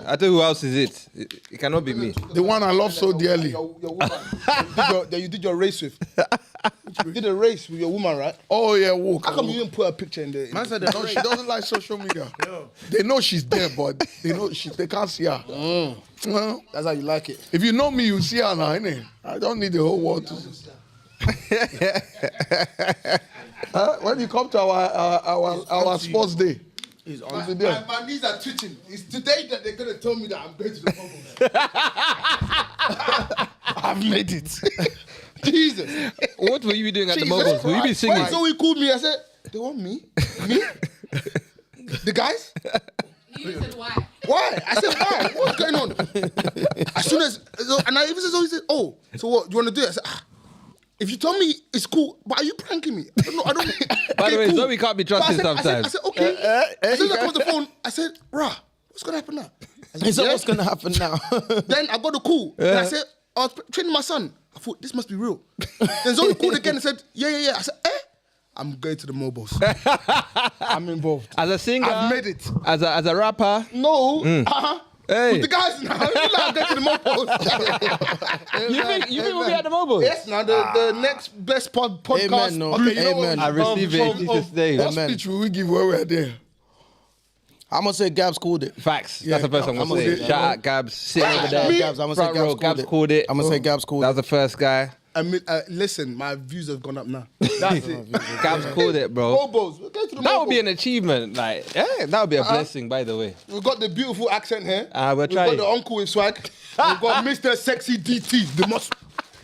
I tell you who else is it. It cannot be me. The one I love so dearly. Your woman. That you did your race with. You did a race with your woman, right? Oh yeah, walk. How come you didn't put a picture in there? Man said no, she doesn't like social media. They know she's there, but they can't see her. Well, That's how you like it. if you know me, you see her now, innit? I don't need the whole world to see. When you come to our sports day, He's you'll on. be there. My knees are twitching. It's today that they're gonna tell me that I'm going to the bubble. I've made it. Jesus. What were you doing at the Jesus mobiles? Will you be Christ. singing? So he called me. I said, they want me? Me? The guys? You said why? Why? I said, why? What's going on? As soon as, and I even said, so he said, oh, so what, do you want to do it? I said, if you tell me it's cool, but are you pranking me? I don't. By the way, cool. Zoe can't be trusted sometimes. I said, okay. As soon as I come to the phone, I said, bruh, what's going to happen now? He said, what's going to happen now? Then I got the call. And I said, I was training my son. I thought, this must be real. Then Zoe called again and said, yeah. I said, I'm going to the mobiles. I'm involved. As a singer, I've made it. As a rapper. No. Hey. With the guys now. I'm going to the mobiles. You think we'll be at the mobiles? Yes, now the next best podcast. Amen, no. Okay, you know what? Amen. I receive it in Jesus' name. What speech will we give when we're there? I'm going to say Gabz called it. Facts. That's the first I'm I'm going gonna to say. say- Shout out Gabz. Sitting over there. Gabz, I'm going to say Front row, Gabz called it. I'm going to say Gabz called That it. was the first guy. I mean, listen, my views have gone up now. That's it. Gabz called it, bro. Mobos. We'll go to the That would be Mobos. an achievement. Like, yeah, that would be a blessing, by the way. We've got the beautiful accent here. We're We've trying. got the uncle with swag. We've got Mr. Sexy DT, the most.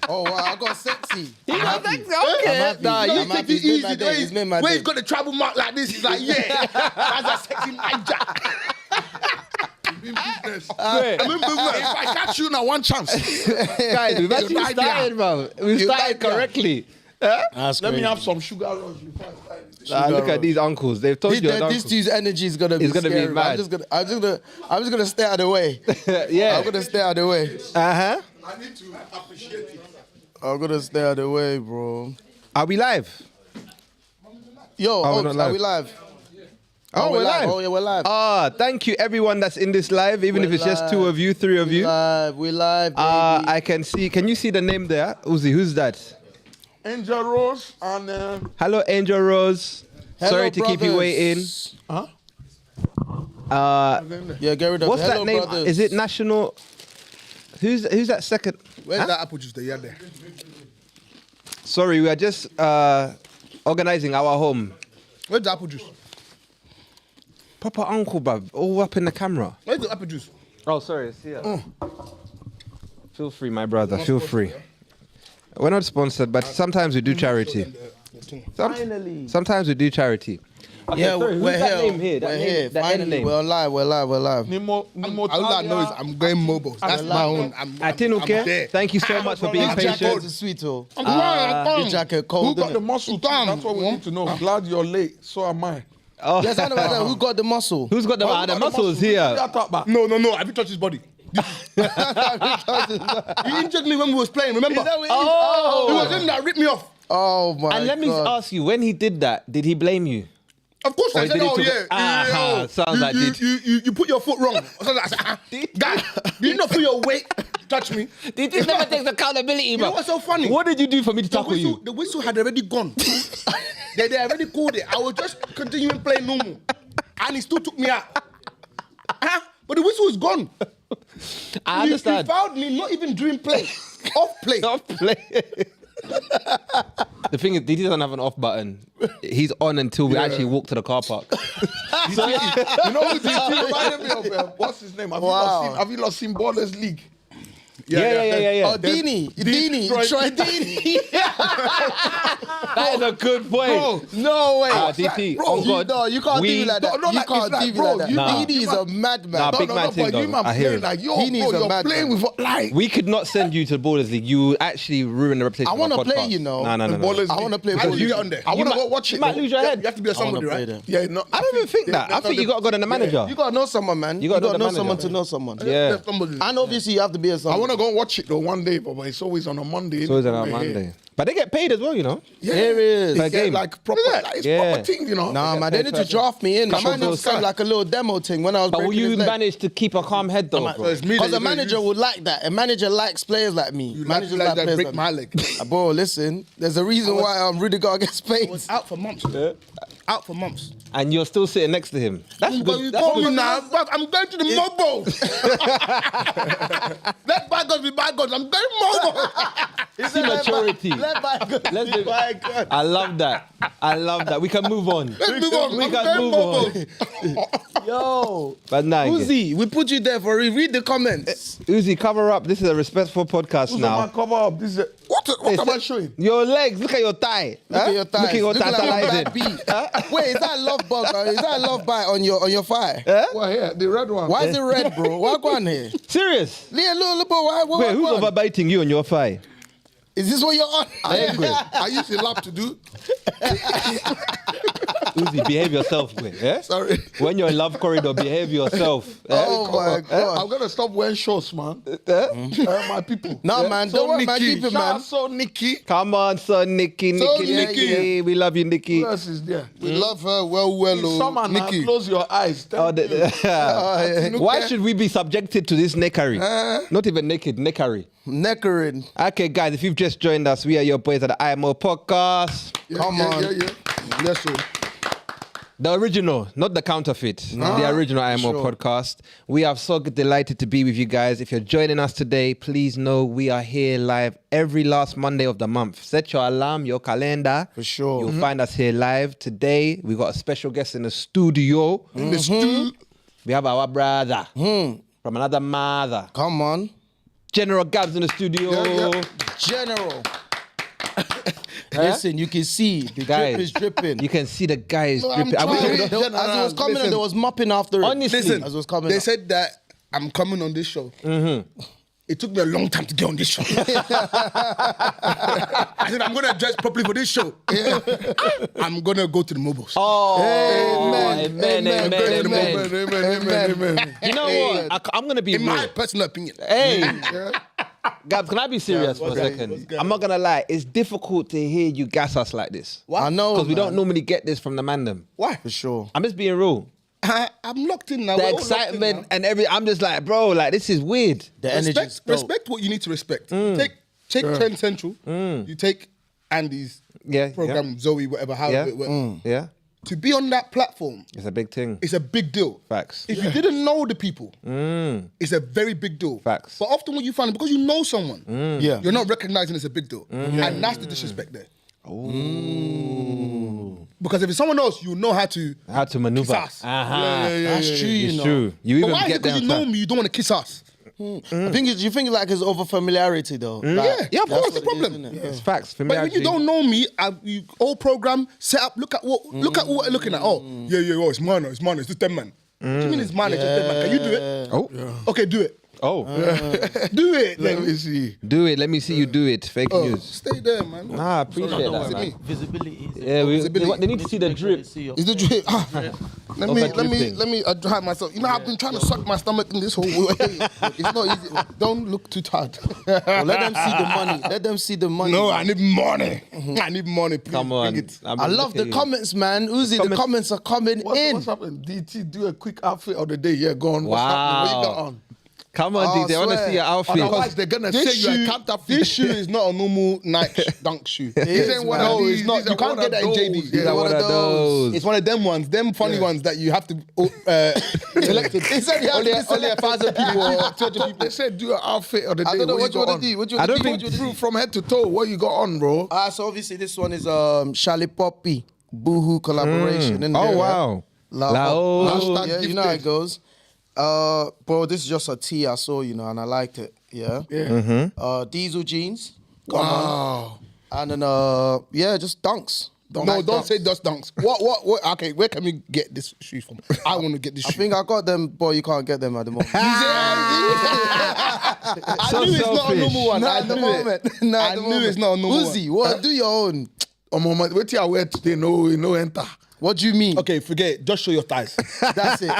Oh, wow, I got sexy. You got happy. sexy? Okay. I'm happy. Nah, you I'm take happy. it He's made easy. my day. He's made my Where day. he's got the travel mark like this, he's like, yeah, that's a sexy Niger. In business. I'm in business. If I catch you now, one chance. Guys, we've actually United. started, bro. We've started United. correctly. That's Let me crazy. have some sugar rush before I start. Look at these uncles. They've told you This uncles. dude's energy is gonna be It's gonna be scary. mad. I'm just gonna stay out of the way. Yeah. I'm gonna stay out of the way. Uh-huh. I need to appreciate it. I'm gonna stay out of the way, bro. Are we live? Yo, we're Oaks, not are live. we live? Oh, we're live. Oh yeah, we're live. Thank you everyone that's in this live, even if We're it's just live. 2 of you, 3 of you. We live, baby. I can see. Can you see the name there? Uzi, who's that? Angel Rose and Hello, Angel Rose. Hello, Sorry to keep you waiting. brothers. then Yeah, get rid of What's Hello, that name? brothers. Is it National? Who's that second? Where's that apple juice that you had there? Sorry, we are just organizing our home. Where's the apple juice? Proper uncle, bruv. All up in the camera. Where's the apple juice? Oh, sorry. It's here. Feel free, my brother. Feel free. We're not sponsored, but sometimes we do charity. Finally. Sometimes we do charity. Okay, Yeah, sorry, who's we're that here. name here? That We're name, here. that end Finally, name. we're live. We're live. Nimo All I know is I'm going mobiles. That's my own. I'm Atinuke, there. thank you so much for being Your jacket patient. is sweet, oh. I'm Your jacket Who cold. got the innit? muscle? That's what we need to know. Glad you're late. So am I. Oh. Yes, I know about that. Who got the muscle? Who's got the, Who got the muscles muscle? here? Yeah, talk back. No. Have you touched his body? You injured me when we was playing, remember? Is that what It was him that ripped me off. Oh my And let me God. ask you, when he did that, did he blame you? Of course, Or I said, did he oh, took yeah. it- Ah, sounds like you put your foot wrong. So I said, guy, you did not put your weight to touch me. He never takes accountability, You know what's so funny? What did you do for me to tackle you? The whistle had already gone. they already called it. I was just continuing playing normal. And he still took me out. But the whistle is gone. I understand. He fouled me not even during play. Off play. Off play. The thing is, he doesn't have an off button. He's on until we actually walk to the car park. You know who this reminded me of? What's his name? Have you not seen Ballers League? Yeah. Oh, Dini. Troy Dini. That is a good point. Bro, no way. DT, bro, on God. No, you can't we- do like that. No, You like, can't it's like, do bro, like that. you- Nah. Dini is a madman. Nah, big man thing, but though. you man I hear playing it. like, yo, He needs bro, a you're madman. playing with, like, We could not send you to the Borders League. You actually ruin the reputation I of our wanna play, podcast. you know. No. Ballers I want to play How will you for get on there? I want to might- go watch it. You might though. lose your head. You have to be a I wanna somebody, play right? there. Yeah, no, I don't even think that. I think you got to go to the manager. You gotta know someone, man. You You gotta gotta know know the someone manager. to know someone. Yeah. Somebody. And obviously you have to be a I someone. want to go watch it though one day, but it's always on a Monday. It's always on a Yeah. Monday. But they get paid as well, you know. Yeah, Here it is. They Per get game. like proper, like, it's Yeah. proper thing, you know. Nah, man, they need to draft me in. I might need to come like a little demo thing when I was But will breaking you his leg. manage to keep a calm head though, bro? Because a manager would like that. A manager likes players like me. Managers like that players break like my me. leg. Bro, listen, there's a reason why Rudiger gets paid. I was out for months. Out for months. And you're still sitting next to him. That's But you good. That's told me good. now, bruv, I'm going to the mobile. Let bygones be bygones. I'm going mobile. See maturity. Let bygones Let's be do- bygones. I love that. I love that. We can move on. Let's move on. We I'm can going move mobile. on. Yo, But nah, Uzi, we put you there for read the comments. Uzi, cover up. This is a respectful podcast Who's now. the man cover up? This is what am I showing? Your legs. Look at your thigh. Look at your thighs. Look at your Look like tantalizing. a bad bee. Wait, is that a love bug? Or is that a love bite on your thigh? Well, here, the red one. Why is it red, bro? Why go on here? Serious? Yeah, look, bro. Why Wait, who's go on? overbiting you on your thigh? Is this what you're on? I use the lap to do. Uzi, behave yourself, Gwen. Yeah? Sorry. When you're in love corridor, behave yourself. Oh my I'm god. gonna stop wearing shorts, man. My people. Nah, man, don't worry, man. Keep it, man. So Nikki. Come on, son, Nikki. So, Nikki. Nikki. We love you, Nikki. Who else is there? We love her. Well, Summer now, Nikki. close your eyes. Oh, Thank you. Why should we be subjected to this neckery? Not even naked, neckery. Neckering. Okay, guys, if you've just joined us, we are your boys at the IMO Podcast. Yeah, Come yeah, on. Yeah. Yes, sir. The original, not the counterfeit. The original IMO Podcast. We are so delighted to be with you guys. If you're joining us today, please know we are here live every last Monday of the month. Set your alarm, your calendar. For sure. You'll find us here live. Today, we got a special guest in the studio. In the stew. We have our brother from another mother. Come on. General Gabz in the studio. Yeah. General. Listen, you can see the Guys, drip is dripping. You can see the guy is No, I'm dripping. I wish trying. I could- As it was coming, and there was mopping after it. Honestly. Listen, as it was coming. they up. said that I'm coming on this show. It took me a long time to get on this show. I said, I'm going to dress properly for this show. I'm going to go to the mobiles. Oh, Amen. amen, amen, Amen. amen. Amen. You know what? I'm going to be In my real. personal opinion. Hey, Gabz, can I be serious for a second? I'm not going to lie. It's difficult to hear you gas us like this. I know, Because we man. don't normally get this from the mandem. Why? For sure. I'm just being real. I'm locked in now. The We're all locked in excitement now. and every, I'm just like, bro, like, this is weird. The energy. Respect what you need to respect. Take Trend Central. You take Andy's Yeah, program, Zoe, whatever, however it went. Yeah. To be on that platform, It's a big thing. it's a big deal. Facts. If you didn't know the people, it's a very big deal. Facts. But often what you find, because you know someone, Yeah. you're not recognizing it's a big deal. And that's the disrespect there. Because if it's someone else, you know how to How to maneuver. kiss us. That's true, you It's know. true. You But even why is get Mm. it because them. you know me, you don't want to kiss us? I think you think like it's over familiarity though. Like, Yeah, of that's course, the what it is, problem. isn't it? It's facts. But when Familiarity. you don't know me, you all program set up. Look at what we're looking at. Oh, yeah. Oh, it's mine. It's just 10 man. What do you mean it's mine? It's just 10 man. Can you do it? Oh. Okay, do it. Oh. Do it. Let Then. me see. Do it. Let me see you do it. Fake Oh, news. stay there, man. Nah, I appreciate that, Is it man. me? Visibility. Yeah, they need to see the drip. Is the drip? Let dripping. me dry myself. You know, I've been trying to suck my stomach in this whole way. It's not easy. Don't look too tired. Well, let them see the money. Let them see the money. No, I need money. I need money. Please Come on. bring it. I love the comments, man. Uzi, the comments are coming in. What's happening? DT, do a quick outfit of the day. Yeah, go on. What's happening? What you got Wow. on? Come on, Oh, DJ. I want to swear. see your outfit. Otherwise, they're gonna say you're a counterfeit. This shoe is not a normal Nike dunk shoe. It ain't one of No, these. it's not. These You are can't one get that in of JD. those. These Yeah, are one of those. It's one of them ones, them funny ones that you have to selected. He said you have to be only 1,000 people or 200 people. They said do an outfit of the day. I don't know what you got want to on? do. What you I want don't to do? think- Prove from head to toe what you got on, bro. So obviously this one is Charlie Poppy Boohoo collaboration. innit? Oh, wow. Lao. Hashtag Yeah, you know how it gifted. goes. Bro, this is just a tee I saw, and I liked it. Yeah. Diesel jeans. Wow. And then just dunks. No, don't say dust dunks. What? Okay, where can we get this shoe from? I want to get this I shoe. think I got them, boy. You can't get them at the moment. I So knew it's not a selfish. normal one. Not I at the knew moment. it. Not I at the knew moment. it's not a normal Uzi, what? Do your own. Moment, wait till I wear today. No enter. What do you mean? Okay, forget it. Just show your thighs. That's it.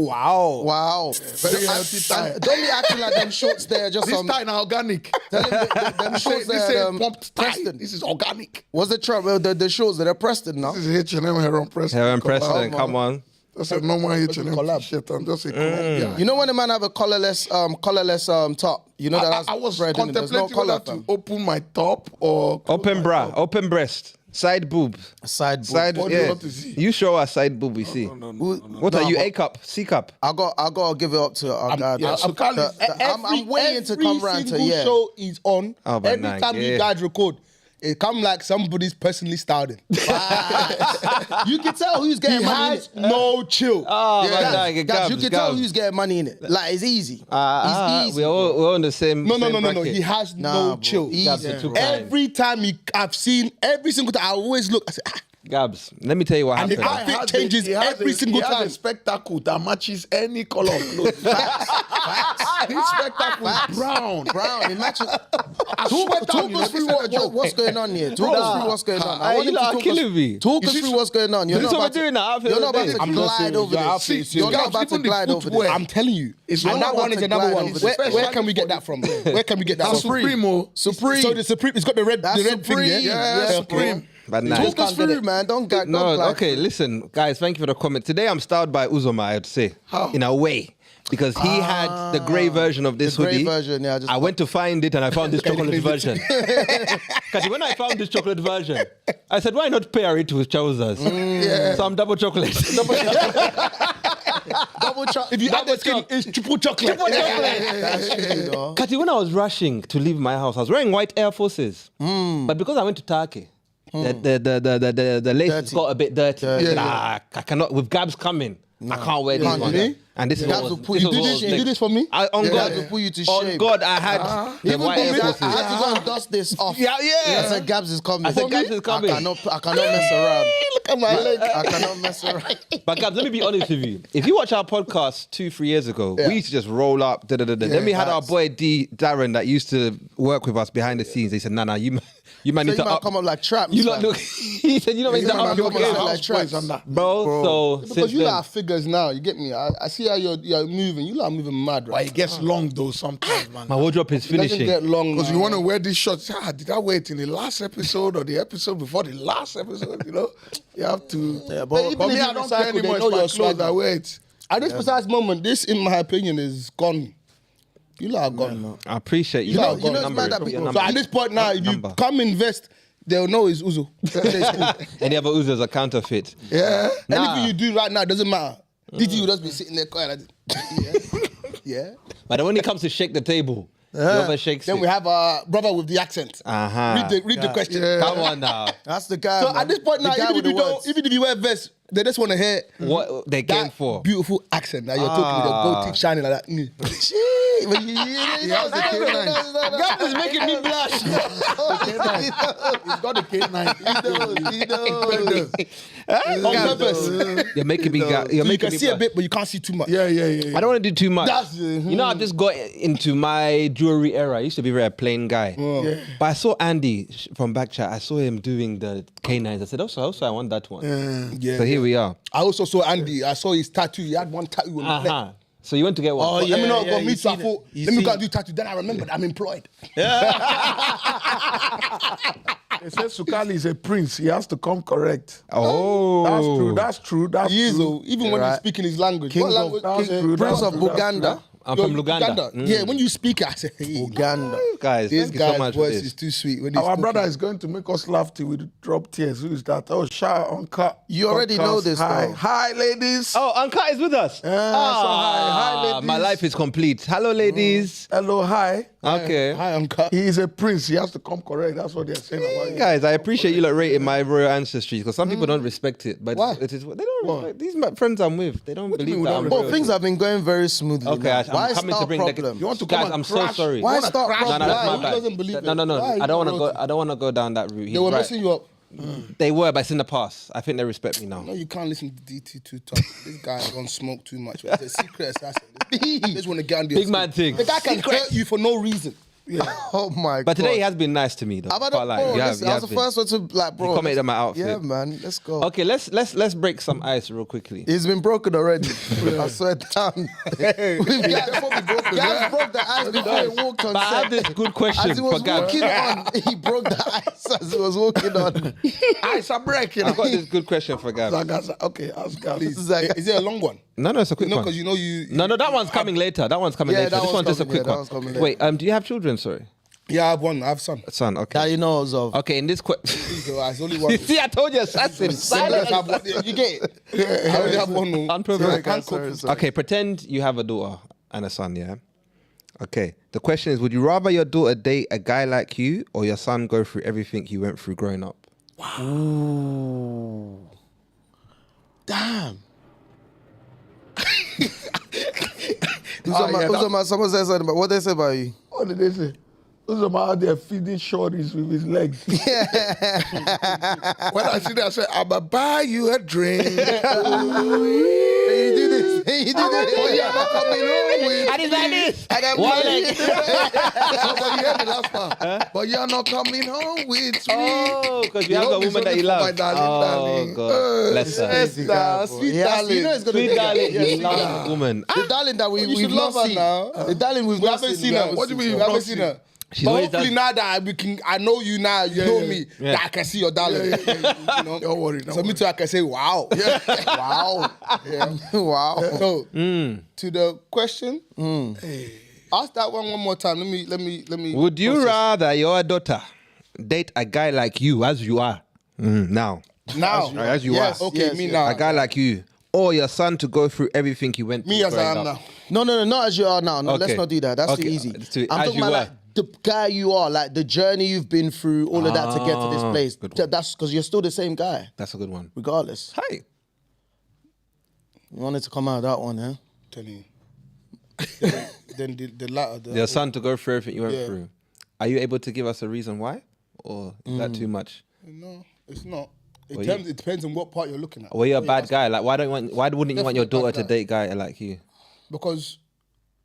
Wow. Very healthy tie. Don't be acting like them shorts there just This some. tie now organic. Tell him them shorts This there. ain't pumped tie. Preston. This is organic. What's the trouble? The shorts that are Preston now. This is H&M Heron Preston. Heron collab. Preston, come on. That's a normal H&M collab. shit. I'm just a collab. You know when a man have a collarless top, you know that I has was bread in it. There's no contemplating collar. whether to open my top or Open bra, open breast, side boob. Side boob. Side, What do you yeah. want to see? You show us side boob, we see. What are you, A cup, C cup? I got to give it up to our guy. yeah, so Carly, I'm waiting to come round to Every show is on. Oh, but every nah, time you yeah. guys record, it come like somebody's personally styled it. You can tell who's getting He money in has it. no chill. Oh, Guys, you can tell who's getting money in it. Like it's easy. It's easy. We're all on the same. No. same bracket. He has Nah, no bro. chill. Easy. Gabz, you're too kind. Every time I've seen, every single time, I always look. I say, Gabz, let me tell you what And happened. the outfit changes every single He has time. a spectacle that matches any color of clothes. This spectacle is brown. Brown, it matches. Talk Talk us through what's going on here. Talk us through what's going on. I Hey, want you him to lot are talk killing us- me. Talk us through what's going on. This is what we're doing now. You're not about to I'm not glide serious. over Your this. outfit is You're serious. not about to Even the glide over footwear. this. I'm telling you. It's And not that about one to is another glide one. over this. Where can we get that from? Where can we get that That's from? Supremo. Supreme. So the Supreme, it's got the red, That's the red Supreme. thing, Yeah, yeah. Supreme. But nah. Talk us through, man. Don't glide. No, okay, listen, guys, thank you for the comment. Today I'm styled by Uzoma, I'd say. How? In a way. Because he had the grey version of this The grey hoodie. version, yeah, I went to find it and I found this chocolate version. Because when I found this chocolate version, I said, why not pair it with trousers? Some double chocolate. Double chop. If you add the skin, it's triple chocolate. That's true, though. Kati, when I was rushing to leave my house, I was wearing white Air Forces. But because I went to Turkey, the lace Dirty. got a bit dirty. I said, Yeah. I cannot, with Gabz coming, I can't wear this Can't one. do it. And this is Gabz what will was, put this you was to what shame. was You did next. this for me? On Gabz God, will put you to on shame. God, I had the Even white for Air me, I Forces. had to go and dust this off. Yeah. I said, Gabz is coming. I said, Gabz is coming. I cannot mess around. Look at my leg. I cannot mess around. But Gabz, let me be honest with you. If you watch our podcast 2-3 years ago, we used to just roll up. Then we had our boy Darren that used to work with us behind the scenes. He said, nah, you might So need you to might up. come up like traps. You lot man. look. He said, you know, make You that might up your come up game. like traps. Bro, so Because since you then, lot are figures now, you get me? I see how you're moving. You lot are moving mad, But right? it gets long though sometimes, man. my wardrobe is It doesn't finishing. get long. Because you man. want to wear these shorts. Did I wear it in the last episode or the episode before the last episode? You know, you have to. Yeah, But but even me, if I you don't recycle, care they anymore. know It's my your clothes. swag. I wear it. At this precise moment, this, in my opinion, is gone. You lot are gone. I appreciate you. You know- Got you know a it's number, mad that got a people- number. So at this point now, if you Number. come invest, they'll know it's Uzo. It's cool. Any other Uzos are counterfeit. Yeah. Nah. Anything you do right now doesn't matter. DT will just be sitting there quiet like this. Yeah. But when it comes to shake the table, whoever shakes Then it. we have our brother with the accent. Uh-huh. Read the question. Come on now. that's the guy. So man. at this point The now, guy even with if you the don't, words. even if you wear vest, they just want to hear What they came that for. beautiful accent that you're talking with your gold teeth shining like that. Gabz is making me blush. He's got a K9. He knows. On purpose. You're making me. You're So you making can me see a blush. bit, but you can't see too much. Yeah. I don't want to do too much. That's, You know, I've just got into my jewelry era. I used to be a very plain guy. But I saw Andy from Backchat. I saw him doing the K9s. I said, also I want that one. Yeah. So here we are. I also saw Andy. I saw his tattoo. He had one tattoo on his neck. Uh-huh. So you went to get one? Oh, But yeah, let me not go you meet. So I see thought, that- you let me see- go and do tattoo. Then I remembered I'm employed. They said Sukali is a prince. He has to come correct. Oh. That's true. That's He is, true. though, even when right. he's speaking his language. King What of- language? That's true. Prince That's of true, that's Buganda. I'm from Luganda. Yeah, when you speak, I say, hey, Uganda. Guys, this thank you so guy's much for voice this. is too sweet. When he's Our speaking. brother is going to make us laugh till we drop tears. Who is that? Oh, Sha Uncut. You already know this, Hi. though. Hi, ladies. Oh, Anka is with us. so hi, ladies. My life is complete. Hello, ladies. Hello, hi. Okay. Hi, Uncle. He is a prince. He has to come correct. That's what they're saying about you. Guys, I appreciate you like rating my royal ancestry because some people don't respect it. But Why? it is they don't respect these my friends I'm with. They don't do you believe mean we that don't I'm respect But royal. things have been going very smoothly. Okay, man. I'm Why coming to start bring problem? You want to guys, come and I'm so crash? sorry. Why wanna start crash? problem? No, that's Why? my Who bad. doesn't believe No, it? Why? I don't want to You go. wrote I don't want to go down that route. He's They were right. messing you up. They were, but it's in the past. I think they respect me now. No, you can't listen to DT too tough. This guy don't smoke too much. It's a secret assassin. He just want to get under your Big man skin. thing. The guy can hurt you for no reason. Oh my god. But today he has been nice to me though. How about Can't that, lie. bro? You have- Listen, you I have was the been. first one to like, bro. You commented on my outfit. Yeah, man. Let's go. Okay, let's break some ice real quickly. It's been broken already. I swear down. Gabz broke the ice before he walked on But I set. have this good question As he for was Gabz. walking on, he broke the ice as he was walking on. Ice are breaking. I've got this good question for Gabz. Okay, ask Gabz. Is it a long one? No, it's a quick No, one. because you know you. No, that one's coming later. That one's coming Yeah, later. that This one's one's just a coming- quick yeah, that one. one's coming Wait, do you have children? Sorry, Yeah, I have one. I have son. son. Okay. That you know of. Okay, in this question. It's only one. See, I told you, assassin. Silence. You get it. I only have one. Unprovoked. Sorry. Okay, pretend you have a daughter and a son, yeah? Okay, the question is, would you rather your daughter date a guy like you or your son go through everything you went through growing up? Ooh. Damn. Someone said something about what they say about you. What did they say? Those are out there feeding shorties with his legs. When I see that, I say, I'ma buy you a drink. You do this. You do this. Oh, yeah, I'm coming home with And it's like this. One leg. But you hear the last part. But you're not coming home with me. Oh, because you have a woman that you My love. darling, Oh, darling. God. Bless her. Crazy guy, bro. sweet Yes, darling. You know it's gonna Sweet be darling, Yes, you love woman. The darling that You we've should not love her seen. now. The darling we've We not haven't seen. seen we her. haven't What do you mean We you've haven't not seen seen her. She's But always hopefully done- now that I know you now, you know me, Yeah. that I can see your darling. You know? Don't worry. So me too, I can say, wow. Wow. Wow. So to the question, ask that one more time. Let me. Would you process. rather your daughter date a guy like you as you are now? now? As you Yes. are. Okay, me now. A guy like you. Or your son to go through everything he went through. Me as I growing am up. now. No, not as you are now. No, let's Okay. not do that. That's too Okay, easy. it's too- I'm as talking you about were. like the guy you are, like the journey you've been through, all of that to get to this place. good one. That's because you're still the same guy, That's a good one. regardless. Hi. You wanted to come out of that one, eh? Telling you. Then the latter. Your son to go through everything you went Yeah. through. Are you able to give us a reason why? Or is that too much? No, it's not. Well, It depends on what part you're looking at. Or you're a What bad asking. guy? Like, why wouldn't you want your Definitely daughter bad to guy. date a guy like you? Because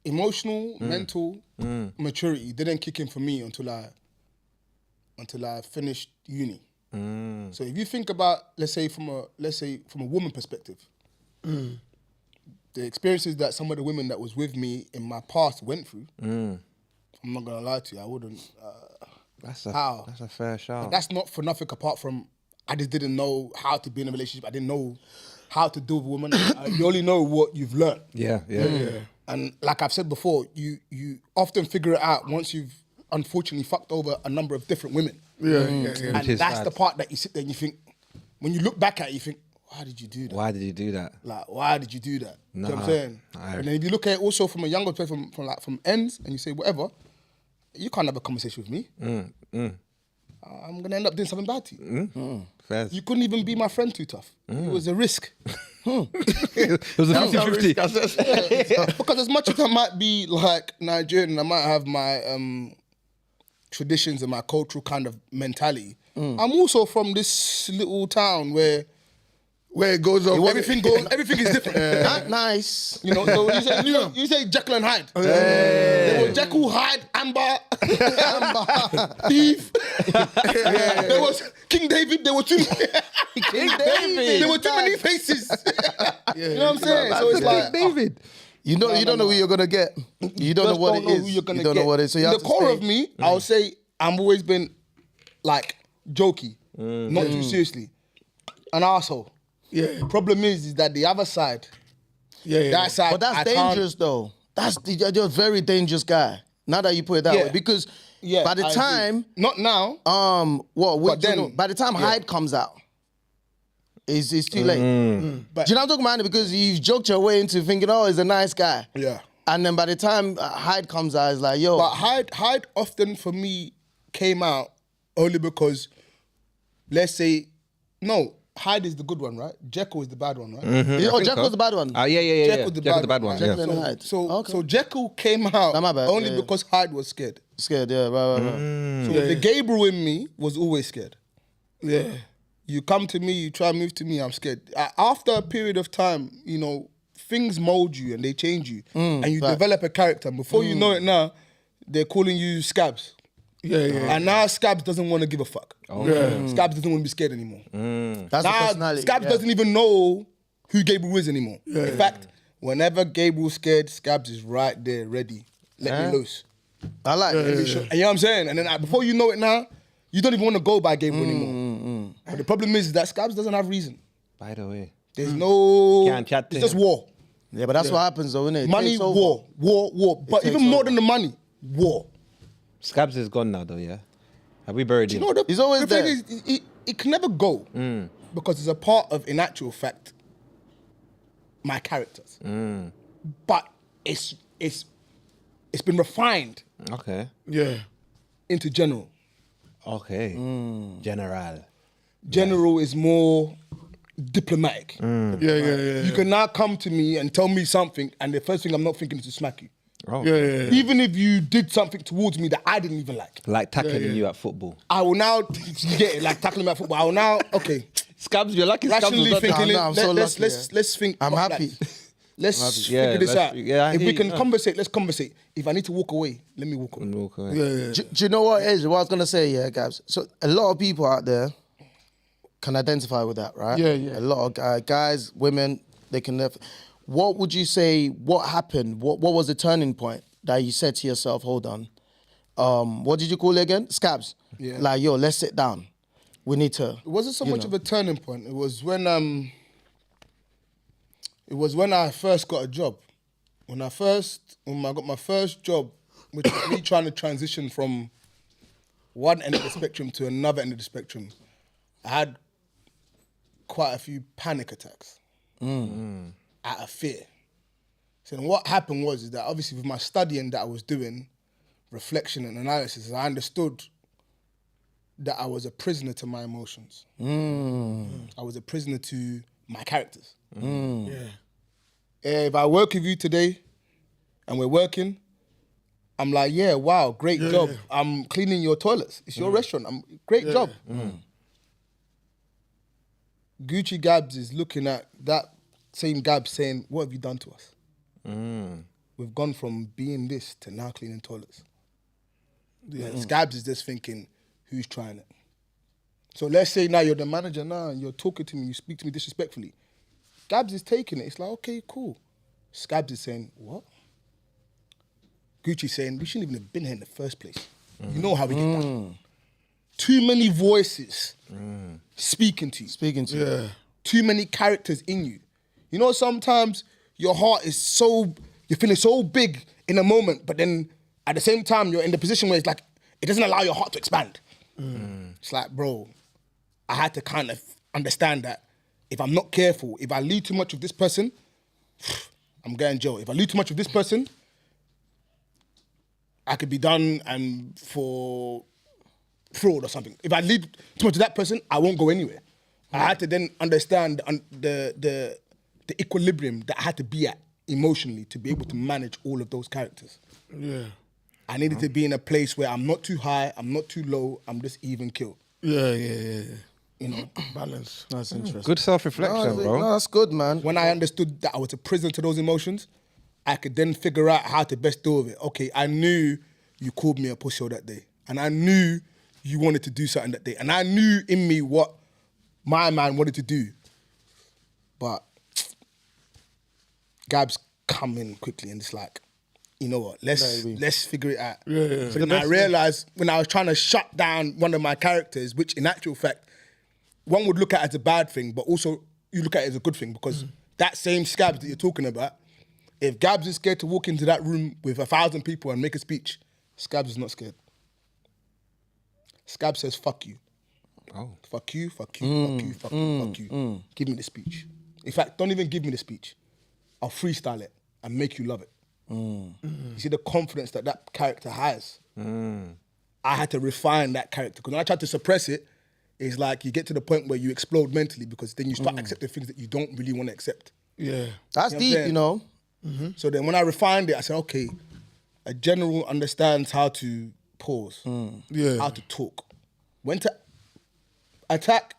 emotional, mental maturity didn't kick in for me until I finished uni. So if you think about, let's say from a woman perspective, the experiences that some of the women that was with me in my past went through, I'm not gonna lie to you, I wouldn't. That's How? That's a fair shout. That's not for nothing. Apart from, I just didn't know how to be in a relationship. I didn't know how to deal with women. You only know what you've learned. Yeah. And like I've said before, you often figure it out once you've unfortunately fucked over a number of different women. Yeah. And Which is that's sad. the part that you sit there and you think, when you look back at it, you think, why did you do that? Why did you do that? Like, why did you do that? You know what I'm Nah, saying? I- And then if you look at it also from a younger person, from ends, and you say, whatever, you can't have a conversation with me. I'm going to end up doing something bad to you. Fair. You couldn't even be my friend too tough. It was a risk. It was a 50-50. Because as much as I might be like Nigerian, I might have my traditions and my cultural kind of mentality. I'm also from this little town where Where it goes on. everything is different. Nice. You know, so you say Jekyll and Hyde. There was Jekyll, Hyde, Amber, Eve. There was King David. There were too David. There were too many faces. You know what I'm saying? So it's like David. You don't know who you're gonna get. You don't know what it is. Who you're gonna You don't get. know what it is. So you In have the to core stay. of me, I'll say I've always been like jokey, not too seriously, an asshole. Yeah. Problem is that the other side, Yeah. that side, But that's I can't- dangerous, though. You're a very dangerous guy. Now that you put it that Yeah. way, because Yeah, by the I agree. time, not now. what? then- By the time Hyde comes out, it's too late. But Do you know what I'm talking about? Because you've joked your way into thinking, oh, he's a nice guy. yeah, And then by the time Hyde comes out, it's like, yo, but Hyde often for me came out only because, let's say, no, Hyde is the good one, right? Jekyll is the bad one, right? oh, Jekyll's the bad one. Yeah. Jekyll's the Jekyll's the bad bad one. one. Jekyll Yeah. and Hyde. So Jekyll came out Nah, my bad. only Yeah. because Hyde was scared. Scared, yeah, right. So the Gabriel in me was always scared. Yeah. You come to me, you try and move to me, I'm scared. After a period of time, you know, things mold you and they change you. And you fact. develop a character. And before you know it now, they're calling you Scabs. Yeah. And now Scabs doesn't want to give a fuck. Yeah. Scabs doesn't want to be scared anymore. That's the Now, personality. Scabs yeah. doesn't even know who Gabriel is anymore. In fact, whenever Gabriel's scared, Scabs is right there, ready. Let me loose. I like it. And you know what I'm saying? And then before you know it now, you don't even want to go by Gabriel anymore. But the problem is that Scabs doesn't have reason. By the way. There's no... Can't chat to It's just him. war. Yeah, but that's what happens though, isn't it? It Money, takes over. war. But takes even more over. than the money, war. Scabs is gone now, though, yeah? Have we buried him? You know, He's always the there. thing is, it can never go because it's a part of, in actual fact, my characters. But it's been refined Okay. Yeah. into general. Okay. General. General is more diplomatic. Yeah. You can now come to me and tell me something, and the first thing I'm not thinking is to smack you. Oh. Yeah. Even if you did something towards me that I didn't even like. Like tackling you at football. I will now get it, like tackling about football. I will now, okay, Scabs, you're lucky Scabs rationally was not thinking, No, I'm so lucky, let's think. I'm fuck happy. that. Let's Yeah, figure this let's- out. yeah, I if hear we you, can yeah. conversate, let's conversate. If I need to walk away, let me walk away. Walk away. Yeah. Do you know what it is? What I was gonna say, yeah, Gabs. So a lot of people out there can identify with that, right? Yeah. A lot of guys, women, they can. What would you say? What happened? What was the turning point that you said to yourself? Hold on. What did you call it again? Scabs. Yeah. Like, yo, let's sit down. We need to. It wasn't so much of a turning point. It was when I first got a job. When I got my first job, which was me trying to transition from one end of the spectrum to another end of the spectrum, I had quite a few panic attacks out of fear. So then what happened was that obviously with my studying that I was doing, reflection and analysis, I understood that I was a prisoner to my emotions. I was a prisoner to my characters. Yeah. If I work with you today and we're working, I'm like, yeah, wow, great job. yeah. I'm cleaning your toilets. It's your restaurant. Great job. Gucci Gabz is looking at that same Gabz saying, what have you done to us? We've gone from being this to now cleaning toilets. Gabz is just thinking, who's trying it? So let's say now you're the manager now and you're talking to me, you speak to me disrespectfully. Gabz is taking it. It's like, okay, cool. Scabs is saying, what? Gucci's saying, we shouldn't even have been here in the first place. You know how we get down. Too many voices speaking to you. Speaking to you. Yeah. Too many characters in you. You know, sometimes your heart is so, you're feeling so big in a moment, but then at the same time, you're in the position where it's like, it doesn't allow your heart to expand. It's like, bro, I had to kind of understand that if I'm not careful, if I lead too much of this person, I'm going jail. If I lead too much of this person, I could be done and for fraud or something. If I lead too much to that person, I won't go anywhere. I had to then understand the equilibrium that I had to be at emotionally to be able to manage all of those characters. Yeah. I needed to be in a place where I'm not too high, I'm not too low, I'm just even killed. Yeah. You know, Balance. That's interesting. Good self-reflection, bro. No, that's good, man. when I understood that I was a prisoner to those emotions, I could then figure out how to best deal with it. Okay, I knew you called me a pussy that day, and I knew you wanted to do something that day, and I knew in me what my man wanted to do, but Gabz come in quickly and it's like, you know what? Let's figure it out. Yeah. So then I realized when I was trying to shut down one of my characters, which in actual fact, one would look at it as a bad thing, but also you look at it as a good thing because that same Scabz that you're talking about, if Gabz is scared to walk into that room with 1,000 people and make a speech, Scabz is not scared. Scabz says, fuck you. Oh. Fuck you, fuck you, fuck you, fuck you, fuck you. Give me the speech. In fact, don't even give me the speech. I'll freestyle it and make you love it. You see the confidence that that character has. I had to refine that character because when I tried to suppress it, it's like you get to the point where you explode mentally because then you start accepting things that you don't really want to accept. Yeah. That's You know what I'm deep, saying? you know. So then when I refined it, I said, okay, a general understands how to pause, Yeah. how to talk, when to attack,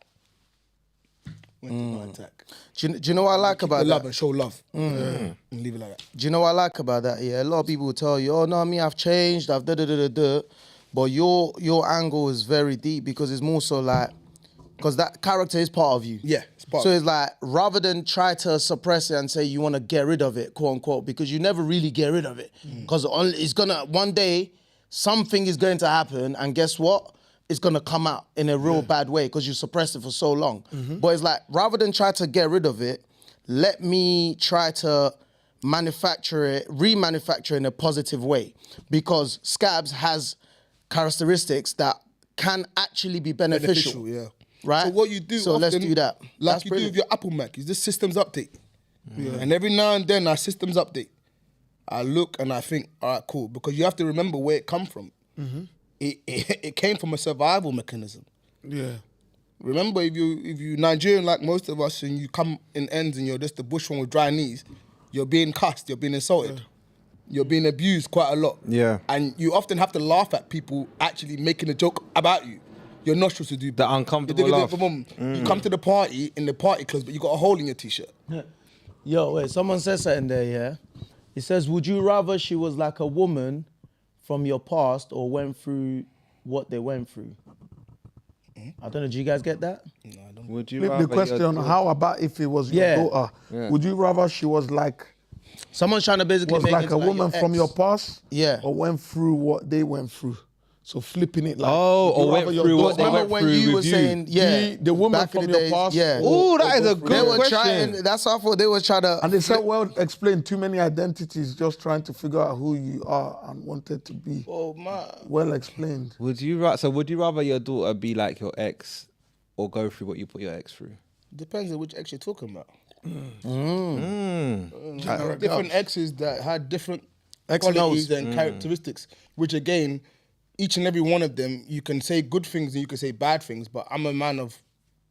Not attack. Do you know what I like about Love that? and show love. And leave it like that. Do you know what I like about that? Yeah, a lot of people will tell you, oh, no, me, I've changed, I've da-da-da-da-da. But your angle is very deep because it's more so like, because that character is part of you. Yeah, it's part So of it's like, rather than try to suppress it and say you want to get rid of it, quote unquote, because you never really get rid of it. Because it's gonna, one day, something is going to happen, and guess what? It's gonna come out in a real bad way because you suppressed it for so long. But it's like, rather than try to get rid of it, let me try to manufacture it, remanufacture it in a positive way. Because Scabs has characteristics that can actually be beneficial. yeah. Right? So what you do So let's often, do that. Like That's you brilliant. do with your Apple Mac, is this systems update. And every now and then our systems update. I look and I think, all right, cool. Because you have to remember where it come from. It came from a survival mechanism. Yeah. Remember, if you Nigerian like most of us and you come in ends and you're just the bush one with dry knees, you're being cussed, you're being insulted. You're being abused quite a lot. Yeah. And you often have to laugh at people actually making a joke about you. Your nostrils will do The uncomfortable laugh. You come to the party in the party clothes, but you got a hole in your t-shirt. Yo, wait, someone said something there, yeah? It says, would you rather she was like a woman from your past or went through what they went through? I don't know, do you guys get that? Would you Flip rather the question, your daughter- how about if it was your Yeah. daughter? Yeah. Would you rather she was like Someone's trying to basically make like it a woman your from ex. your past? Yeah. Or went through what they went through? So flipping it like Oh, would you or went rather your through what daughter- they Remember went when through you were with you. saying, yeah, the woman back in from the your days, past? yeah. Ooh, that is a They good were question. trying, that's what I thought, they were trying to... And they said, well, explain too many identities, just trying to figure out who you are and wanted to be. Oh, man. Well explained. Would you would you rather your daughter be like your ex or go through what you put your ex through? Depends on which ex you're talking about. Generic Different Gabz. exes that had different X qualities knows. and characteristics, which again, each and every one of them, you can say good things and you can say bad things, but I'm a man of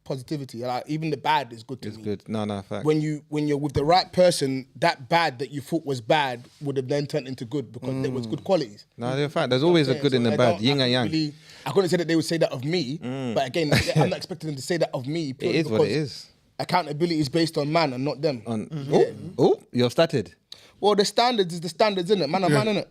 positivity. Like, even the bad is good to It's me. good. No, fact. When you're with the right person, that bad that you thought was bad would have then turned into good because there was good qualities. No, in fact, there's always a good and So a I bad, don't- yin I and yang. really- I couldn't say that they would say that of me, but again, I'm not expecting them to say that of me. It is what it because is. Accountability is based on man and not them. Oh, you've started. Well, the standards is the standards, innit? Man, innit?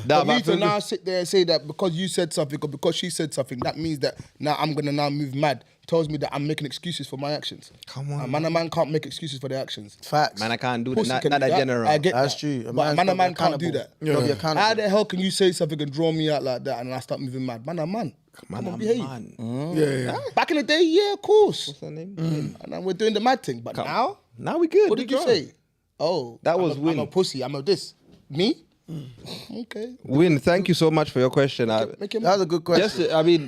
Nah, For me but to for now sit there and say that because you said something or because she said something, that means that now I'm gonna now move mad. Tells me that I'm making excuses for my actions. Come on, And man can't make excuses for their actions. Facts. man, I can't do that. Pussy Not can that do that. general. I get That's that. true. A But man's man gotta be can't do that. accountable. Gotta be accountable. How the hell can you say something and draw me out like that and I start moving mad? Man, I'm man. Come on, behave. Yeah. Back in the day, yeah, of course. What's her name? And then we're doing the mad thing. But now, Now we good. what we did you grown. say? Oh, That I'm was a, Win. I'm a pussy. I'm a this. Me? Okay. Win, thank you so much for your question. Make him That was a good question.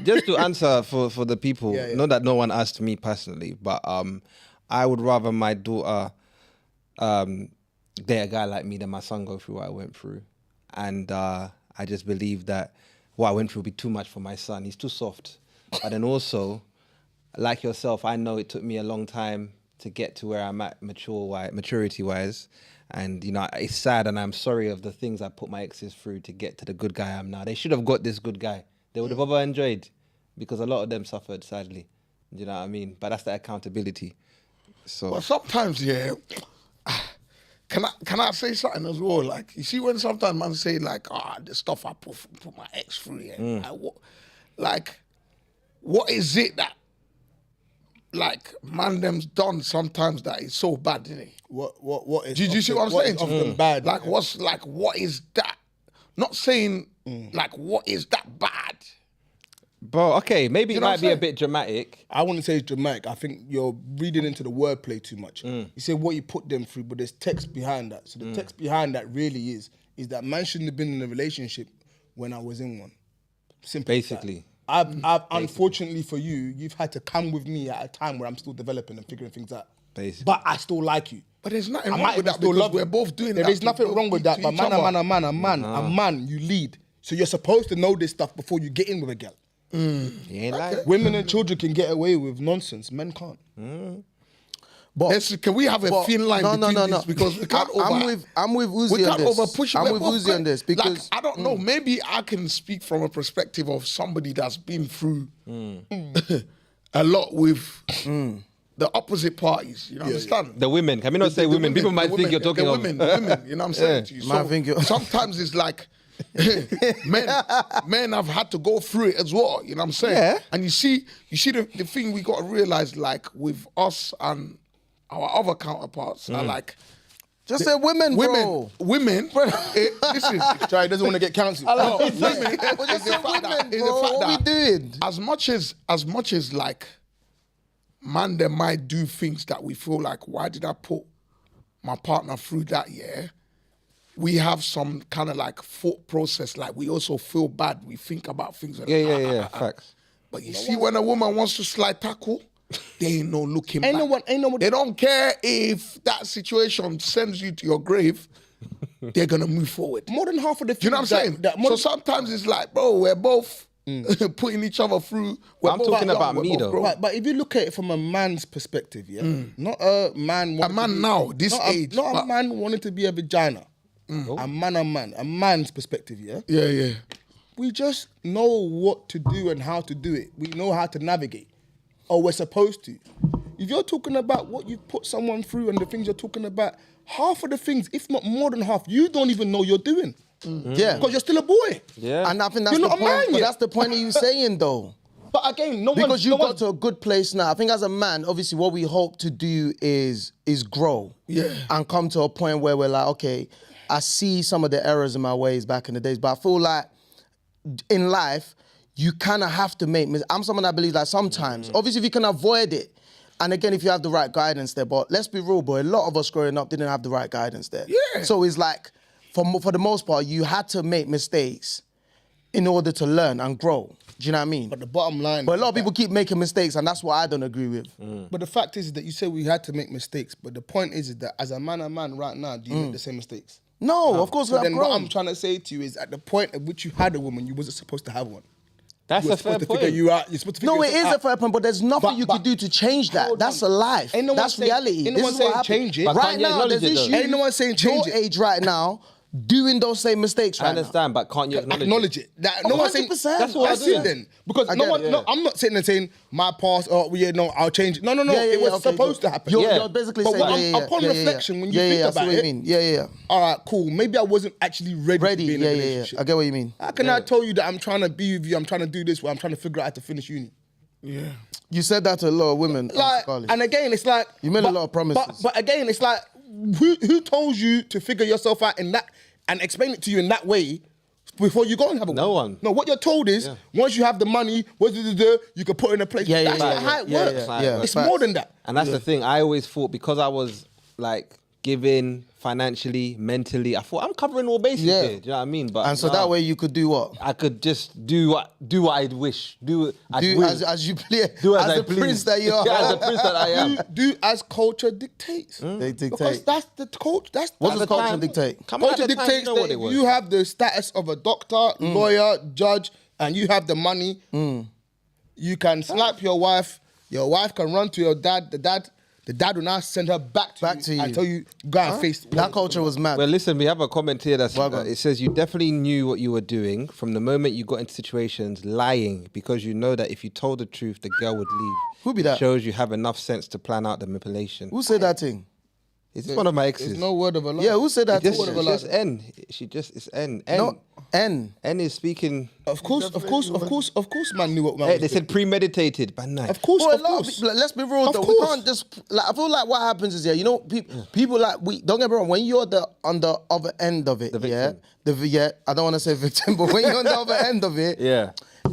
Just to answer for the people, Yeah. not that no one asked me personally, but I would rather my daughter date a guy like me than my son go through what I went through. And I just believe that what I went through would be too much for my son. He's too soft. But then also, like yourself, I know it took me a long time to get to where I'm at maturity-wise. And, you know, it's sad and I'm sorry of the things I put my exes through to get to the good guy I am now. They should have got this good guy. They would have ever enjoyed because a lot of them suffered, sadly. Do you know what I mean? But that's the accountability. So, But sometimes, yeah, can I say something as well? Like, you see when sometimes man say like, the stuff I put my ex through, yeah. What is it that, like, man them's done sometimes that is so bad, isn't it? What is? Do you see what I'm what saying? is often bad? Like, what is that? Not saying, like, what is that bad? bro, okay, maybe You it know what might I'm be a saying? bit dramatic. I wouldn't say it's dramatic. I think you're reading into the wordplay too much. You say what you put them through, but there's text behind that. So the text behind that really is that man shouldn't have been in a relationship when I was in one. Simple as that. Basically. I've unfortunately for you, you've had to come with me at a time where I'm still developing and figuring things out. Basically. But I still like you. But there's nothing I wrong might with even that still because love we're you. both doing There that. is nothing wrong with that. to But each man, other. a man, you lead. So you're supposed to know this stuff before you get in with a girl. You ain't lying. Women and children can get away with nonsense. Men can't. Can we have a thin line between this? Because we can't I'm with Uzi we on can't this. over push. I'm We're with both Uzi on this because like, I don't know. Maybe I can speak from a perspective of somebody that's been through a lot with the opposite parties. You understand? The women. Can we not say women? People might think you're talking the of... women, you know what I'm saying to you? Man, I think you're- Sometimes it's like, men have had to go through it as well, you know what I'm saying? Yeah. And you see the thing we got to realize, like, with us and our other counterparts are like, Just say women, bro. Women, listen, Try, he doesn't want to get cancelled. no, women, Just is say the fact women, that- is the bro. fact What we that doing? as much as like, man, they might do things that we feel like, why did I put my partner through that? We have some kind of like thought process. Like, we also feel bad. We think about things. And Yeah. Facts. But you see, when a woman wants to slide tackle, they ain't no looking back. Ain't no one. They don't care if that situation sends you to your grave. They're gonna move forward. More than half of the things You know what I'm saying? So sometimes it's like, bro, we're both putting each other through. We're I'm both talking young, about we're me, both though. grown. But if you look at it from a man's perspective, not a man. A man now, this age, not a but- man wanting to be a vagina. A man's perspective, yeah. Yeah. We just know what to do and how to do it. We know how to navigate, or we're supposed to. If you're talking about what you've put someone through and the things you're talking about, half of the things, if not more than half, you don't even know you're doing. Yeah. Because you're still a boy. Yeah. And I think that's You're the not a man point. But yet. that's the point of you saying, though. But again, no one. Because you got to a good place now. I think as a man, obviously, what we hope to do is grow. Yeah. And come to a point where we're like, okay, I see some of the errors in my ways back in the days, but I feel like in life, you kind of have to make mistakes. I'm someone that believes that sometimes, obviously, if you can avoid it, and again, if you have the right guidance there, but let's be real, boy, a lot of us growing up didn't have the right guidance there. Yeah. So it's like, for the most part, you had to make mistakes in order to learn and grow. Do you know what I mean? But the bottom line. But a lot of people keep making mistakes, and that's what I don't agree with. But the fact is that you say we had to make mistakes. But the point is that as a man right now, do you make the same mistakes? No, of course So we then have what grown. I'm trying to say to you is at the point at which you had a woman, you wasn't supposed to have one. That's You were a fair supposed to point. figure you out. You're supposed to figure No, it yourself is a out. fair point, but there's nothing But- you but- could do to change that. Hold That's on. a life. Ain't no one That's saying- reality. ain't no This one is what saying happens. change it. But Right can't you now, acknowledge there's it, though? issues. Ain't no one saying change your it. age right now, doing those same mistakes I right now. understand, but can't you Acknowledge it. That, Oh, no one's saying 100%. That's what I That's do. it then. Because I no get one, it. no, I'm not sitting there saying my past. Oh, yeah, no, I'll change it. No. It was okay, supposed good. to happen. You're basically But saying, what upon reflection, when you think I see about what it, you mean. Yeah. all right, cool. Maybe I wasn't actually ready to be in a relationship. I get what you mean. How can I tell you that I'm trying to be with you? I'm trying to do this. I'm trying to figure out how to finish uni. Yeah. You said that to a lot of women. Like, Scarlett. and again, it's like You made a lot of promises. But again, it's like who told you to figure yourself out in that and explain it to you in that way before you go and have a No one. No, what you're told is once you have the money, you can put it in a place. Yeah, That's yeah, not how it yeah, works. yeah. It's Facts. more than that. And that's the thing. I always thought, because I was like giving financially, mentally, I thought I'm covering all bases Yeah. here. Do you know what I mean? But And so nah, that way you could do what? I could just do what I'd wish. Do as As you play, Do as as I the please. prince that you are. Yeah, as the prince that I am. Do as culture dictates. They Because dictate. that's the culture. That's What that's does the culture time- dictate? Come on, Culture at the time, dictates you know what that it was. you have the status of a doctor, lawyer, judge, and you have the money. You can slap your wife. Your wife can run to your dad. The dad will now send her back to you and tell you go and face That culture was mad. Well, listen, we have a comment here that's Well done. it says you definitely knew what you were doing from the moment you got into situations, lying because you know that if you told the truth, the girl would leave. Who be that? Shows you have enough sense to plan out the manipulation. Who said that thing? Is this one of my exes? There's no word of a lie. Yeah, who said that It's thing? just N. It's N. N. No, N. N is speaking. Of course, man knew what man Hey, was they doing. said premeditated by night. Of course, Bro, a of lot of course. people, let's be real Of though. We course. can't just. Like, I feel like what happens is, you know, people like don't get me wrong. When you're on the other end of it, The victim. I don't want to say victim, but when you're on the other end of it, Yeah.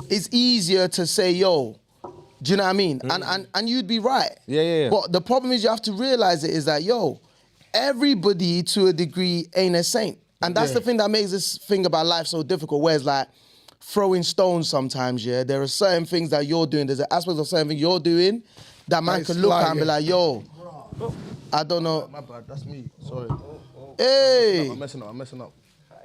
it's easier to say, yo, do you know what I mean? And you'd be right. Yeah. But the problem is you have to realize it is that, yo, everybody to a degree ain't a saint. And that's the thing that makes this thing about life so difficult, where it's like throwing stones sometimes, there are certain things that you're doing, there's an aspect of certain things you're doing that man Nice can look at slide, and be yeah. like, yo, I don't know. My bad, that's me. Sorry. Hey, I'm messing up.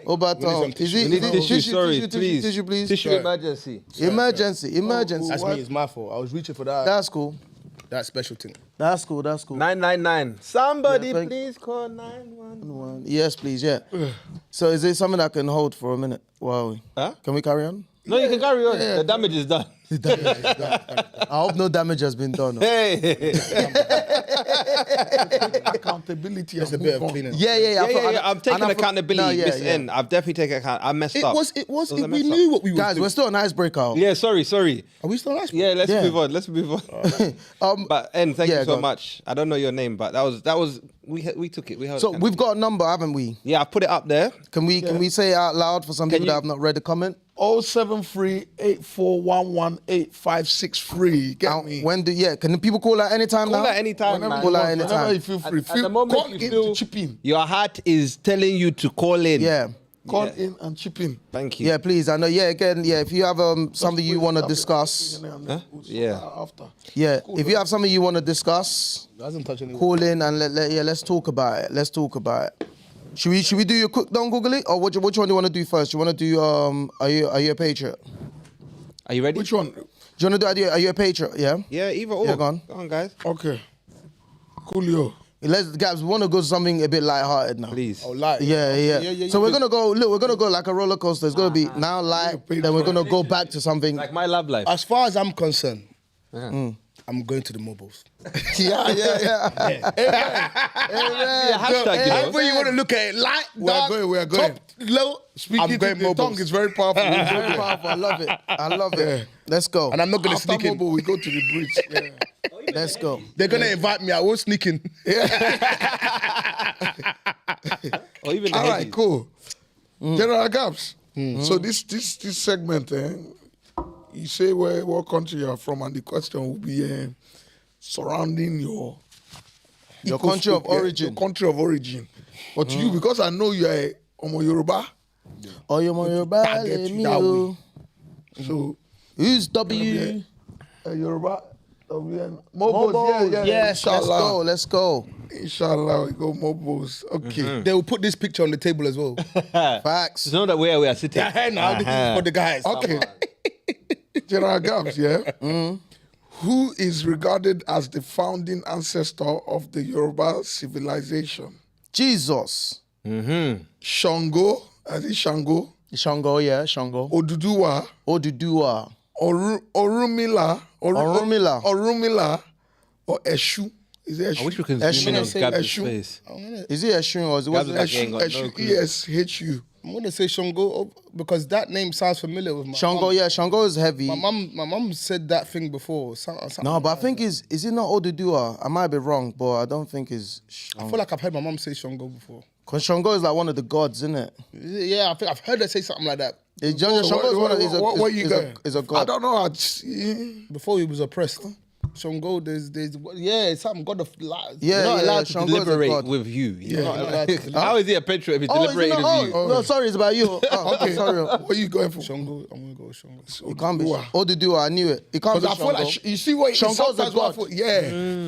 Obato, some tissue. is We it need tissue, sorry, please. Tissue, please. Tissue Sorry. emergency. Emergency. That's me, it's my fault. I was reaching for that That's cool. special thing. That's cool. 999. Somebody Yeah, thank- please call 911. Yes, please, yeah. So is it something I can hold for a minute? Wow. Huh? Can we carry on? No, you can carry on. The damage is done. I hope no damage has been done. Hey. Accountability. There's a bit of cleaning. Yeah. I'm taking accountability. No, this end. I've definitely taken account. I messed up. It was. a We mess knew up. what we were Guys, doing. we're still an icebreaker. Yeah, sorry. Are we still nice? Yeah, let's Yeah. move on. Let's move on. But thank yeah, you go so on. much. I don't know your name, but that was we took it. We held So it. we've got a number, haven't we? Yeah, I put it up there. Can we say it out loud for some people you- that have not read the comment? 073-8411-8563. Get me. Can the people call out anytime Call now? at any time, Whenever man. Call out you want, anytime. whenever you feel free. At the moment call you in feel to chip in. your heart is telling you to call in. Yeah. Call in and chip in. Thank you. Yeah, please. I know. Yeah, again. Yeah, if you have something you want to discuss. Yeah. After. Yeah, if you have something you want to discuss, Doesn't touch anyone. call in and let's talk about it. Let's talk about it. Should we do your quick down Google it, or which one do you want to do first? You want to do are you a patriot? Are you ready? Which one? Do you want to do are you a patriot? Yeah. Yeah, either or. Yeah, go on. Go on, guys. Okay. Coolio. Gabz, we want to go something a bit light-hearted now. Please. Oh, light. Yeah. So we're gonna go. Look, we're gonna go like a roller coaster. It's gonna be now light, then we're gonna go back to something. Like my love life. As far as I'm concerned, I'm going to the mobiles. Yeah. Hashtag, you know. However you want to look at it, light, dark, We are going. top, low, Speaking I'm to going the mobiles. tongue is very powerful. Very powerful. I love it. Yeah. Let's go. And I'm not going to After sneak in. mobile, we go to the bridge. Yeah. Let's go. They're going to invite me. I won't sneak in. Or even the All right, headies. cool. General Gabz. So this segment, you say what country you are from, and the question will be surrounding your country of ecoscope, origin. Your country of origin. But you, because I know you are Omo Yoruba, Oh, you're my Yoruba. I get you that way. So Who's W? Yoruba, WN, Mobos. Mobos, yeah. Yes, Inshallah. let's go. Inshallah, we go Mobos. Okay. They will put this picture on the table as well. Facts. It's not that where we are sitting. Yeah, now this is for the guys. Okay. General Gabz, yeah? Who is regarded as the founding ancestor of the Yoruba civilization? Jesus. Shango, as in Shango, Shango, yeah, Shango. Oduduwa, Oduduwa. Orumila, Orunmila. or Eshu. Is it Eshu? I wish we could Eshu. zoom in on Say Gab's Eshu. face. Is it Eshun or is it Gabz is like, Eshu, ain't got no Eshu, clue. E-S-H-U. I'm going to say Shango because that name sounds familiar with my Shango? mum. Yeah, Shango is heavy. My mum said that thing before. No, but I think is it not Oduduwa? I might be wrong, but I don't think it's I Shango. feel like I've heard my mum say Shango before. Because Shango is like one of the gods, isn't it? Yeah, I think I've heard her say something like that. Shango is one of What you got? is a I god. don't know. Before he was oppressed. Shango, there's it's some god of lies. Yeah, You're not yeah, allowed to Shango is a deliberate god. with you. You're not you're allowed not to- How is he a patriot if he's Oh, is it deliberating not? with you? No, sorry, it's about you. Oh, Okay, sorry. what are you going for? Shango, I'm gonna go with Shango. It can't be Oduduwa. Oduduwa. I knew it. It can't Because be I feel Shango. like you see what Shango's sometimes a god. what I feel- yeah,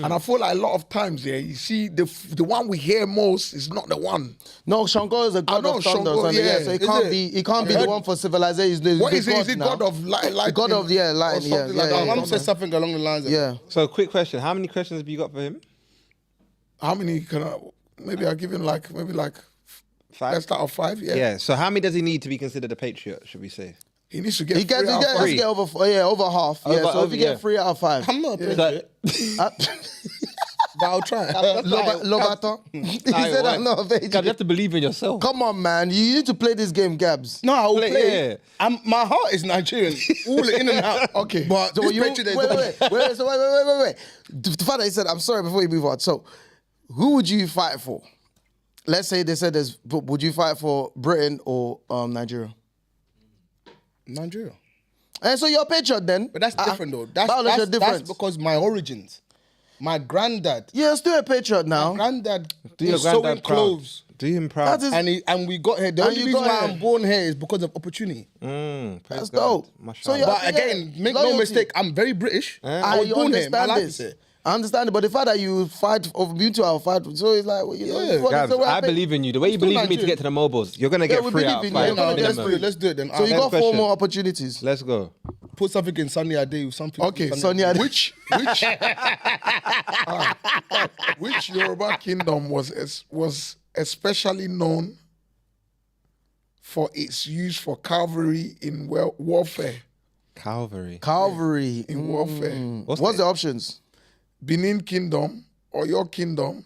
and I feel like a lot of times, yeah, you see the one we hear most is not the one. No, Shango is a god know of thunder. Shango, or something. yeah. So it Is can't it? be. It can't be Yeah. the one for civilization. What is it? Is it now. God of light? God of light? or Yeah, something yeah, like yeah. that? My mum said something along the lines of Yeah. So, quick question: how many questions have you got for him? How many can I? Maybe I'll give him like 5. let's start off 5. Yeah. Yeah. So, how many does he need to be considered a patriot? Should we say? He needs to get. He gets 3 out of 5. to get over half. Yeah. Over- So if you yeah. get 3 out of 5. I'm not a patriot, but I'll try. Lobato. He said I'm not a God, you patriot. have to believe in yourself. Come on, man. You need to play this game, Gabz. No, I'll Play- play. yeah. My heart is Nigerian, all in and out. Okay. but So this you, patriot wait, is wait. The father, he said, I'm sorry before you move on. So, who would you fight for? Let's say they said would you fight for Britain or Nigeria? Nigeria. And so you're a patriot then. But that's different though. That's That's because my origins. My granddad. Yeah, still a patriot now. Granddad Do your was sewing granddad proud. clothes. Do him proud. That is- And we got here. The And only you reason got why here. I'm born here is because of opportunity. Praise That's God. dope. Mashallah. So you're- But again, make no Loyalty. mistake, I'm very British. I was you born here. My understand life this. is here. I understand it, but the fact that you fight over mutual fight, so it's like, well, you know, Yeah. what- Gabz, so what I happened? believe in you. The way you Still believe in me to Nigerian. get to the mobiles, you're gonna get we 3 believe out of in 5. you. No, minimum. let's do it then. So you got 4 question. more opportunities. Let's go. Put something in Sunny Ade with something. Okay, Sonia, which which Yoruba kingdom was especially known for its use for cavalry in warfare. Calvary. Calvary. In warfare. What's the options? Benin Kingdom, Oyo Kingdom,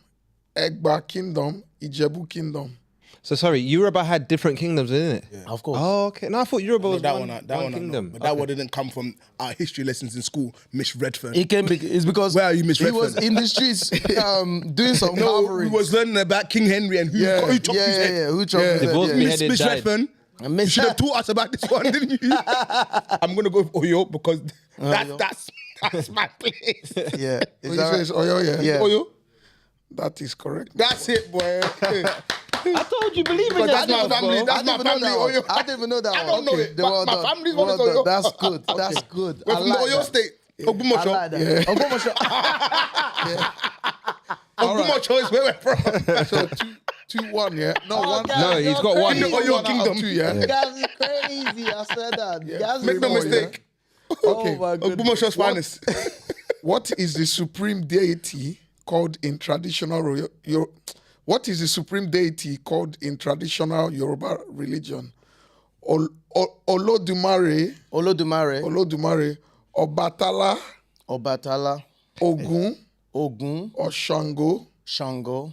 Egba Kingdom, Ijebu Kingdom. So sorry, Yoruba had different kingdoms, didn't it? Yeah. Of course. Oh, okay. No, I thought Yoruba was That one one, kingdom. but that one didn't come from our history lessons in school, Miss Redfern. It came. It's because Where are you, Miss he was Redfern? in the streets doing some No, cavalry. we was learning about King Henry and who chopped his head. Who chopped his head? Divorced me. Miss Headed died. Redfern, you should have taught us about this one, didn't you? I'm gonna go with Oyo because that's my place. Yeah. So you say it's Oyo, yeah? Yeah. Oyo, That is correct. that's it, boy. I told you, believe in But that's yourself, my family. bro. That's my family. Oyo. I didn't even know that I one. don't know it. But my family's one is Oyo. That's good. That's good. We're I from like the Oyo that. State. I Ogbomoso. like that. Ogbomoso. Ogbomoso is where we're from. So 2-1, yeah? No, one. God. No, he's got one. In the Oyo One out of Kingdom. 2, yeah? Guys, it's crazy. I said that. Guys, Make no it's- mistake. Oh my goodness. Ogbomoso's finest. What is the supreme deity called in traditional What is the supreme deity called in traditional Yoruba religion? Olodumare, Olodumare, Obatala, Obatala, Ogun, Ogun, or Shango. Shango.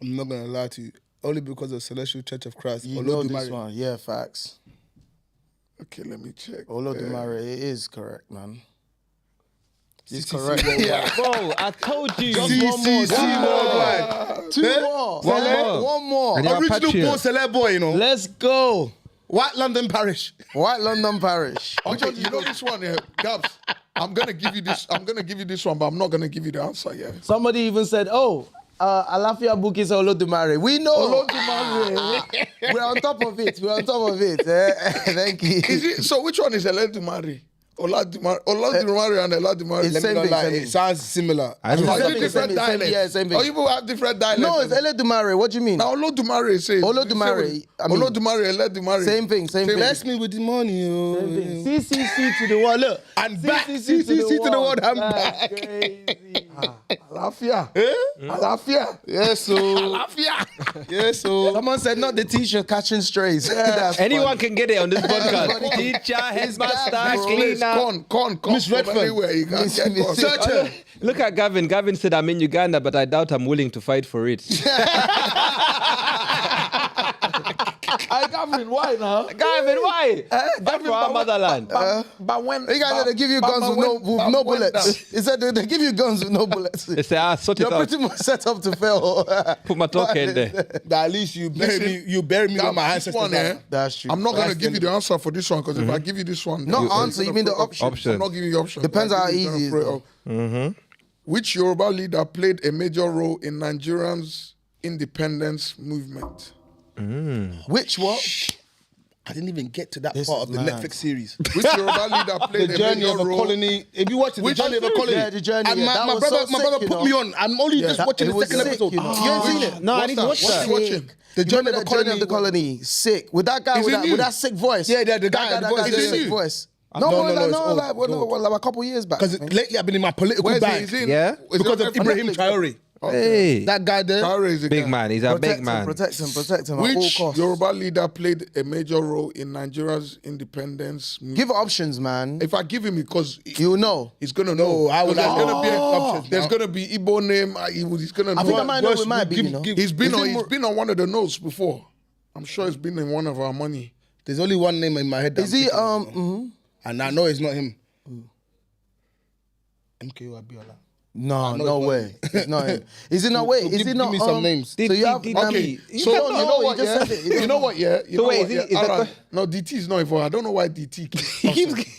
I'm not gonna lie to you. Only because of Celestial Church of Christ. You know this Olodumare. one. Yeah, facts. Okay, let me check. Olodumare, it is correct, man. It's CCC correct. worldwide. Bro, I told you. CCC worldwide. Two more. One more. And you're a Original patriot. born celeb boy, you know. Let's go. White London Parish. White London Parish. Okay, you know this one here, Gabz. I'm gonna give you this. I'm gonna give you this one, but I'm not gonna give you the answer. Yeah. Somebody even said, "Oh, Alafia book is Olodumare." We know. Olodumare. We're on top of it. We're on top of it. Thank you. Is it, so which one is Olodumare? Olodumare and Olodumare. It's Let me Same not thing, lie, same it thing. sounds similar. I Is don't it know. Same different thing, same thing. dialects? Yeah, same thing. Oh, people have different dialects. No, it's Olodumare. What do you mean? Now Olodumare says. Olodumare, I mean- Olodumare. Same thing. Same thing. Bless me with the money. Oh. CCC to the wall. Look. And back. CCC CCC to the world. I'm That's back. crazy. Alafia. Alafia. Yes, so. Alafia. Yes, so. Someone said not the teacher catching strays. That's Anyone funny. can get it on this podcast. Funny. Teacher, headmaster, back, bro. cleaner. Con. Miss from Redfern. anywhere you can Miss- get Miss- con. Search her. Look at Gavin. Gavin said, I'm in Uganda, but I doubt I'm willing to fight for it. I Gavin, why now? Gavin, why? That's for our motherland. But when You guys said they give you guns with no bullets. He said they give you guns with no bullets. They say, sort it You're out. pretty much set up to fail. Put my talk in there. But at least you bury me. You bury me Gabz, with my this ancestors. one, eh, That's true. I'm not gonna That's give you the answer for this one because if I give you this one, Not you're answer, gonna you mean the throw- option. Option. I'm not giving you options. Depends I'm how giving easy you it the is, option. Which Yoruba leader played a major role in Nigerians' independence movement? Which what? I didn't even get to that This part is of the mad. Netflix series. Which Yoruba leader played The a journey major of a role? colony. If you watch it, the journey of a colony. Yeah, the journey, And yeah, that my was brother, so my brother sick, put you me know. on. I'm only just that- watching it the was second sick, episode. you know. You ain't seen it? No, I What's didn't that? watch What's that. he watching? The You journey remember of a the journey colony. of the colony? Sick. With that guy Is with it that, new? with that sick voice. Yeah, the guy That had the voice, got yeah, the sick yeah. voice. No, No, no, no, it's no, old, like, old. like a couple years back. Because lately I've been in my political Where's he? bag Is he in? Yeah? Is he because on of Netflix? Ibrahim Traore. Hey. That guy there. Traore is a Big guy. man. He's a big man. Protect him at Which all costs. Yoruba leader played a major role in Nigeria's independence movement? Give options, man. If I give him, because You know. he's gonna know. No, I would There's have gonna be options. there's gonna be Igbo name. He's gonna know. I think I might know it might be, give- you know. give- He's been is on. it He's more- been on one of the notes before. I'm sure he's been in one of our money. There's only one name in my head. that Is I'm he, thinking of, and I know it's not him. MKO Abiola. No, know no it's way. It's not him. Is it not? Wait, So is give- it not? give me some names. So you have. Okay, You so don't you know what? just Yeah, said it. you know what? Yeah, you So know wait, what? is he- Yeah, is that Aaron, no, DT is not involved. I don't know why DT.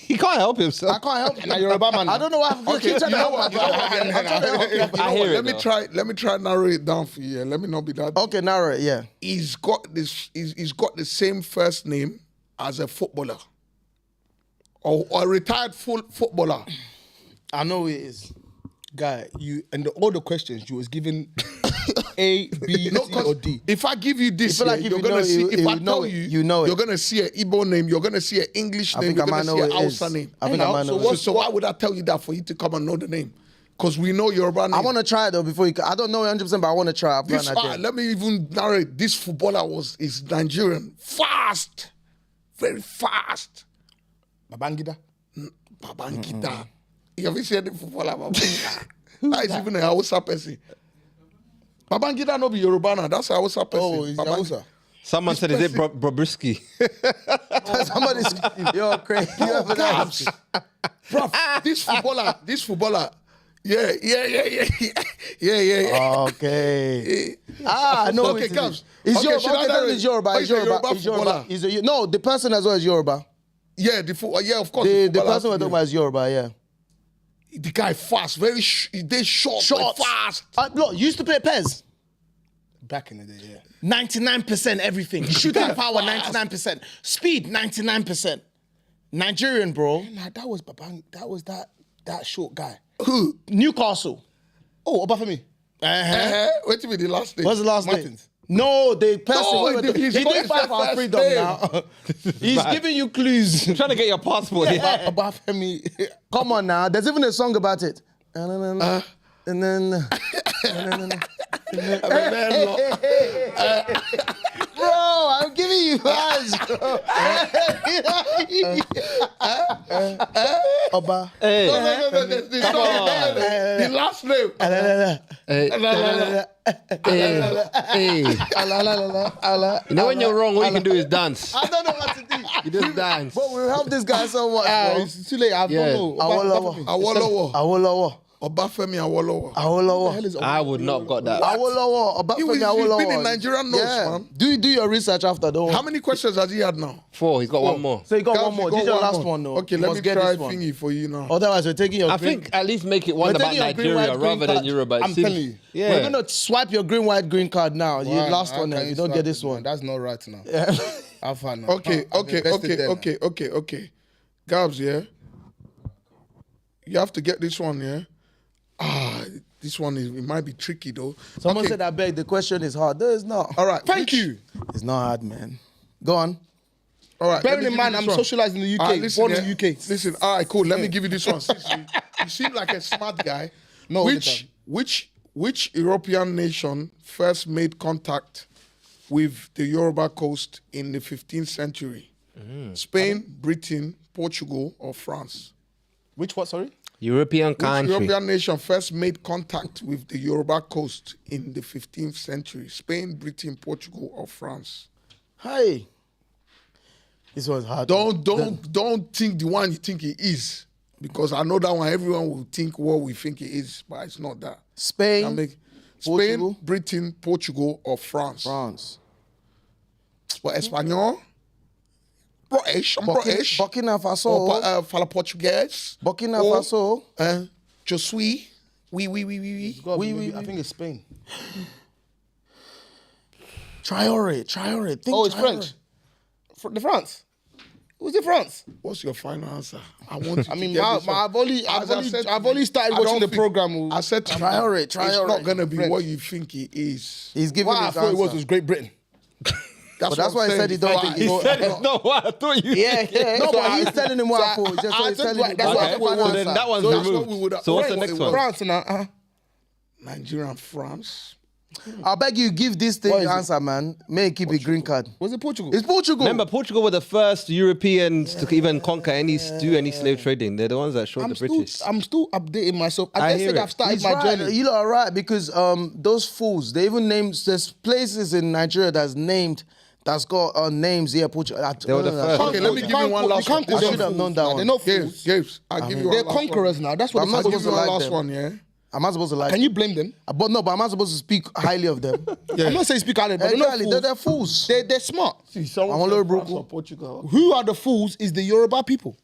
He can't help I himself. can't help it. Now you're a bad man. I don't know why. Okay, you know what? You know what? I hear it Let me though. try. Let me try narrow it down for you. Yeah. Let me not be that. Okay, narrow it. Yeah. He's got this. He's got the same first name as a footballer, or a retired footballer. I know who it is. Guy, you and all the questions you was given A, B, No, C, or 'cause D. if I give you this, You feel like yeah, if you're you gonna know see. it, If you I know tell it, you, you know it. you're gonna see an Igbo name. You're gonna see an English I name. think You're I might gonna see know an what it is. Hausa name. I think I might know what it is. So why would I tell you that for you to come and know the name? Because we know Yoruba name. I want to try it though before you. I don't know 100%, but I want to try. This, let me even narrate. This footballer is Nigerian. Fast. very fast. Babangida. Babangida. You ever seen the footballer Babangida? That is even a Hausa person. Babangida no be Yoruba now. That's a Hausa person. Oh, he's Hausa. Someone said, is it Bobrisky? Somebody's you're crazy. Gabz. Bro, this footballer. Yeah. Okay. No. Okay, Gabz. It's Okay, Yoruba. should I Okay, narrate? it's Yoruba. Oh, It's Yoruba. Yoruba It's Yoruba. footballer. No, the person as well is Yoruba. Yeah, of course. The footballer. person we're talking about is Yoruba, yeah. The guy fast, very they short, but fast. Look, you used to play Pez. Back in the day, yeah. 99% everything. Shooting power, 99%. Speed, 99%. Nigerian, bro. Nah, that was Babang. That was that short guy. Who? Newcastle. Oh, Obafemi. Wait till me the last name. What's the last name? Martins. No, the person. No, he he's got did his fight for first freedom name. now. He's giving you clues. I'm trying to get your passport here. Obafemi. Come on now. There's even a song about it. And then. Bro, I'm giving you eyes, bro. Oba. Hey. No, the last name. Hey. You know when you're wrong, all you can do is dance. I don't know what to do. You just dance. But we help this guy so much, bro. It's too late. I don't know. Awolowo. Awolowo. Obafemi Awolowo. Awolowo. I would not have got that. Awolowo. He's Awolowo. been in Nigerian notes, man. Do your research after, don't How many questions has he had now? 4. He's got one more. So you got Gabz, one more. you This is got your last more. one, though. Okay, You let must me get try this one. thingy for you now. Otherwise, we're taking your I green. think at least make it one We're about taking your green, Nigeria white, green rather than card. Yoruba. It I'm seems- telling you. Yeah. We're gonna swipe your green, white, green card now. You Wow, last how one, can if you don't swipe get this it, man? one. That's not right now. Have fun now. Okay. I've invested there now. Gabz, yeah? You have to get this one, yeah? This one it might be tricky though. Someone Okay. said, I beg, the question is hard. No, it's not. All right. Thank you. It's not hard, man. Go on. All right. Bearing let me in give mind, you I'm this one. socialized in the UK. All right, listen, Born yeah. in the UK. Listen, all right, cool. Let me give you this one. Since you seem like a smart guy. No, Which European nation first made contact with the Yoruba coast in the 15th century? Spain, Britain, Portugal, or France? Which what? Sorry. European Which country. European nation first made contact with the Yoruba coast in the 15th century? Spain, Britain, Portugal, or France? Hey. This was hard. Don't think the one you think it is, because I know that one everyone will think what we think it is, but it's not that. Spain, Portugal? Spain, Britain, Portugal, or France? France. But Espanol, British, I'm British. Burkina Faso. Or fala Portuguese. Burkina Or, Faso. Je suis. Oui. I think it's Spain. Traore. Think Oh, it's Traore. French. The France. Who's the France? What's your final answer? I want you I to mean, get this one. I've only started I don't watching the think- program. I said to you, Traore. it's not going to be French. what you think it is. He's giving What I his thought it answer. was Great Britain. That's But that's why I'm he said he saying. don't But think I- he Said it's not what I thought you. Yeah. No, but he's telling him what I thought. Just so I he's said telling what- him. that's What's what the I thought. final So then answer? that one's So that's what removed. we would have- So what's the Right, next it one? was- France now. Nigeria and France. I beg you, give this thing What is the it? answer, man. May keep a green card. Was it Portugal? It's Portugal. Remember, Portugal were the first Europeans to even conquer any slave trading. They're the ones that showed the British. I'm still updating myself. I I just hear said it. I've started He's my right. journey. You lot are right because those fools, they even named, there's places in Nigeria that's named, that's got names here. Portugal. They were the first. Okay, let me give you one last one. I should have known that They're one. not fools. Games. I'll give you one They're last conquerors one. now. That's what I'm the not I'll fuck give supposed you to one like last them. one, yeah? Am I supposed to like Can you blame them? But no, but am I supposed to speak highly of them? I'm not saying speak highly, but they're not Exactly, they're fools. fools. They're smart. Someone I'm a said little France broke. or Portugal. Who are the fools is the Yoruba people.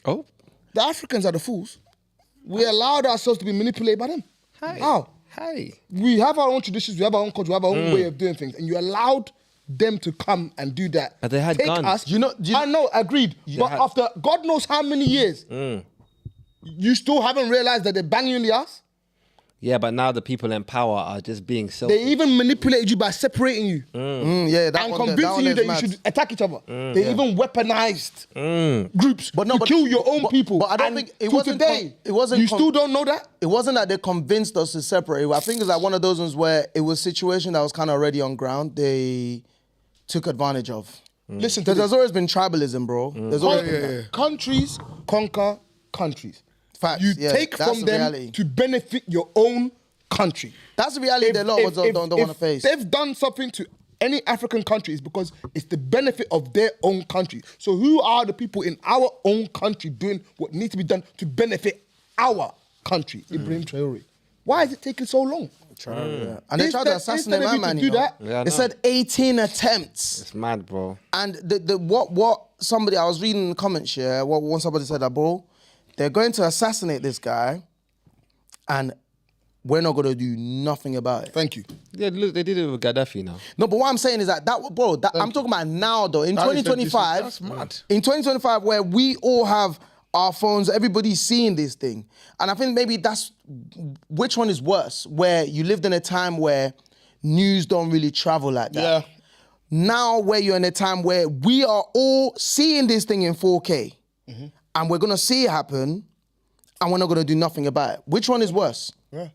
Oh, The Africans are the fools. We allowed ourselves to be manipulated by them. How? hey. We have our own traditions, we have our own culture, we have our own way of doing things, and you allowed them to come and do that. But they had Take guns. Us, You I know, agreed. But had- after God knows how many years, you still haven't realized that they're banging you in the ass? Yeah, but now the people in power are just being They selfish. even manipulated you by separating you Yeah, that and one, convincing you is that you mad. should attack each other. They even weaponized groups But no, to but- kill your own people. but I don't And think it to wasn't today. it wasn't You still don't know that? It wasn't that they convinced us to separate. I think it's like one of those ones where it was a situation that was kind of already on ground. They took advantage of. Listen to Because this. there's always been tribalism, bro. There's always been that. Countries conquer countries. Facts, You yeah, take that's from the them reality. to benefit your own country. That's the reality that a lot of us don't want to face. They've done something to any African country, it's because it's the benefit of their own country. So who are the people in our own country doing what needs to be done to benefit our country? Ibrahim Traore. Why is it taking so long? Yeah. And they tried to assassinate my man, to do that. Yeah, I They know. said 18 attempts. It's mad, bro. And what somebody, I was reading in the comments here, what somebody said that, bro, they're going to assassinate this guy and we're not going to do nothing about it. Thank you. Yeah, look, they did it with Gaddafi now. No, but what I'm saying is that I'm talking about now though, in That is 2025, that's mad. in 2025 where we all have our phones, everybody's seeing this thing. And I think maybe that's, which one is worse? Where you lived in a time where news don't really travel like that. Yeah. Now where you're in a time where we are all seeing this thing in 4K and we're gonna see it happen and we're not gonna do nothing about it. Which one is worse? Yeah.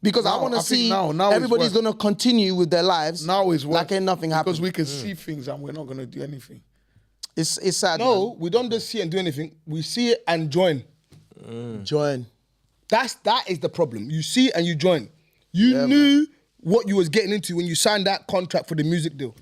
Because I Now, want I to think see now is everybody's worse. gonna continue with their lives Now is like ain't nothing happened. because we can see things and we're not going to do anything. It's sad. No, we don't just see it and do anything. We see it and join. man. Join. That is the problem. You see it and you join. You knew what you was getting into when you signed that contract for the music deal.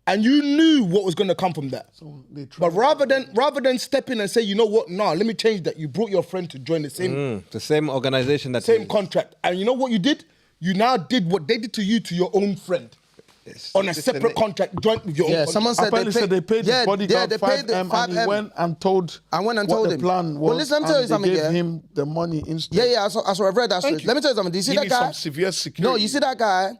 And you knew what was going to come from that. they But rather than step in and say, you know what, nah, let me change that. You brought your friend to join the The same organization that same contract. And you know what you did? You now did what they did to you to your own friend. On a separate contract, joint with your own contract. Someone said Apparently said they paid the bodyguard they paid 5M and he 5M. went and told told what the him. plan was. Well, listen, let me tell you and something, they gave yeah. him the money instead. Yeah, I've read that story. you. Let me tell you something. Do you see He that needs guy? some severe security. No, you see that guy?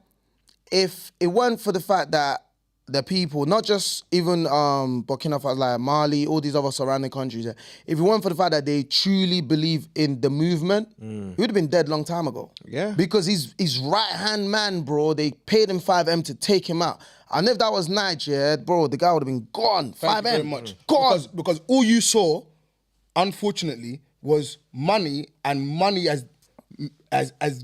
If it weren't for the fact that the people, not just even Burkina Faso, like Mali, all these other surrounding countries, yeah, if it weren't for the fact that they truly believe in the movement, he would have been dead long time ago. Yeah. Because his right-hand man, bro, they paid him 5M to take him out. And if that was Niger, bro, the guy would have been gone. 5M. Thank you very much. Gone. Because all you saw, unfortunately, was money, and money has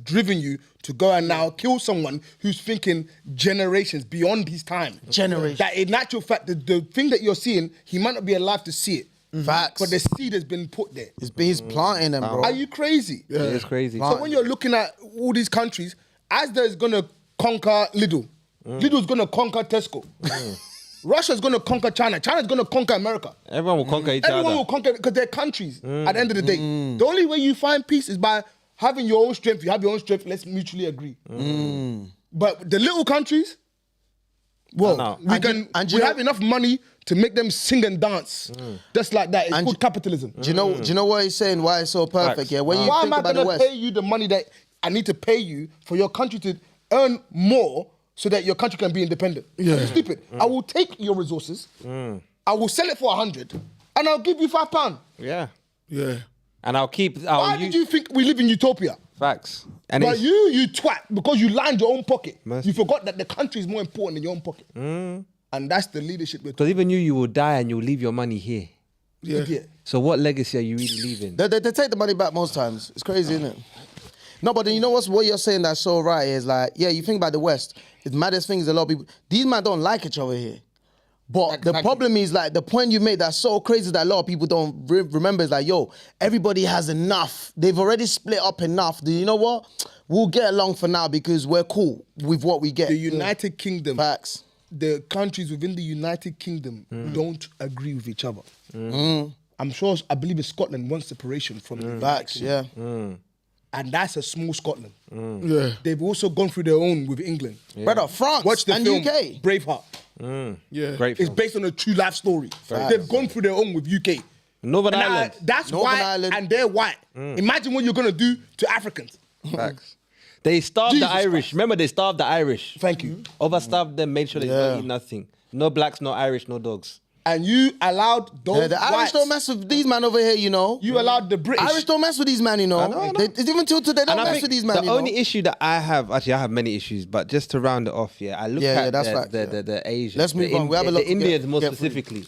driven you to go and now kill someone who's thinking generations beyond his time. Generations. That in actual fact, the thing that you're seeing, he might not be alive to see it. Facts. But the seed has been put there. He's planting them, bro. Are you crazy? Yeah. It's crazy. So when you're looking at all these countries, Asda is going to conquer Lidl. Lidl's going to conquer Tesco. Russia's going to conquer China. China's going to conquer America. Everyone will conquer each Everyone other. will conquer because they're countries at the end of the day. The only way you find peace is by having your own strength. You have your own strength, let's mutually agree. But the little countries, well, know. we have enough money to make them sing and dance. Just like that. It's called capitalism. Do you know what he's saying? Why it's so perfect? Facts. Yeah, when you Why think am I about the going to West, pay you the money that I need to pay you for your country to earn more so that your country can be independent? It's stupid. I will take your resources, I will sell it for 100, and I'll give you £5. Yeah. Yeah. And I'll keep. Why did you think we live in utopia? Facts. And But it's, you twat, because you lined your own pocket. Mercy. You forgot that the country is more important than your own pocket. And that's the leadership we're because even you will die and you'll leave your money here. Yeah. Yeah. So what legacy are you really leaving? they take the money back most times. It's crazy, isn't it? No, but then you know what you're saying that's so right is like, yeah, you think about the West. The maddest thing is a lot of people, these men don't like each other here. But the problem is like the point you made that's so crazy that a lot of people don't remember is like, yo, everybody has enough. They've already split up enough. Do you know what? We'll get along for now because we're cool with what we get. The United Kingdom, Facts. the countries within the United Kingdom don't agree with each other. I'm sure, I believe it's Scotland wants separation from the Facts, yeah. And that's a small Scotland. Yeah. They've also gone through their own with England. Brother, France Watch the and film UK. Braveheart. Yeah. Great It's film. based on a true life story. They've gone through their own with UK. Northern And, Ireland. that's Northern white, Ireland. and they're white. Imagine what you're gonna do to Africans. Facts. They starved Jesus the Irish. Christ. Remember, they starved the Irish. Thank you. Overstarved them, made sure they don't eat nothing. No blacks, no Irish, no dogs. And you allowed those Yeah, the Irish whites. don't mess with these men over here, you know. You allowed the British. Irish don't mess with these men, you know. I know. They, even till today, they don't And I mess think with these men, the you know. only issue that I have, actually I have many issues, but just to round it off, I look Yeah, at that's the, facts, the Asians. Let's move on. We have a lot the to Indians more get through. specifically.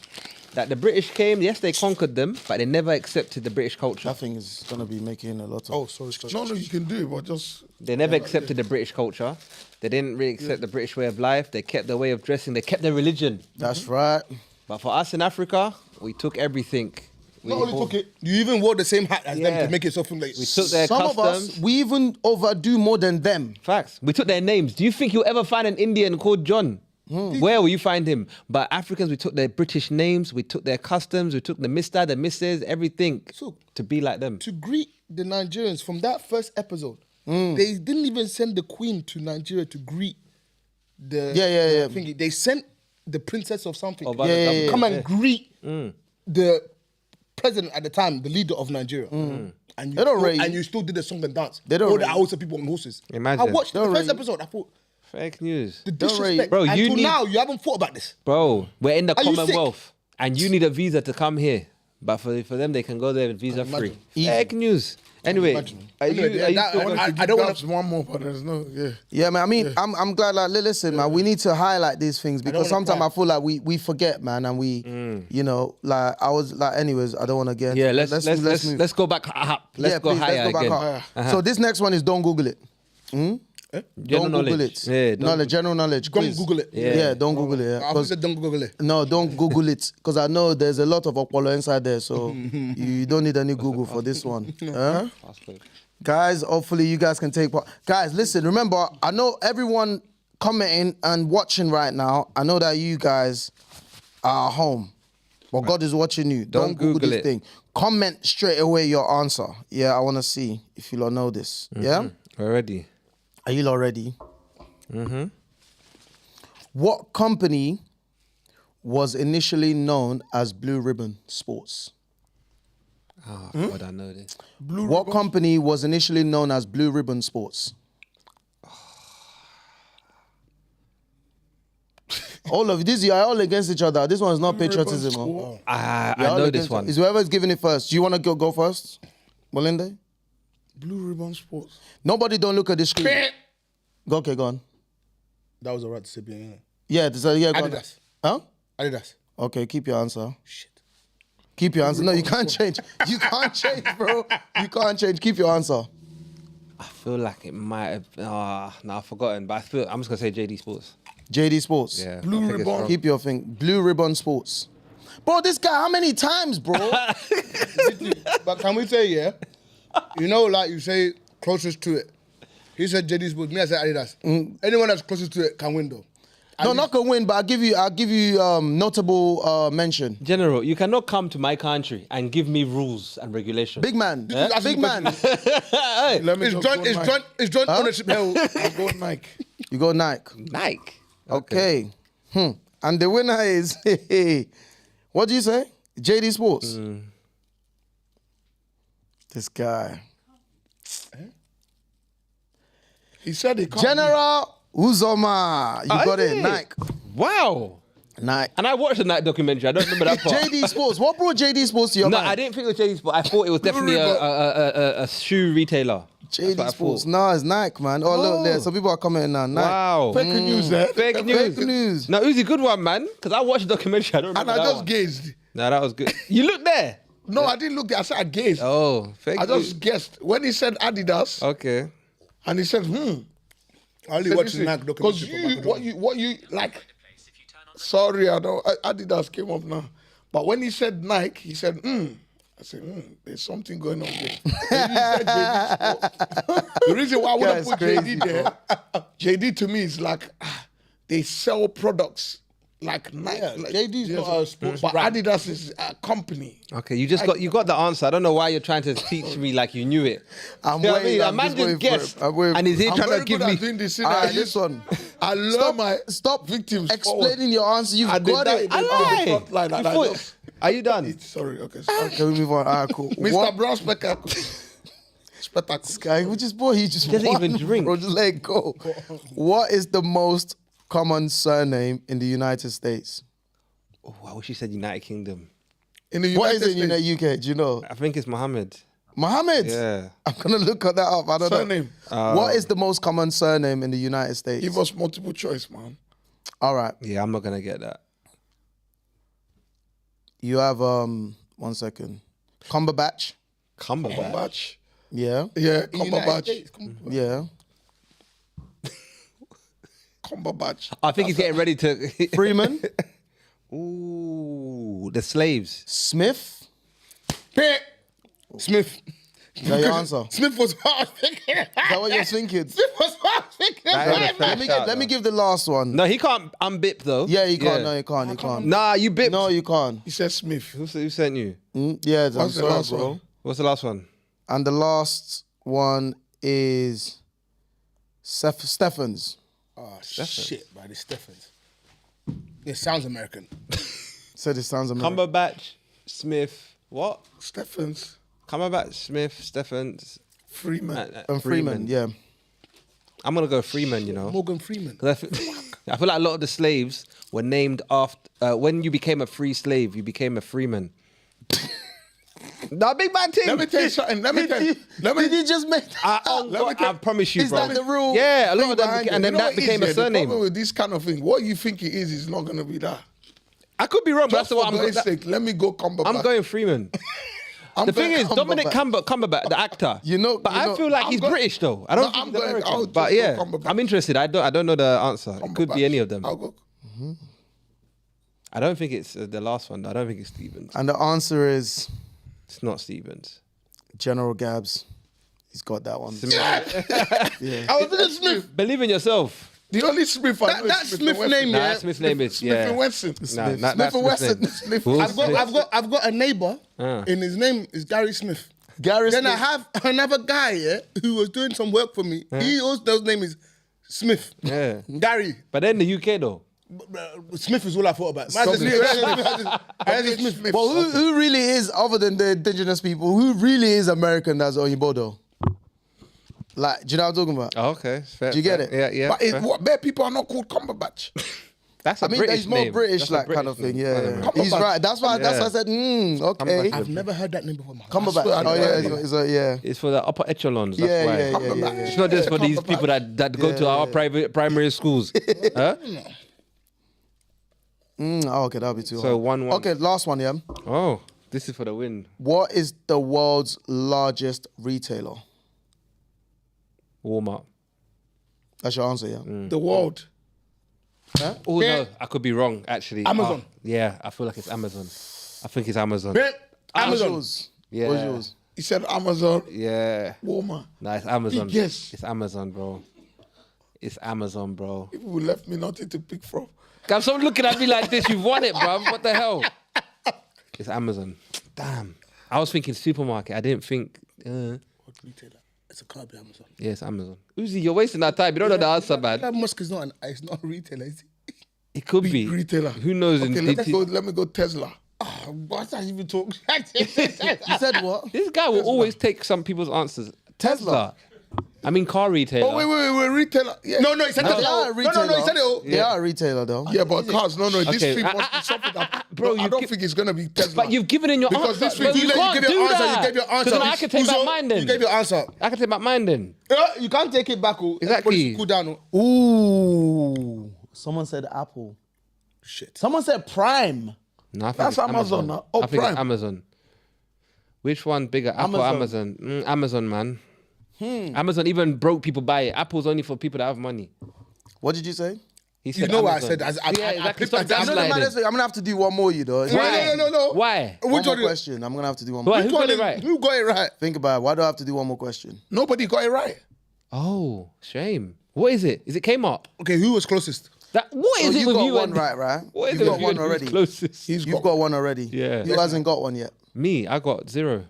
that the British came, yes, they conquered them, but they never accepted the British culture. That thing is gonna be making a lot of. Oh, sorry. No, you can do it, but just They never accepted the British culture. They didn't really accept the British way of life. They kept their way of dressing. They kept their religion. That's right. But for us in Africa, we took everything. Not only took it, you even wore the same hat as them Yeah. to make it something like. We took their Some customs. of us, we even overdo more than them. Facts. We took their names. Do you think you'll ever find an Indian called John? Where will you find him? But Africans, we took their British names, we took their customs, we took the Mr., the Mrs., everything So, to be like them. To greet the Nigerians from that first episode, they didn't even send the Queen to Nigeria to greet the Yeah. thingy. They sent the princess of something Of to other government, come and yeah. greet the president at the time, the leader of Nigeria. And you They don't still, rate and you. you still did the song and dance. They don't All the rate Hausa people on horses. Imagine. I watched the Don't first rate you. episode. I thought Fake news. the Don't rate you. disrespect. Bro, you Until need- now, you haven't thought about this. Bro, we're in the Are you sick? Commonwealth and you need a visa to come here. But for them, they can go there visa free. Imagine. Easy. Fake news. Anyway, Imagine. are you, Anyway, are you that- still I gonna- wanna- I don't don't wanna- want one more, but there's no. Yeah, man. I mean, I'm glad. Like, listen, man. We need to highlight these things because wanna sometimes cry. I feel like we forget, man, and we, you know, like I was like, anyways, I don't want to get. yeah, let's move. go back up. Let's go please, higher again. up. So this next one is don't Google it. General Don't Google knowledge. it. Yeah, don't- Knowledge, general knowledge. Don't quiz. Google it. Yeah, don't Google it. Yeah. I 'Cause- said don't Google it. No, don't Google it because I know there's a lot of Opolo inside there, so you don't need any Google for this one. Huh? Guys, hopefully you guys can take part. Guys, listen, remember, I know everyone commenting and watching right now, I know that you guys are at home, but God is watching you. Don't Google Google this it. thing. Comment straight away your answer. Yeah, I want to see if you lot know this. Yeah? We're ready. Are you lot ready? What company was initially known as Blue Ribbon Sports? Oh, God, I know this. What company was initially known as Blue Ribbon Sports? All of these, you are all against each other. This one is not patriotism. Oh. I You're all know against this one. Is whoever's giving it first. Do you want to go first, Molinde? Blue Ribbon Sports. Nobody don't look at the screen. Go, okay, go on. That was alright to say, yeah. Yeah, yeah, go on. Adidas. Huh? Adidas. Okay, keep your answer. Shit. Keep your answer. No, you can't change. You can't change, bro. You can't change. Keep your answer. I feel like it might have. No, I've forgotten. But I'm just gonna say JD Sports. JD Sports. Yeah. Blue I think it's Ribbon. wrong. Keep your thing. Blue Ribbon Sports. Bro, this guy, how many times, bro? But can we say, yeah? You know, like you say, closest to it. He said JD Sports. Me, I said Adidas. Anyone that's closest to it can win, though. No, not gonna win, but I'll give you notable mention. General, you cannot come to my country and give me rules and regulations. Big man. is Big man. Let me It's just joint, go it's Nike. joint, it's joint ownership hell. I'll go Nike. You go Nike. Nike. Okay. And the winner is, what do you say? JD Sports. This guy. He said he can't. General Uzoma. You got it. Nike. Wow. Nike. And I watched the night documentary. I don't remember that part. JD Sports. What brought JD Sports to your No, mind? I didn't think it was JD Sports. I thought it was definitely a shoe retailer. That's what I JD Sports. thought. No, it's Nike, man. Oh, look there. Some people are commenting now. Nike. Wow. Fake news there. Fake news. Fake news. No, Uzi, good one, man. Because I watched the documentary. I don't And remember I that just one. gazed. No, that was good. You looked there. No, I didn't look there. I said I gazed. Oh, fake I news. just guessed. When he said Adidas, Okay. and he said, I only watched the Nike Because documentary. for Michael what you like. Sorry, I don't. Adidas came up now, but when he said Nike, he said, I said, there's something going on there. Then he said JD Sports. The reason why I want Guy's to put crazy, JD there, JD to me is like they sell products like Nike. Yeah, like, JD's not a sports but brand. Adidas is a company. Okay, you got the answer. I don't know why you're trying to teach me like you knew it. I'm You know what I waiting, mean? A I'm man just just waiting for guessed, it. I'm waiting and he's here I'm trying very to give good me. at doing this. This one. I learn my Stop victims explaining your answer. You've And got they it. die- I front line, and You I thought- just- Are you done? Sorry, okay. Sorry. Can we move on? All right, cool. Mr. What? Brown Spectacle. Spectacle. Guy, we just boy, he just Doesn't won, even drink. Bro, just let it go. What is the most common surname in the United States? Oh, I wish you said United Kingdom. In the What United is it in States, the UK? Do you know? I think it's Mohammed. Mohammed. Yeah. I'm gonna look at that up. I don't Surname. know. What is the most common surname in the United States? give us multiple choice, man. All right. Yeah, I'm not gonna get that. You have 1 second. Cumberbatch. Cumberbatch. Yeah. Yeah, In United Cumberbatch. States, Yeah. Cumberbatch. I think he's getting ready to. Freeman. Ooh, the slaves. Smith. Smith. Is that your answer? Is Smith was what I was thinking. that what you're thinking? Smith was what I was thinking. That is a fair Let me shout, let me though. give the last one. No, he can't unbip though. Yeah, you can't. No, you can't. You can't. Nah, you bip. No, you can't. He said Smith. Who sent you? Yeah, I'm What's the sorry, last bro. one? What's the last one? And the last one is Stephens. Oh, shit, man. It's Stephens. It sounds American. Said it sounds American. Cumberbatch, Smith. What? Stephens. Cumberbatch, Smith, Stephens, Freeman. And Freeman, yeah. I'm gonna go Freeman. You know. Morgan Freeman. 'Cause I feel like a lot of the slaves were named after. When you became a free slave, you became a freeman. Nah, big man thing. Let me tell you something. Let me tell you. Did you just make that up? I promise you, Is bro. that the rule? Yeah, a lot of them, behind it? and then You know that what it became is, a yeah? The surname. problem with this kind of thing, what you think it is not going to be that. I could be wrong, but Just that's for what God's sake, let me go Cumberbatch. I'm going Freeman. I'm The thing going is, Dominic Cumberbatch, the actor. You know- but you I know- feel like I'm he's go- British though. I don't No, think I'm he's going- American. I'll just But go yeah, Cumberbatch. I'm interested. I don't know the answer. It could be any of them. I'll go. I don't think it's the last one. I don't think it's Stevens. And the answer is It's not Stevens. General Gabz. He's got that one. I was thinking Smith. Believe in yourself. The only Smith I know That is Smith and name, Nah, yeah. that Smith's name is Smith yeah. and Wesson. Nah, nah, Smith that's and Smith's Wesson. name. Smith. I've got a neighbor, and his name is Gary Smith. Gary Then I Smith. have another guy, yeah, who was doing some work for me. He also his name is Smith. Yeah. Gary. But then the UK though. Smith is all I thought about. I said Smith. Well, who really is, other than the indigenous people, who really is American as Oyibo though? Like, do you know what I'm talking about? Oh, okay. Fair, Do you get fair. it? Yeah, yeah. But fair. what bad people are not called Cumberbatch. That's a I mean, British he's more name. British, That's a like, British kind of thing, name. yeah. Cumberbatch. He's right. That's why I said, okay. Cumberbatch. I've never heard that name before. Man. Cumberbatch. swear I Oh, never yeah, heard yeah. It's for the upper echelons. That's Yeah, why. yeah, yeah, Cumberbatch. yeah, yeah. It's not just for these Cumberbatch. people that go to our private primary schools. Huh? Oh, okay, that'll be too So hard. 1-1. Okay, last one, yeah. Oh, this is for the win. What is the world's largest retailer? Walmart. That's your answer, yeah? The world. Oh no, I could be wrong. Actually, Amazon. Yeah, I feel like it's Amazon. I think it's Amazon. What's Amazon. yours? Yeah. What's yours? He said Amazon, Yeah. Walmart. Nah, it's Amazon. Yes. It's Amazon, bro. It's Amazon, bro. People who left me nothing to pick from. God, someone looking at me like this, you've won it, bro. What the hell? It's Amazon. Damn. I was thinking supermarket. I didn't think. What retailer? It's a club, Amazon. Yeah, it's Amazon. Uzi, you're wasting that time. You don't know the answer, man. Elon Musk is not it's not a retailer, is he? It could be. Retailer. Who knows? Okay, let me go Tesla. What's that even talk? You said what? This guy will always take some people's answers. Tesla. I mean, car retailer. Oh, wait, retailer. Yeah. No, he said They it. are a retailer. No, he said it all. They are a retailer, though. Yeah, but cars, no, this Okay. thing must be something that, Bro, no, I you don't give- think it's going to be Tesla. But you've given in your Because answer. this Bro, week you you can't gave your do answer. that. You gave your 'Cause answer. then I can take back mine then. You gave your answer. I can take back mine then. You can't take it back. Exactly. Cool down. Ooh. Someone said Apple. Shit. Someone said Prime. No, I think That's it's Amazon now. Oh, I think Prime. it's Amazon. Which one bigger? Apple or Amazon. Amazon? Amazon, man. Amazon even broke people buy it. Apple's only for people that have money. What did you say? He You said know what I Amazon. said? Yeah, exactly. Stop I'm No, not- gaslighting. I'm going to have to do one more, you know. No. Why? One Which more one? question. I'm going to have to do one more. Why? Which Who got one it is- right? Who got it right? Think about it. Why do I have to do one more question? Nobody got it right. Oh, shame. What is it? Is it Kmart? Okay, who was closest? What is So it you with got you? one and- right, right? What is You've it got with you one and who's already. closest? You've got one already. Yeah. Who hasn't got one yet? Me, I got 0.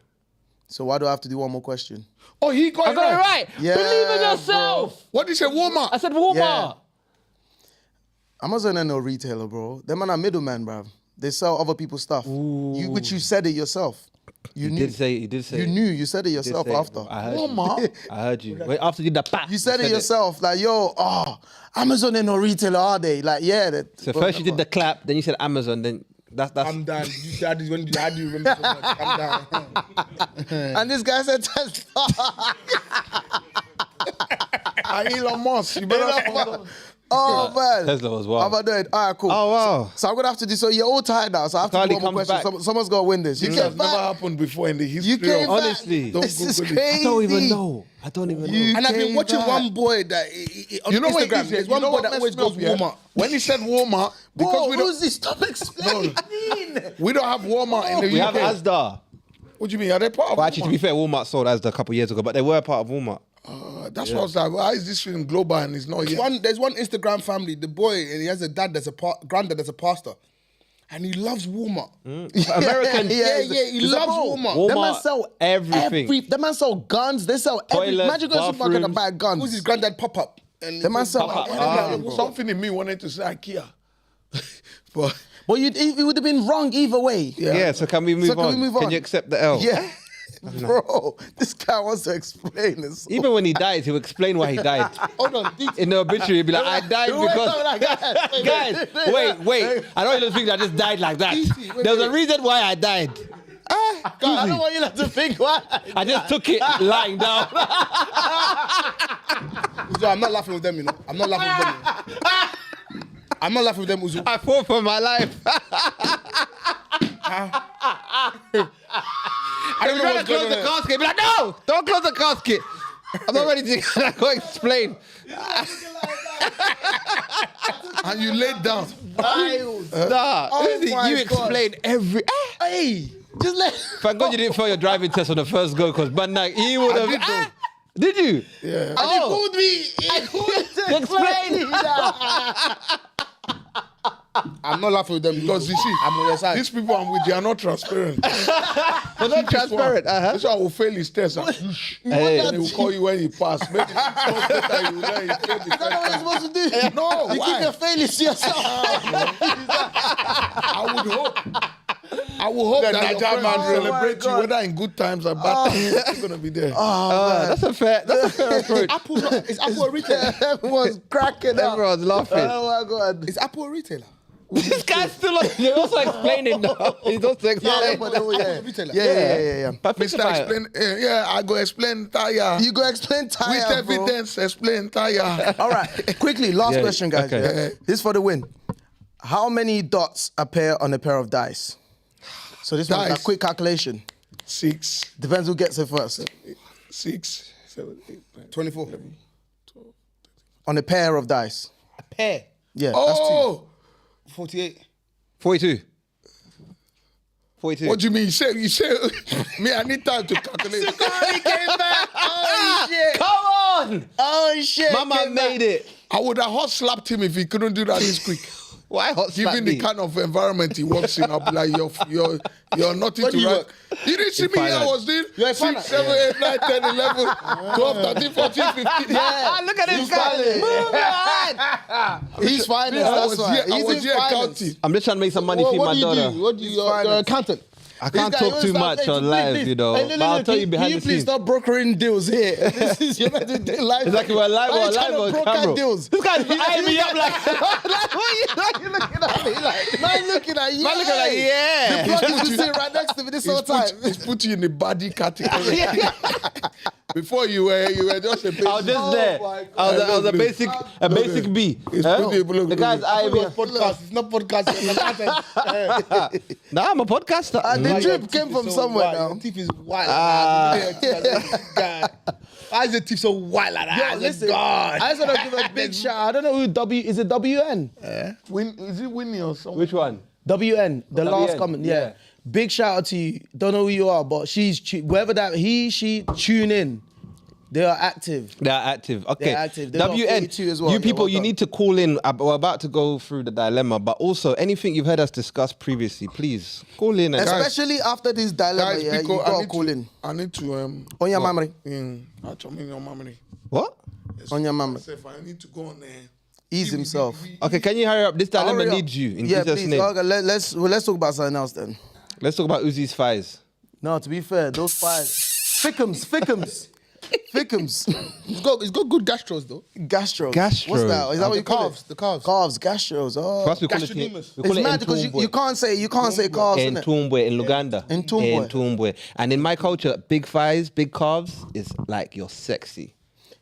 So why do I have to do one more question? Oh, he got I it got it right. right. Yeah, Believe in yourself. What did he say, Walmart? I said Walmart. Yeah. Amazon ain't no retailer, bro. Them man are middlemen, bro. They sell other people's stuff. Which you said it yourself. You He knew. did say. He did say. You knew. You said it He did yourself say it. after. I heard you. Walmart? I heard you. Wait, after you did the pat. You said it yourself. Like, Amazon ain't no retailer, are they? Like, yeah. So first you did the clap, then you said Amazon, then that's. I'm done. You said this when how do you remember so much? I'm down. And this guy said Tesla. Elon Musk. You better Oh man, Tesla was wild. How about doing? All right, cool. Oh, wow. So I'm gonna have to do. So you're all tired now. So I have to Carly do one more comes question. back. Someone's got to win this. You This came has never back. happened before in the history You came of... back. Honestly. Don't This is Google it. crazy. I don't even know. And I've been watching one boy that on You know what Instagram. it is? There's You one know boy what that always messed goes me up, yeah? Walmart. When he said Walmart, because Whoa, we don't... Uzi, stop explaining. We don't have Walmart in the We UK. have Asda. What do you mean? Are they part of But actually, to be Walmart? fair, Walmart sold Asda a couple of years ago, but they were part of Walmart. That's what I was like. Why is this film global and it's not yet? There's one Instagram family. The boy, and he has a dad that's granddad that's a pastor, and he loves Walmart. American. He loves Walmart. Them man Walmart, sell everything. Them man sell guns. They sell everything. Toilets, Imagine going to the supermarket and bathrooms. buy guns. Who's his granddad pop up? And Them man sell Pop-up. everything, Ah. bro. Something in me wanted to say IKEA. But But it would have been wrong either way. Yeah, so can we move So can on? we move Can on? you accept the L? Yeah. Bro, this guy wants to explain this. Even when he dies, he'll explain why he died. hold on, In the obituary, he'll be like, I died because... Guys, wait. I don't even think I just died like that. There's a reason why I died. I don't want you to think why. I just took it lying down. Uzo, I'm not laughing with them, you know. I'm not laughing with them. You know. I'm not laughing with them, Uzo. I fought for my life. I don't know Trying what's to close going the on. casket. Be like, no, don't close the casket. I'm not ready to go explain. and you laid down. Nah, Oh my you God. explain every... Hey, just let. Thank God you didn't fail your driving test on the first go, because he would have... did though. Did you? Yeah. And you called me. Explain. I'm not laughing with them Because you see, I'm on your side. these people I'm with, they are not transparent. They're not transparent. This one will fail his test. And Hey. they will call you when he pass. Maybe it's not better you learn he failed the That's not what you're first supposed to do. time. No, You keep why? your failures to yourself. I would hope The that your Nigerian friends man will really- celebrate God. you, whether in good times or bad times. You're going to be there. That's a fair approach. Is Apple a retailer? Everyone's cracking up. Everyone's laughing. Oh my God. Is Apple a retailer? This guy's still He's also explaining now. He's also explaining. Retailer. Yeah. But Mr. think about it. Explain, yeah, I go explain tire. You go explain With tire, bro. evidence, explain tire. All right, quickly, last Yeah, question, guys. okay. Yeah. This for the win. How many dots appear on a pair of dice? So this one's a Dice. quick calculation. 6, Depends who gets it first. 6, 7, 8, 9. 24. On a pair of dice. A pair. Yeah, that's two. Oh, 48. 42. 42. what do you mean? You say, me, I need time to calculate. He came back. Oh shit. Come on! Oh shit. Mama Came back. made it. I would have hot slapped him if he couldn't do that this quick. Why hot slap Given the me? kind of environment he works in, I'll be like, you're nothing Where to do you write. work? You didn't see me here. I was doing You're a 6, finance. 7, 8, 9, 10, 11, 12, 13, 14, 15. Yeah. Look at this He's guy. finance. Move your hand. He's finance. I That's was why. here, I He's was in here finance. counting. I'm just trying to make some money for What my do you daughter. do? What do you? You're finance. an accountant. I can't This guy, talk you too wanna much start- on hey, live, please, you know. hey, But I'll tell you can behind you the please scenes. stop brokering deals here. This is you're meant to do live. Exactly, we're live Why or you trying live to on broker camera. deals. This guy's eyeing me up like... Why you looking at me like? Man looking at you. Man looking like, yeah. The plug is sitting right next to me this whole time. He's put you in the body category. Before you were just a baby. I was just there. my I was a basic B. It's Huh? pretty, look, The guy's look. eyeing me. Podcast. It's not podcast. It's an accountant. Nah, I'm a podcaster. The drip came from somewhere now. Your teeth is white like that. Why is the teeth so white like that? Yo, listen, I just want to give a big shout. I don't know who is it WN? Is it Winnie or something? Which one? WN, the last WN, comment. yeah. Yeah. Big shout out to you. Don't know who you are, but whoever that she tune in. They are active. They are active. Okay. They're active. They've got 42 as well. You Yeah, people, well you done. need to call in. We're about to go through the dilemma, but also anything you've heard us discuss previously, please call in. And Especially after this dilemma, yeah, you because gotta call in. I need to On your memory. on your memory. What? On your memory. I need to go on there. Ease himself. Okay, can you hurry up? This dilemma Hurry up. needs you. In Yeah, Jesus' please. name. Okay, let's talk about something else then. Let's talk about Uzi's thighs. No, to be fair, those five. Fickums. He's got good gastros though. Gastros. Gastros. What's that? Is that what The you call calves, it? the calves. Calves, gastros. Oh. For us, we call it Gastrodemus. It's mad because you can't say calves, in innit? Tumbwe, in Luganda. In Tumbwe. In Tumbwe. And in my culture, big thighs, big calves is like you're sexy.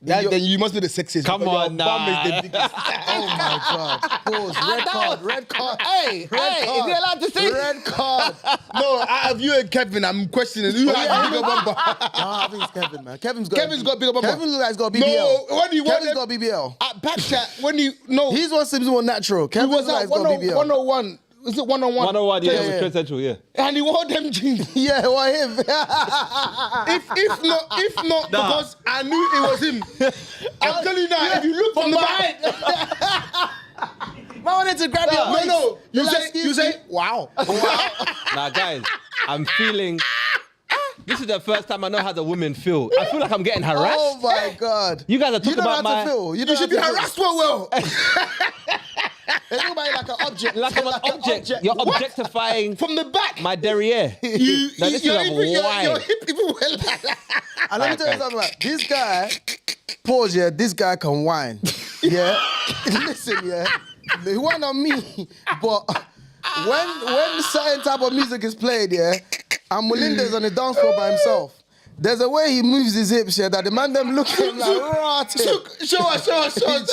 Then you must be the sexiest. Come because on your bum now. is the biggest. Oh my God. Pause. Red card. Hey, is he allowed to say? Red card. No, out of you and Kevin, I'm questioning who has a bigger bumper. I think it's Kevin, man. Kevin's got bigger bumper. Kevin's guy's got BBL. No, when you Kevin's got BBL. at back chat, when you no, He's one seems more natural. he Kevin's was guy's at got BBL. 101. Is it 101? 101, yeah, Yeah, with yeah. Trade Central, yeah. And he wore them jeans. Yeah, why him? if not, because I knew it was him. I'm telling you now, if you look from the back, I wanted to grab your waist. no, you Like, say, excuse me. wow. Now, guys, I'm feeling. This is the first time I know how the women feel. I feel like I'm getting harassed. Oh my God. You guys are talking You don't about have my. to feel. You should be harassed well. They look about you like an object. Like I'm an object. You're objectifying From the back. my derriere. Now, this is like, why? Your hip people were like And let me tell you something. Like, this guy, pause. Yeah, this guy can whine. Yeah, listen. Yeah, he whine on me, but when certain type of music is played, yeah, and Melinda's on the dance floor by himself. There's a way he moves his hips, yeah, that the man them look at him like, rotted. Show us.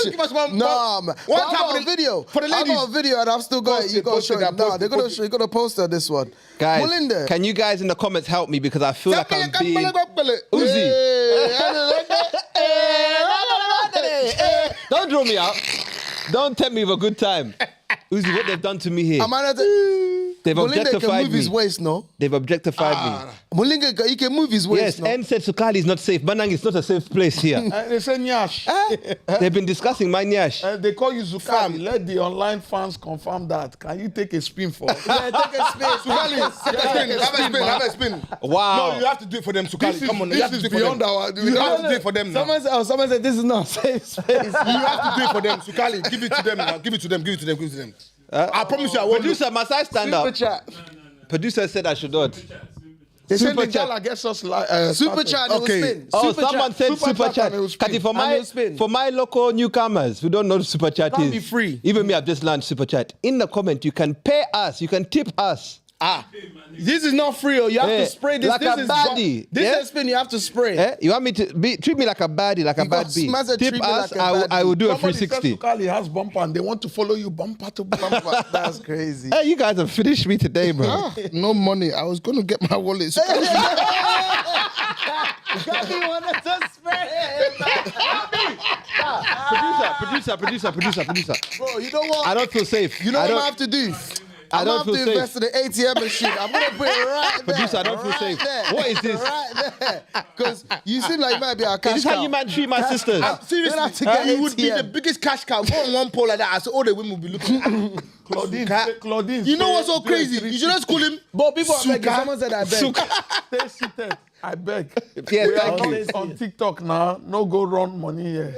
Give us one. Nah, man. One But I time got a video. For the I ladies. got a video and I've still got it. You got to show it. Nah, they're gonna show. You got to post this one. Guys, Melinda. can you guys in the comments help me because I feel like I'm being Uzi. Don't draw me out. Don't tempt me with a good time. Uzi, what they've done to me here. They've Melinda can objectified move me. his waist, no? They've objectified me. Melinda, he can move his waist, Yes, no? N said Sukali is not safe. Banang is not a safe place here. They say Nyash. They've been discussing my nyash. They call you Zukali. Let the online fans confirm that. Can you take a spin for us? Yeah, take a space. Have a spin. Wow. No, you have to do it for them, Sukali. Come on, you have to This do is it for them. beyond our. You have to do it for them now. Someone said this is not a safe space. You have to do it for them, Sukali. Give it to them now. Give it to them. I promise you, I won't. Producer, must I stand up? Super chat. Producer said I should not. They said Super the chat. gala gets us Super chat, it will Okay. spin. Oh, Super someone chat. said super chat. and it will spin. Kati, And it will spin. for my local newcomers who don't know what super chat Can't is. be free. Even me, I've just launched super chat. In the comment, you can pay us. You can tip us. This is not free, or you have Yeah, to spray this. like this a is baddie. This Yeah? is a spin, you have to spray. Eh? You want me to treat me like a baddie, like a You got bad bee. smash it, Tip treat me us, like a I will baddie. do a Somebody said 360. Sukali has bumper and they want to follow you bumper to bumper. That's crazy. Hey, you guys have finished me today, bro. No money. I was going to get my wallet. Producer. Bro, you know what? I don't feel safe. You know I what I'm don't- gonna have to do? I I'm don't gonna have feel to safe. invest in the ATM machine. I'm gonna put it right there. Producer, I don't feel right safe. there. What is this? Right there. Because you seem like you might be our cash Is this how cow. you man treat my sisters? Seriously, You'll have to get you would be ATM. the biggest cash cow. Go on one pole like that. I said all the women will be looking. Claudine. You know say what's so crazy? You should just call him. But people are begging. Suka. Someone said I beg. Stay seated. I beg. Yes, We are thank you. on TikTok now. No go run money here.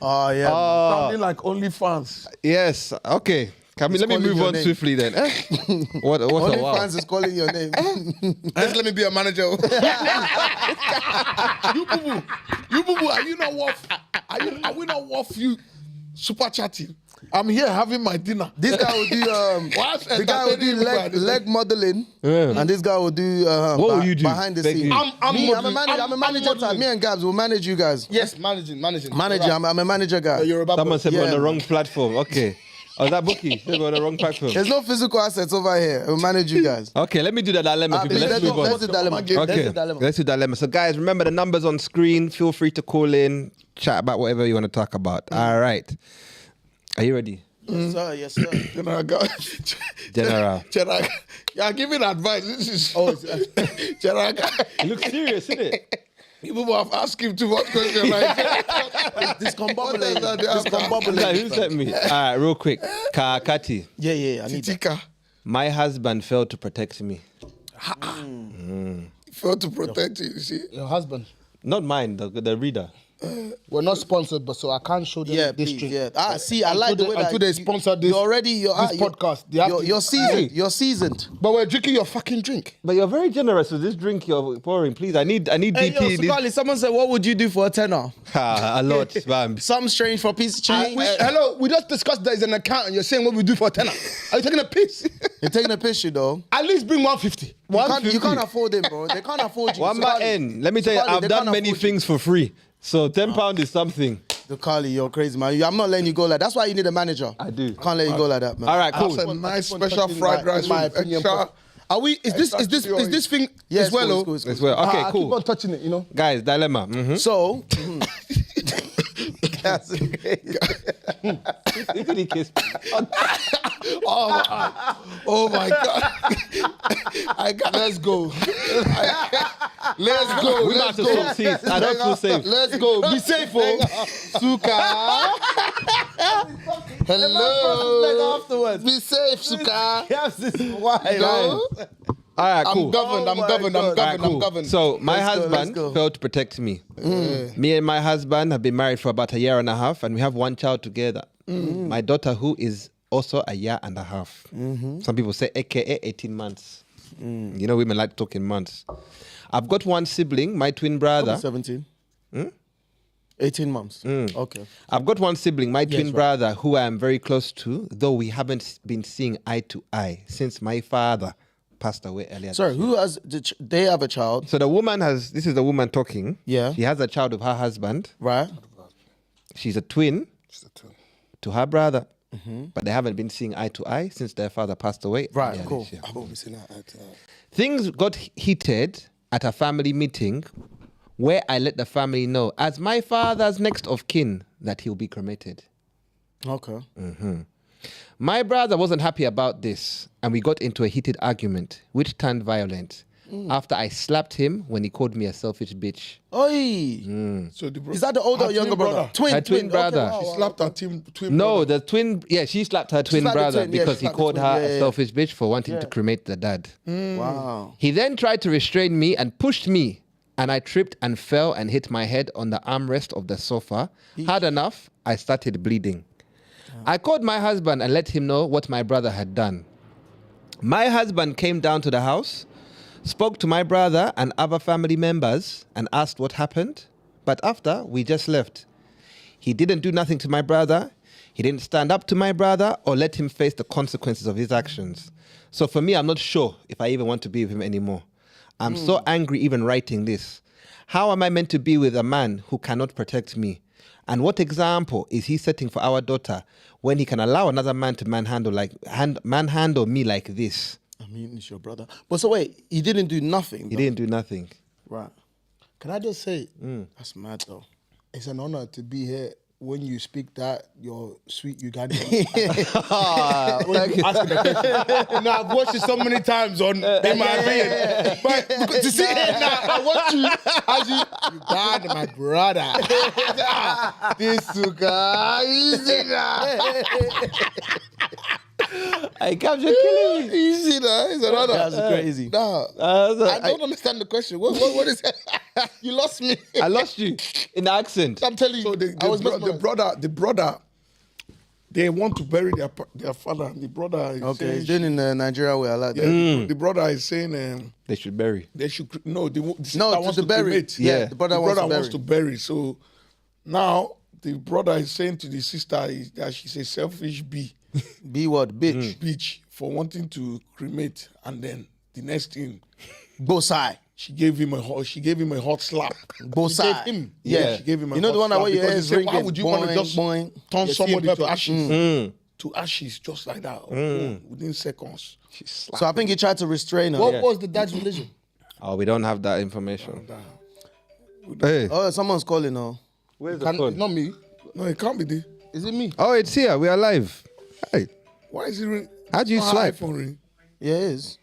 Oh yeah. Sounding like OnlyFans. Yes. Okay. Let me calling move your on name. swiftly then. What a Only wow. fans is calling your name. Just let me be a manager. You boo boo, are you not worth? Are we not worth you super chatting? I'm here having my dinner. This guy will do What? the guy will do leg modeling, and this guy will do What will you do? behind the Beg scenes. you. I'm a manager type. Me and Gabz will manage you guys. Yes, managing. Manager, I'm a manager guy. Yoruba. Someone said we're on Yeah, the man. wrong platform. Okay. Oh, that bookie. Said we're on the wrong platform. There's no physical assets over here. We'll manage you guys. Okay, let me do the dilemma, people. Let's move on. Let's do dilemma. Okay, Let's do dilemma. let's do dilemma. So, guys, remember the numbers on screen. Feel free to call in, chat about whatever you want to talk about. All right. Are you ready? Yes, sir. Yes, sir. General. General. You're giving advice. This is General. It looks serious, isn't it? People have asked him too much questions. Like, Discombobulating. Like, Discombobulating. who sent me? All right, real quick. Kati. Yeah. I need that. Titika My husband failed to protect me. failed to protect you. You see, Your husband. Not mine, the reader. We're not sponsored, but so I can't show them Yeah, this please, drink. yeah. See, I like the way that until they sponsor this. You're already, this podcast. They have to- You're seasoned. Hey. You're seasoned. But we're drinking your fucking drink. But you're very generous with this drink you're pouring. Please, I need Hey, yo, DP. Sukali, someone said, what would you do for a tenner? A lot, man. Something strange for a piece of change. Hello, we just discussed that as an account and you're saying what we do for a tenner. Are you taking a piss? You're taking a piss, you though. At least bring 150. You can't afford him, bro. They can't afford you. One man Sukali. in. Let me tell you, Sukali, I've they done can't many afford you. things for free. So £10 is something. The Carly, you're crazy, man. I'm not letting you go like that. That's why you need a manager. I do. Can't let you go like that, man. All right, cool. That's a nice special fried rice. my with opinion. extra. Are we? Is this thing Yeah, as it's well? cool, Oh? it's cool, it's cool. As well. Okay, I cool. keep on touching it, you know. Guys, dilemma. Mhm. So, that's Did he kiss me? Oh my God. I got. Let's go. Let's go. We about Let's to go. swap seats. I don't feel safe. Let's go. Be safe, oh. Suka. Hello. afterwards. Be safe, Suka. Gabz is wild. No. All right, cool. I'm governed. I'm my governed. God. I'm All right, governed. I'm cool. governed. So my Let's go, let's husband go. failed to protect me. Me and my husband have been married for about a year and a half, and we have one child together. My daughter, who is also a year and a half. Some people say, AKA 18 months. You know, women like to talk in months. I've got one sibling, my twin brother. 17. 18 months. Okay. I've got one sibling, my twin brother, who I am very close to, though we haven't been seeing eye to eye since my father passed away earlier. Sorry, this year. who has? They have a child, So the woman has, this is the woman talking. Yeah. She has a child with her husband. right? She's a twin to her brother. But they haven't been seeing eye to eye since their father passed away. Right, earlier cool. this year. I've always seen that. Things got heated at a family meeting where I let the family know, as my father's next of kin, that he'll be cremated. Okay. My brother wasn't happy about this, and we got into a heated argument, which turned violent. After I slapped him when he called me a selfish bitch. Oi. So the Is that the older or her younger twin brother? Her twin brother. Okay, wow, She wow. slapped her twin No, brother. the twin, she slapped her twin slapped the brother twin, yeah, because she he slapped the called twin, her yeah, a yeah. selfish bitch for wanting to cremate the dad. Wow. He then tried to restrain me and pushed me, and I tripped and fell and hit my head on the armrest of the sofa. Hard enough, I started bleeding. I called my husband and let him know what my brother had done. My husband came down to the house, spoke to my brother and other family members, and asked what happened. But after, we just left. He didn't do nothing to my brother. He didn't stand up to my brother or let him face the consequences of his actions. So for me, I'm not sure if I even want to be with him anymore. I'm so angry even writing this. How am I meant to be with a man who cannot protect me? And what example is he setting for our daughter when he can allow another man to manhandle me like this? I mean, it's your brother. But so wait, he didn't do nothing. He though. didn't do nothing. Right. Can I just say, That's mad though. it's an honor to be here when you speak that, your sweet Ugandan. When you ask the question. Now, I've watched it so many times in my opinion. But to see it now, I watch you as you God, my brother. This Suka, easy now. Hey, Gabz, you're killing me. Easy now. It's an honor. That's crazy. No, I don't understand the question. What is it? You lost me. I lost you in the accent. I'm telling you. So I was the brother, they want to bury their father. The brother is Okay, saying, it's doing in Nigeria where I like that. the brother is saying They should bury. they should the sister No, wants to to bury. cremate. Yeah, Yeah. the brother, The wants, brother to bury. wants to bury. So now the brother is saying to the sister that she's a selfish Be what? Bitch. bitch for wanting to cremate, and then the next thing Both side. she gave him a hot slap. Both side. him? Yeah. She gave him a You know hot the one that slap where your because hair he is said, ringing. why would you want to Boing, just boing. turn somebody to pepper. ashes? To ashes just like that within seconds. So I think he tried to restrain her. What was the dad's religion? Oh, we don't have that information. Hey, Oh, someone's calling now. where's the Can, phone? not me. No, it can't be there. Is it me? Oh, it's here. We are live. Hey, Why is it ring? how do you It's not swipe? iPhone ring. Yeah, it is.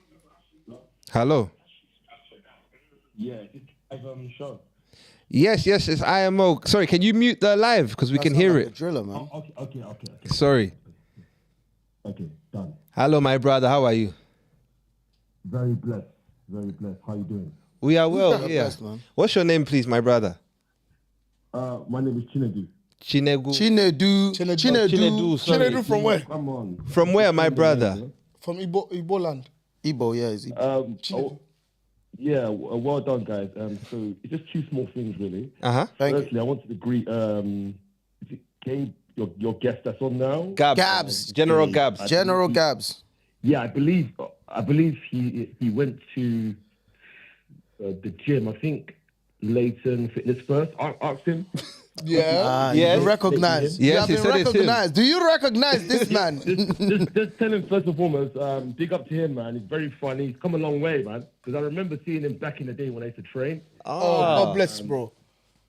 Hello. Yeah, it's show. Yes, it's IMO. Sorry, can you mute the live because we can hear Like a it? driller, man. Okay. Sorry. Okay, done. Hello, my brother. How are you? Very blessed. How you doing? We are well. You're Yeah. blessed, man. What's your name, please, my brother? My name is Chinedu. Chinegu. Chinedu. Chinedu. Sorry. Chinedu from where? Come on. From where, my brother? From Igbo land. Igbo, yeah, it's Igbo. Well done, guys. So it's just two small things, really. Thank you. Firstly, I wanted to greet is it Gabe, your guest that's on now. Gabz. General Gabz. General Gabz. Yeah, I believe he went to the gym. I think Leighton Fitness First. Asked him. Yeah. Yes. You recognize. Yes, you have he been said it's him. recognized. Do you recognize this man? just tell him first and foremost, big up to him, man. He's very funny. He's come a long way, man. Because I remember seeing him back in the day when I used to train. Oh, God bless, bro.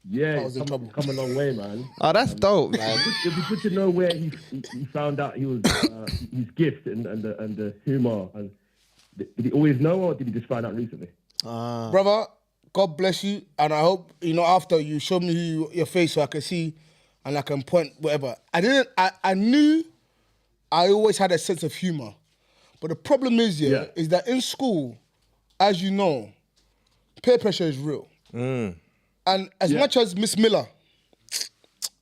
Yeah, was he's in trouble. come a long way, man. Oh, that's dope, man. It'd be good to know where he found out he was his gift and the humor. And did he always know, or did he just find out recently? Brother, God bless you. And I hope, after you show me your face so I can see and I can point whatever. I knew I always had a sense of humor. But the problem is, is that in school, as you know, peer pressure is real. And as much as Miss Miller,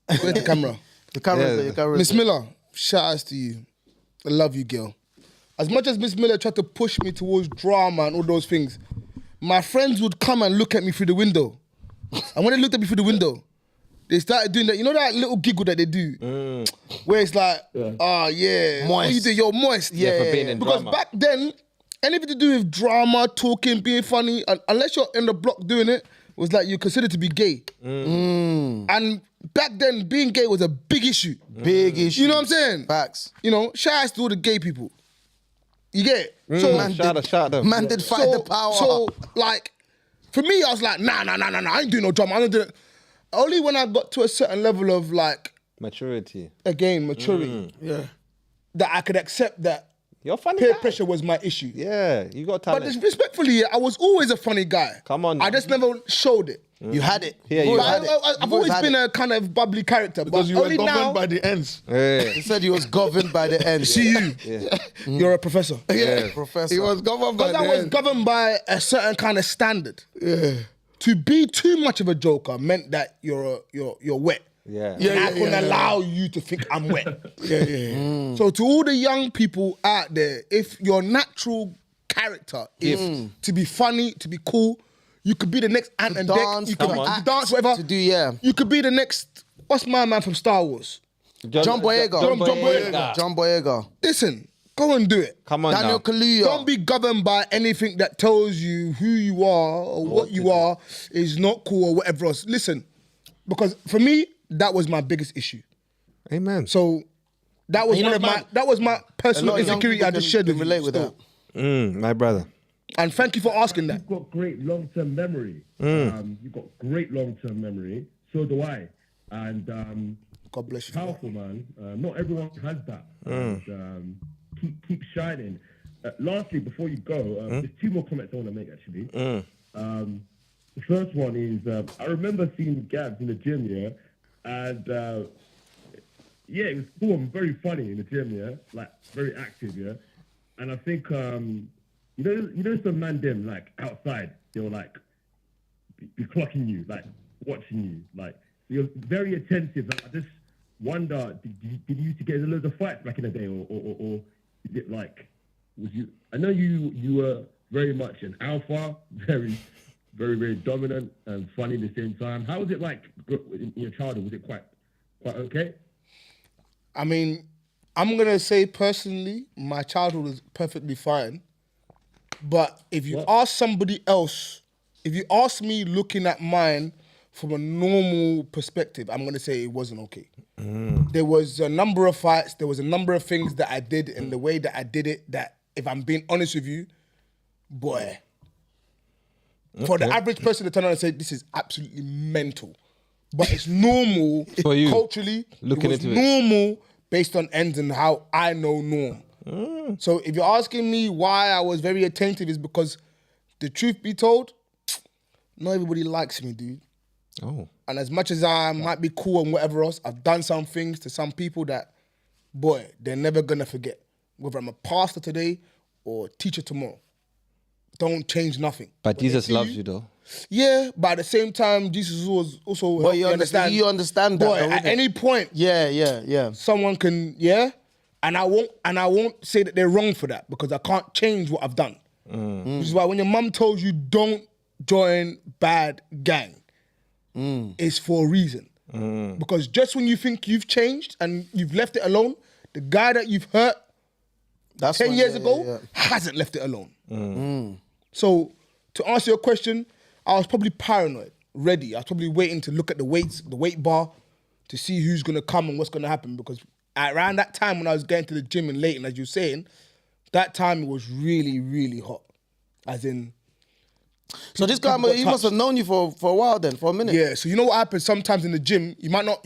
where's the camera? The camera. Miss Miller, shout outs to you. I love you, girl. As much as Miss Miller tried to push me towards drama and all those things, my friends would come and look at me through the window. And when they looked at me through the window, they started doing that. You know that little giggle that they do? Where it's like, oh, yeah. Moist. What you do? You're moist. Yeah, for being in Because drama. back then, anything to do with drama, talking, being funny, unless you're in the block doing it, was like you're considered to be gay. And back then, being gay was a big issue. Big issue. You know what I'm saying? Facts. Shout out to all the gay people. You get it? Shout out them. Man did fight the power. So, like, for me, I was like, nah, I ain't doing no drama. I don't do it. Only when I got to a certain level of, like, Maturity. again, maturity, that I could accept that You're a funny peer guy. pressure was my issue. Yeah, you got But talent. respectfully, I was always a funny guy. Come on I now. just never showed it. You had it. Yeah, you But had it. I've always been a kind of bubbly character. Because but you were only governed now, by the ends. Yeah. He said he was governed by the end. see you. You're a professor. Yeah. Professor. He was governed by Because the I was ends. governed by a certain kind of standard. Yeah. To be too much of a joker meant that you're wet. Yeah. And I couldn't allow you to think I'm wet. Yeah. So to all the young people out there, if your natural character is to be funny, to be cool, you could be the next Ant and Dec. dance, You could to be, act, to dance, whatever. to do, yeah. You could be the next. What's my man from Star Wars? John Boyega. John Boyega. John Boyega. Listen, go and do it. Come on Daniel now. Kaluuya. Don't be governed by anything that tells you who you are or what you are is not cool or whatever else. Listen, because for me, that was my biggest issue. Amen. So that was my personal A lot of young insecurity people I just can shared with you. relate with still. that. My brother. And thank you for asking that. You've got great long-term memory. You've got great long-term memory. So do I. And God bless you. powerful, man. Not everyone has that. And, keep shining. Lastly, before you go, there's two more comments I want to make, actually. The first one is, I remember seeing Gabz in the gym, and it was cool and very funny in the gym, like very active, and I think, you know some man them, like outside, they'll like be clocking you, like watching you, like you're very attentive. And I just wonder, did you used to get loads of fights back in the day, or is it like, was you? I know you were very much an alpha, very, very, very dominant and funny at the same time. How was it like in your childhood? Was it quite okay? I mean, I'm going to say personally, my childhood was perfectly fine. But if you ask somebody else, if you ask me looking at mine from a normal perspective, I'm going to say it wasn't okay. There was a number of fights. There was a number of things that I did in the way that I did it that, if I'm being honest with you, boy, for the average person to turn around and say, this is absolutely mental. But it's normal For you, culturally. looking it was into it. normal based on ends and how I know norm. So if you're asking me why I was very attentive, is because the truth be told, not everybody likes me, dude. Oh. And as much as I might be cool and whatever else, I've done some things to some people that, boy, they're never gonna forget. Whether I'm a pastor today or a teacher tomorrow. Don't change nothing. But When they Jesus see loves you though. Yeah, but at the same time, Jesus was also But you understand that, Boy, though, at innit? any point, Yeah. someone can, and I won't say that they're wrong for that because I can't change what I've done. Which is why when your mum tells you don't join bad gang, it's for a reason. Because just when you think you've changed and you've left it alone, the guy that you've hurt That's 10 when- years yeah, ago yeah. hasn't left it alone. So to answer your question, I was probably paranoid. ready. I was probably waiting to look at the weight bar, to see who's gonna come and what's gonna happen. Because around that time when I was going to the gym and late, and as you were saying, that time it was really, really hot. As in, So this guy, he must have known you for a while then, for a minute. yeah. So you know what happens sometimes in the gym? You might not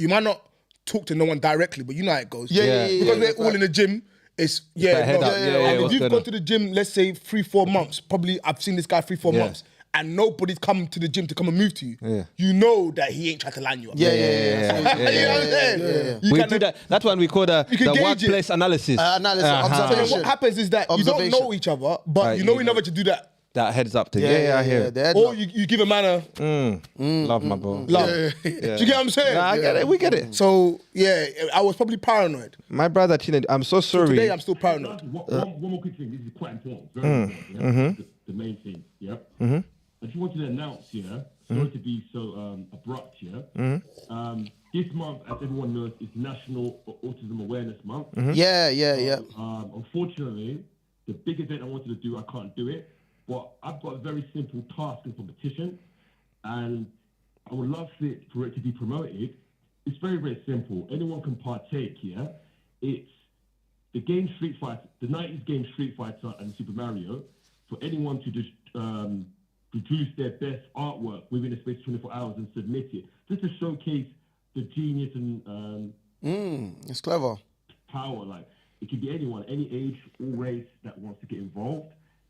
talk to no one directly, but you know how it goes. Yeah. Because we're all in the gym. It's head up. And if what's you've going gone on? to the gym, let's say 3-4 months, probably I've seen this guy 3-4 months, and nobody's come to the gym to come and move to you. Yeah. You know that he ain't trying to line you up. Yeah. You know what I'm saying? You We kinda- do that. That's one we call the can gauge workplace analysis. Analysis, So observation. then what happens is that you don't Observation. know each other, but Right, you know you enough know. to do that. That heads up thing. I hear it. The head Or knock. you give a man a Love my bro. love. Do you get what I'm saying? Nah, I get it. We get it. So yeah, I was probably paranoid. My brother, Chined, I'm so sorry. Today I'm still paranoid. One more quick thing. This is quite important. Very important. Yeah? The main thing. Yeah. I just wanted to announce. Yeah. Sorry to be so abrupt. Yeah. This month, as everyone knows, is National Autism Awareness Month. Yeah. Unfortunately, the big event I wanted to do, I can't do it. But I've got a very simple task and competition, and I would love for it to be promoted. It's very, very simple. Anyone can partake here. It's the game Street Fighter, the 90s game Street Fighter and Super Mario, for anyone to just produce their best artwork within a space of 24 hours and submit it, just to showcase the genius and It's clever. power. Like, it could be anyone, any age or race that wants to get involved.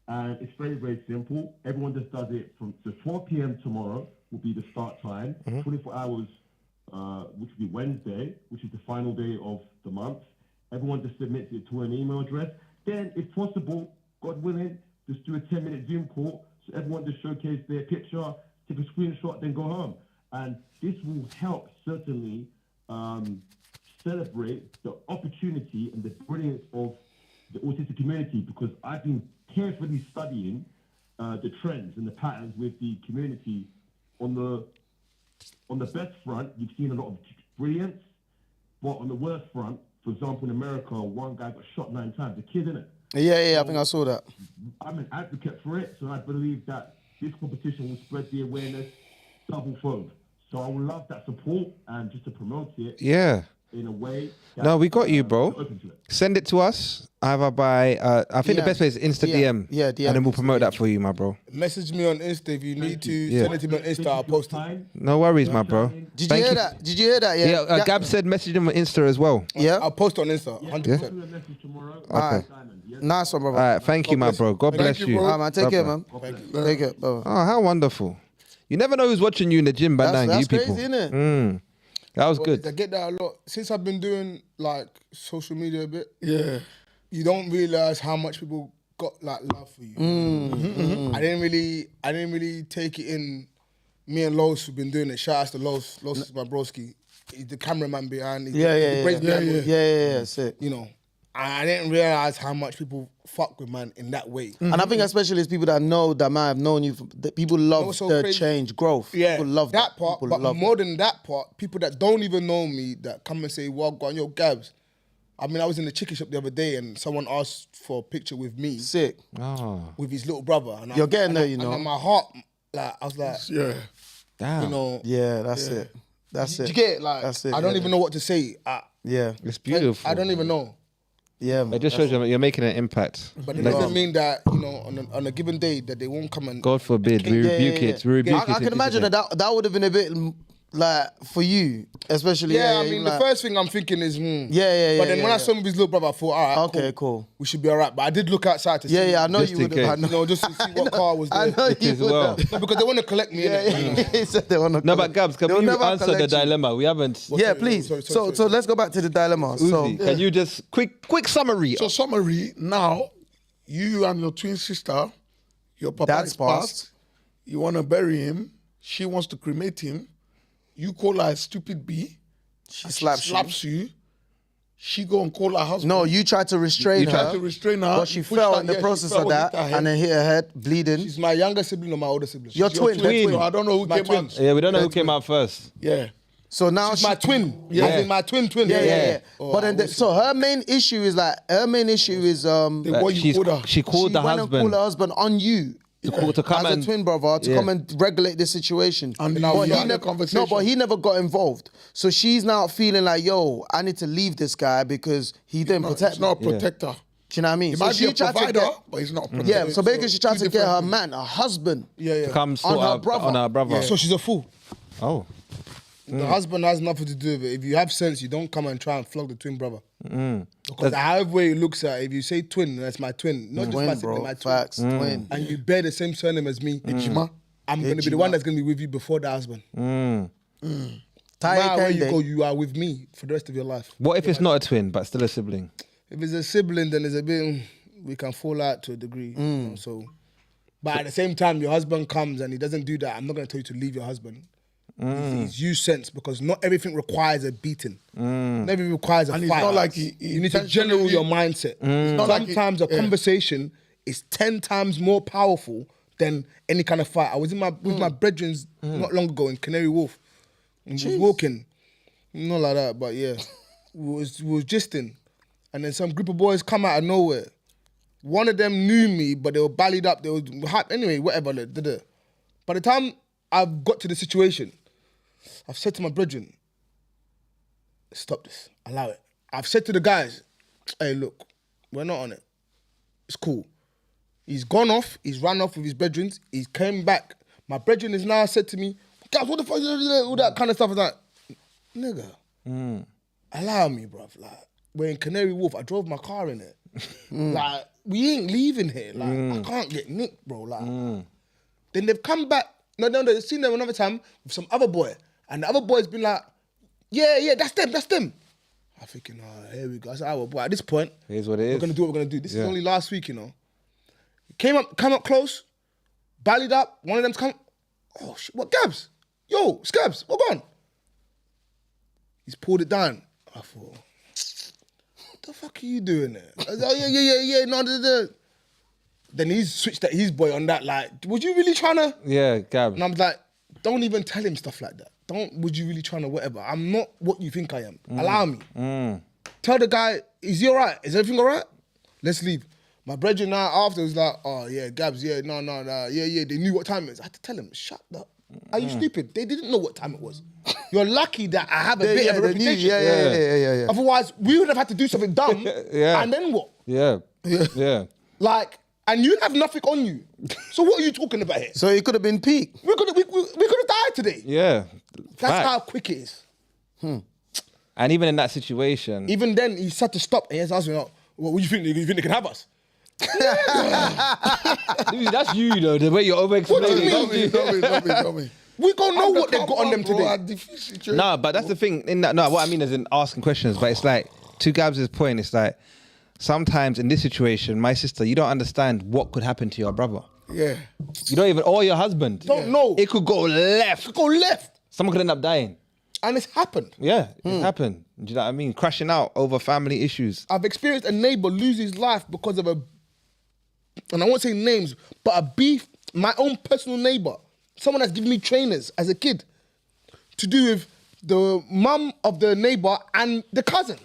And it's very, very simple. Everyone just does it from 12 p.m. tomorrow will be the start time. 24 hours, which will be Wednesday, which is the final day of the month. Everyone just submits it to an email address. Then, if possible, God willing, just do a 10-minute Zoom call. So everyone just showcase their picture, take a screenshot, then go home. And this will help certainly celebrate the opportunity and the brilliance of the autistic community, because I've been carefully studying the trends and the patterns with the community. On the best front, you've seen a lot of brilliance, but on the worst front, for example, in America, one guy got shot 9 times, a kid, innit? Yeah, I think I saw that. I'm an advocate for it, so I believe that this competition will spread the awareness double-fold. So I would love that support and just to promote it. Yeah. In a way. No, we got you, bro. Open to it. Send it to us either by, I think the best way is Insta DM. Yeah, DM. And then we'll promote that for you, my bro. Message me on Insta if you need to. Yeah. Send it to me on Insta. I'll post it. No worries, my bro. Did you hear that? Did you hear that? Yeah. Yeah, Gabz said message him on Insta as well. Yeah. I'll post it on Insta. 100%. I'll do a message tomorrow. Alright. Nice one, brother. All right, thank you, my bro. God bless you, you. bro. Alright, man. Take care, Bye-bye. man. Take care. Bye. Oh, how wonderful. You never know who's watching you in the gym, Bandang, That's you crazy, people. isn't it? That was I good. get that a lot. Since I've been doing like social media a bit, Yeah. you don't realize how much people got like love for you. I didn't really take it in. Me and Los have been doing it. Shout out to Los. Los is my broski. He's the cameraman behind. He's the brains behind it. Yeah. Sick. You know, I didn't realize how much people fuck with man in that way. And I think especially it's people that know that might have known you. People love so the crazy? change, growth. Yeah, People love that part. People But love more than that part, people that don't even know me that come and say, "Well, go on your Gabz." I mean, I was in the chicken shop the other day and someone asked for a picture with me, Sick. with his little brother. And You're getting there, you and know. in my heart, like I was like, Yeah. Damn. you know, Yeah, that's it. That's do it. you get it? Like, That's it, I don't yeah. even know what to say. Yeah. It's beautiful. I don't even know. Yeah, man. It just shows you're making an impact. But it doesn't mean that, you know, on a given day that they won't come and. God forbid, we rebuke it. We rebuke it. I can imagine that would have been a bit like for you, especially. Yeah, I mean, the first thing I'm thinking is, Yeah. But then when I saw him with his little brother, I thought, all right, Okay, cool. we should be all right. But I did look outside to see. Yeah, I know Just you in would have. case. You know, just to see what car was there. I know you as would well. have. No, because they want to collect me. Yeah, innit? he said they want to. No, but Gabz, can They'll you never answer the collect you. dilemma? We haven't. Yeah, please. Sorry. So let's go back to the dilemma. So Uzi, can you just quick summary? So summary, now, you and your twin sister, your papa Dad's is passed. passed. You want to bury him. She wants to cremate him. You call her a stupid bee. she slaps you. you. She go and call her husband. No, you tried to restrain You her. tried to restrain her. But she You pushed fell her- in the yeah, she process fell of and hit that her head. and then hit her head, bleeding. She's my younger sibling or my older sibling. Your She's twin. So I don't know who My came twin. out. Yeah, we don't know who came out first. Yeah. So now She's my twin. Yeah. As in my twin. Yeah. Oh, But then, so her main issue is What you She's- called her. She called the she went and husband. called her husband on you. to come as and a twin brother to come and regulate the situation. And But you he had the never, conversation. no, but he never got involved. So she's now feeling like, yo, I need to leave this guy because he didn't protect He's me. not a protector. Do you know what I mean? He so might be she a tried to provider, get, but he's not a protector. yeah. So basically, she tried two to get her different man, her husband. Yeah. come sort on her out brother. on her brother. So she's a fool. Oh. The husband has nothing to do with it. If you have sense, you don't come and try and flog the twin brother. Because however way it looks at, if you say twin, that's my twin. Not just my Twin, sibling, bro. my twin. Facts, twin. And you bear the same surname as me. Ejima. I'm going to be the one that's going to be with you before the husband. No matter where you go, you are with me for the rest of your life. What if it's not a twin but still a sibling? If it's a sibling, then it's a bit, we can fall out to a degree. You know, so, but at the same time, your husband comes and he doesn't do that. I'm not going to tell you to leave your husband. He's used sense because not everything requires a beating. Not everything requires a And fight. it's not like he you need to intentionally- general your mindset. not like he- Sometimes a conversation is 10 times more powerful than any kind of fight. I was with my brethren not long ago in Canary Wharf. And we was walking. Not like that, but yeah. we was gisting. And then some group of boys come out of nowhere. One of them knew me, but they were ballied up. They were hype. Anyway, whatever. By the time I've got to the situation, I've said to my brethren, stop this, allow it. I've said to the guys, hey, look, we're not on it. It's cool. He's gone off, he's run off with his brethren, he's came back. My brethren is now said to me, guys, what the fuck, all that kind of stuff. I was like, nigga, allow me, bruv. Like, we're in Canary Wharf, I drove my car in it. Like, we ain't leaving here. Like, I can't get nicked, bro. Like, then they've come back. No, they've seen them another time with some other boy. And the other boy's been like, yeah, that's them. I'm thinking, here we go. I said, well, boy, at this point, Here's what it we're is. going to do what we're going to do. This is only last week, you know. Came up close, ballied up. One of them's come, oh, shit, what, Gabz? Yo, Scabs, what gone? He's pulled it down. I thought, what the fuck are you doing there? I was like, oh, yeah, no. Then he's switched at his boy on that, like, was you really trying to? Yeah, Gab. And I'm like, don't even tell him stuff like that. Was you really trying to whatever? I'm not what you think I am. Allow me. Tell the guy, is he all right? Is everything all right? Let's leave. My brethren now after was like, oh yeah, Gabz, yeah, no, yeah, they knew what time it was. I had to tell him, shut up. Are you stupid? They didn't know what time it was. You're lucky that I have a bit of a reputation. Yeah. Otherwise, we would have had to do something dumb. And then what? Yeah. Like, and you have nothing on you. So what are you talking about here? So it could have been peak. We could have died today. Yeah. That's Fact. how quick it is. And even in that situation, Even then, he had to stop and he has asked me, well, what do you think? You think they can have us? Dude, that's you though. The way you're over explaining. Don't me. We don't know what they've got on them today. No, but that's the thing. In that, no, what I mean is in asking questions. But it's like, to Gabs' point, it's like sometimes in this situation, my sister, you don't understand what could happen to your brother. Yeah. You don't even, or your husband. Don't know. It could go left. Go left. Someone could end up dying. And it's happened. Yeah, it's happened. Do you know what I mean? Crashing out over family issues. I've experienced a neighbor lose his life because of and I won't say names, but a beef, my own personal neighbor, someone that's given me trainers as a kid, to do with the mum of the neighbor and the cousin.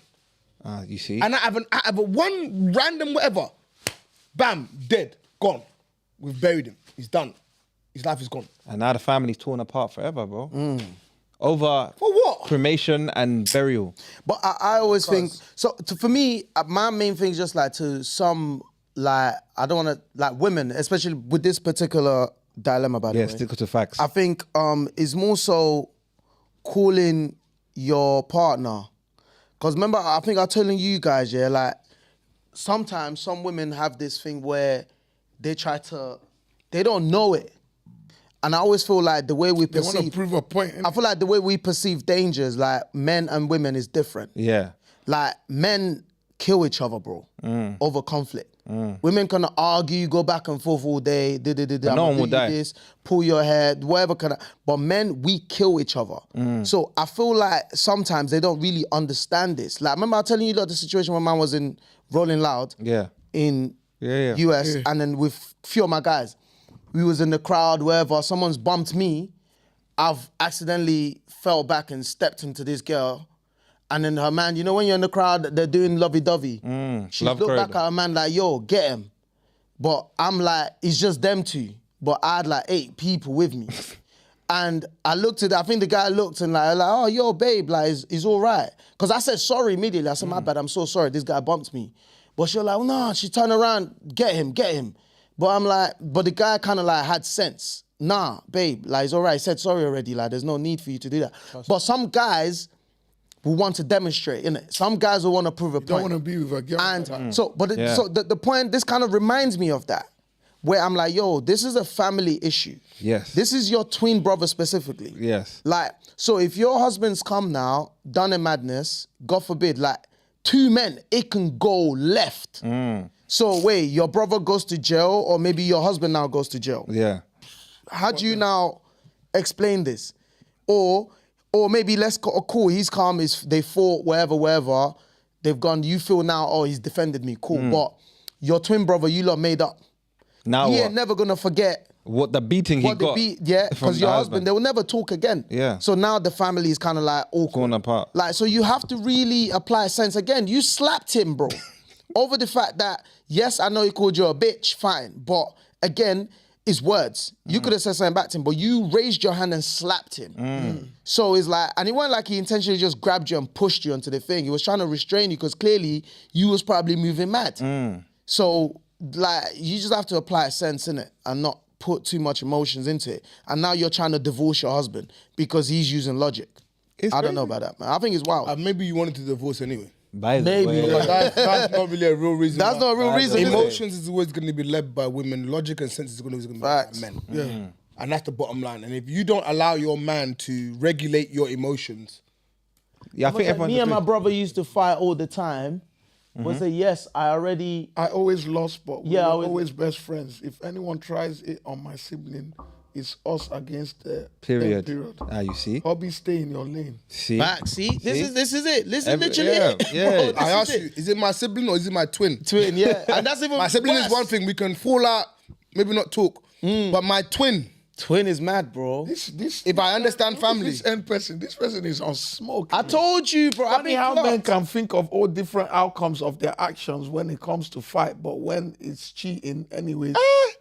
You see? And I have a one random whatever, bam, dead, gone. We've buried him. He's done. His life is gone. And now the family's torn apart forever, bro. Over For what? cremation and burial. But I always think, so for me, my main thing is just like to some, like, I don't want to, like women, especially with this particular dilemma, by the Yeah, way. stick to facts. I think it's more so calling your partner. Because remember, I think I was telling you guys, yeah, like, sometimes some women have this thing where they don't know it. And I always feel like the way we They want to perceive, prove a point. I feel like the way we perceive dangers, like men and women, is different. Yeah. Like, men kill each other, bro, over conflict. Women can argue, go back and forth all day, no one will die. this, pull your hair, whatever kind of, but men, we kill each other. So I feel like sometimes they don't really understand this. Like, remember I was telling you about the situation when man was in Rolling Loud Yeah. in Yeah. US, and then with a few of my guys, we was in the crowd, wherever, someone's bumped me, I've accidentally fell back and stepped into this girl, and then her man, you know when you're in the crowd, they're doing lovey-dovey. She love looked back corridor. at her man like, yo, get him. But I'm like, it's just them two. but I had like 8 people with me. And I looked at, I think the guy looked and like, oh, yo, babe, like, is all right. Because I said sorry immediately. I said, my bad, I'm so sorry. This guy bumped me. But she was like, no, she turned around, get him. But I'm like, but the guy kind of like had sense. Nah, babe, like, it's all right. He said sorry already. Like, there's no need for you to do that. But some guys will want to demonstrate, innit? Some guys will want to prove a point. Don't want to be with a girl. And so, but so the point, this kind of reminds me of that. Where I'm like, yo, this is a family issue. Yes. This is your twin brother specifically. Yes. Like, so if your husband's come now, done a madness, God forbid, like 2 men, it can go left. So wait, your brother goes to jail or maybe your husband now goes to jail. Yeah. How do you now explain this? Or maybe let's cool, he's calm, they fought, wherever, they've gone, you feel now, oh, he's defended me, cool. But your twin brother, you lot made up. Now He what? ain't never gonna forget What the beating he what got. yeah, from because the your husband, they will never talk again. Yeah. So now the family is kind of like awkward. Torn apart. Like, so you have to really apply sense. Again, you slapped him, bro. Over the fact that, yes, I know he called you a bitch, fine. But again, it's words. You could have said something back to him, but you raised your hand and slapped him. So it's like, and it wasn't like he intentionally just grabbed you and pushed you onto the thing. He was trying to restrain you because clearly you was probably moving mad. So, like, you just have to apply sense in it and not put too much emotions into it. And now you're trying to divorce your husband because he's using logic. I don't know about that, man. I think it's wild. Maybe you wanted to divorce anyway. By the Maybe. way. But that's not really a real reason. That's not a real reason, is it? Emotions is always going to be led by women. Logic and sense is always going to be led by Facts. men. Yeah. And that's the bottom line. And if you don't allow your man to regulate your emotions, Yeah, I think everyone. Me and my brother used to fight all the time. We'll say, yes, I always lost, but we Yeah, were I was- always best friends. If anyone tries it on my sibling, it's us against the Period. period. You see? Hobby, stay in your lane. See? back. See, this is it. This is literally yeah, it. yeah. Bro, this I is ask it. you, is it my sibling or is it my twin? Twin, yeah. And that's even My sibling worse. is one thing. We can fall out, maybe not talk. But my twin, Twin is mad, bro. This if I understand family. this person is on smoke. I told you, bro. I've Funny been how men clocked. can think of all different outcomes of their actions when it comes to fight, but when it's cheating, anyways,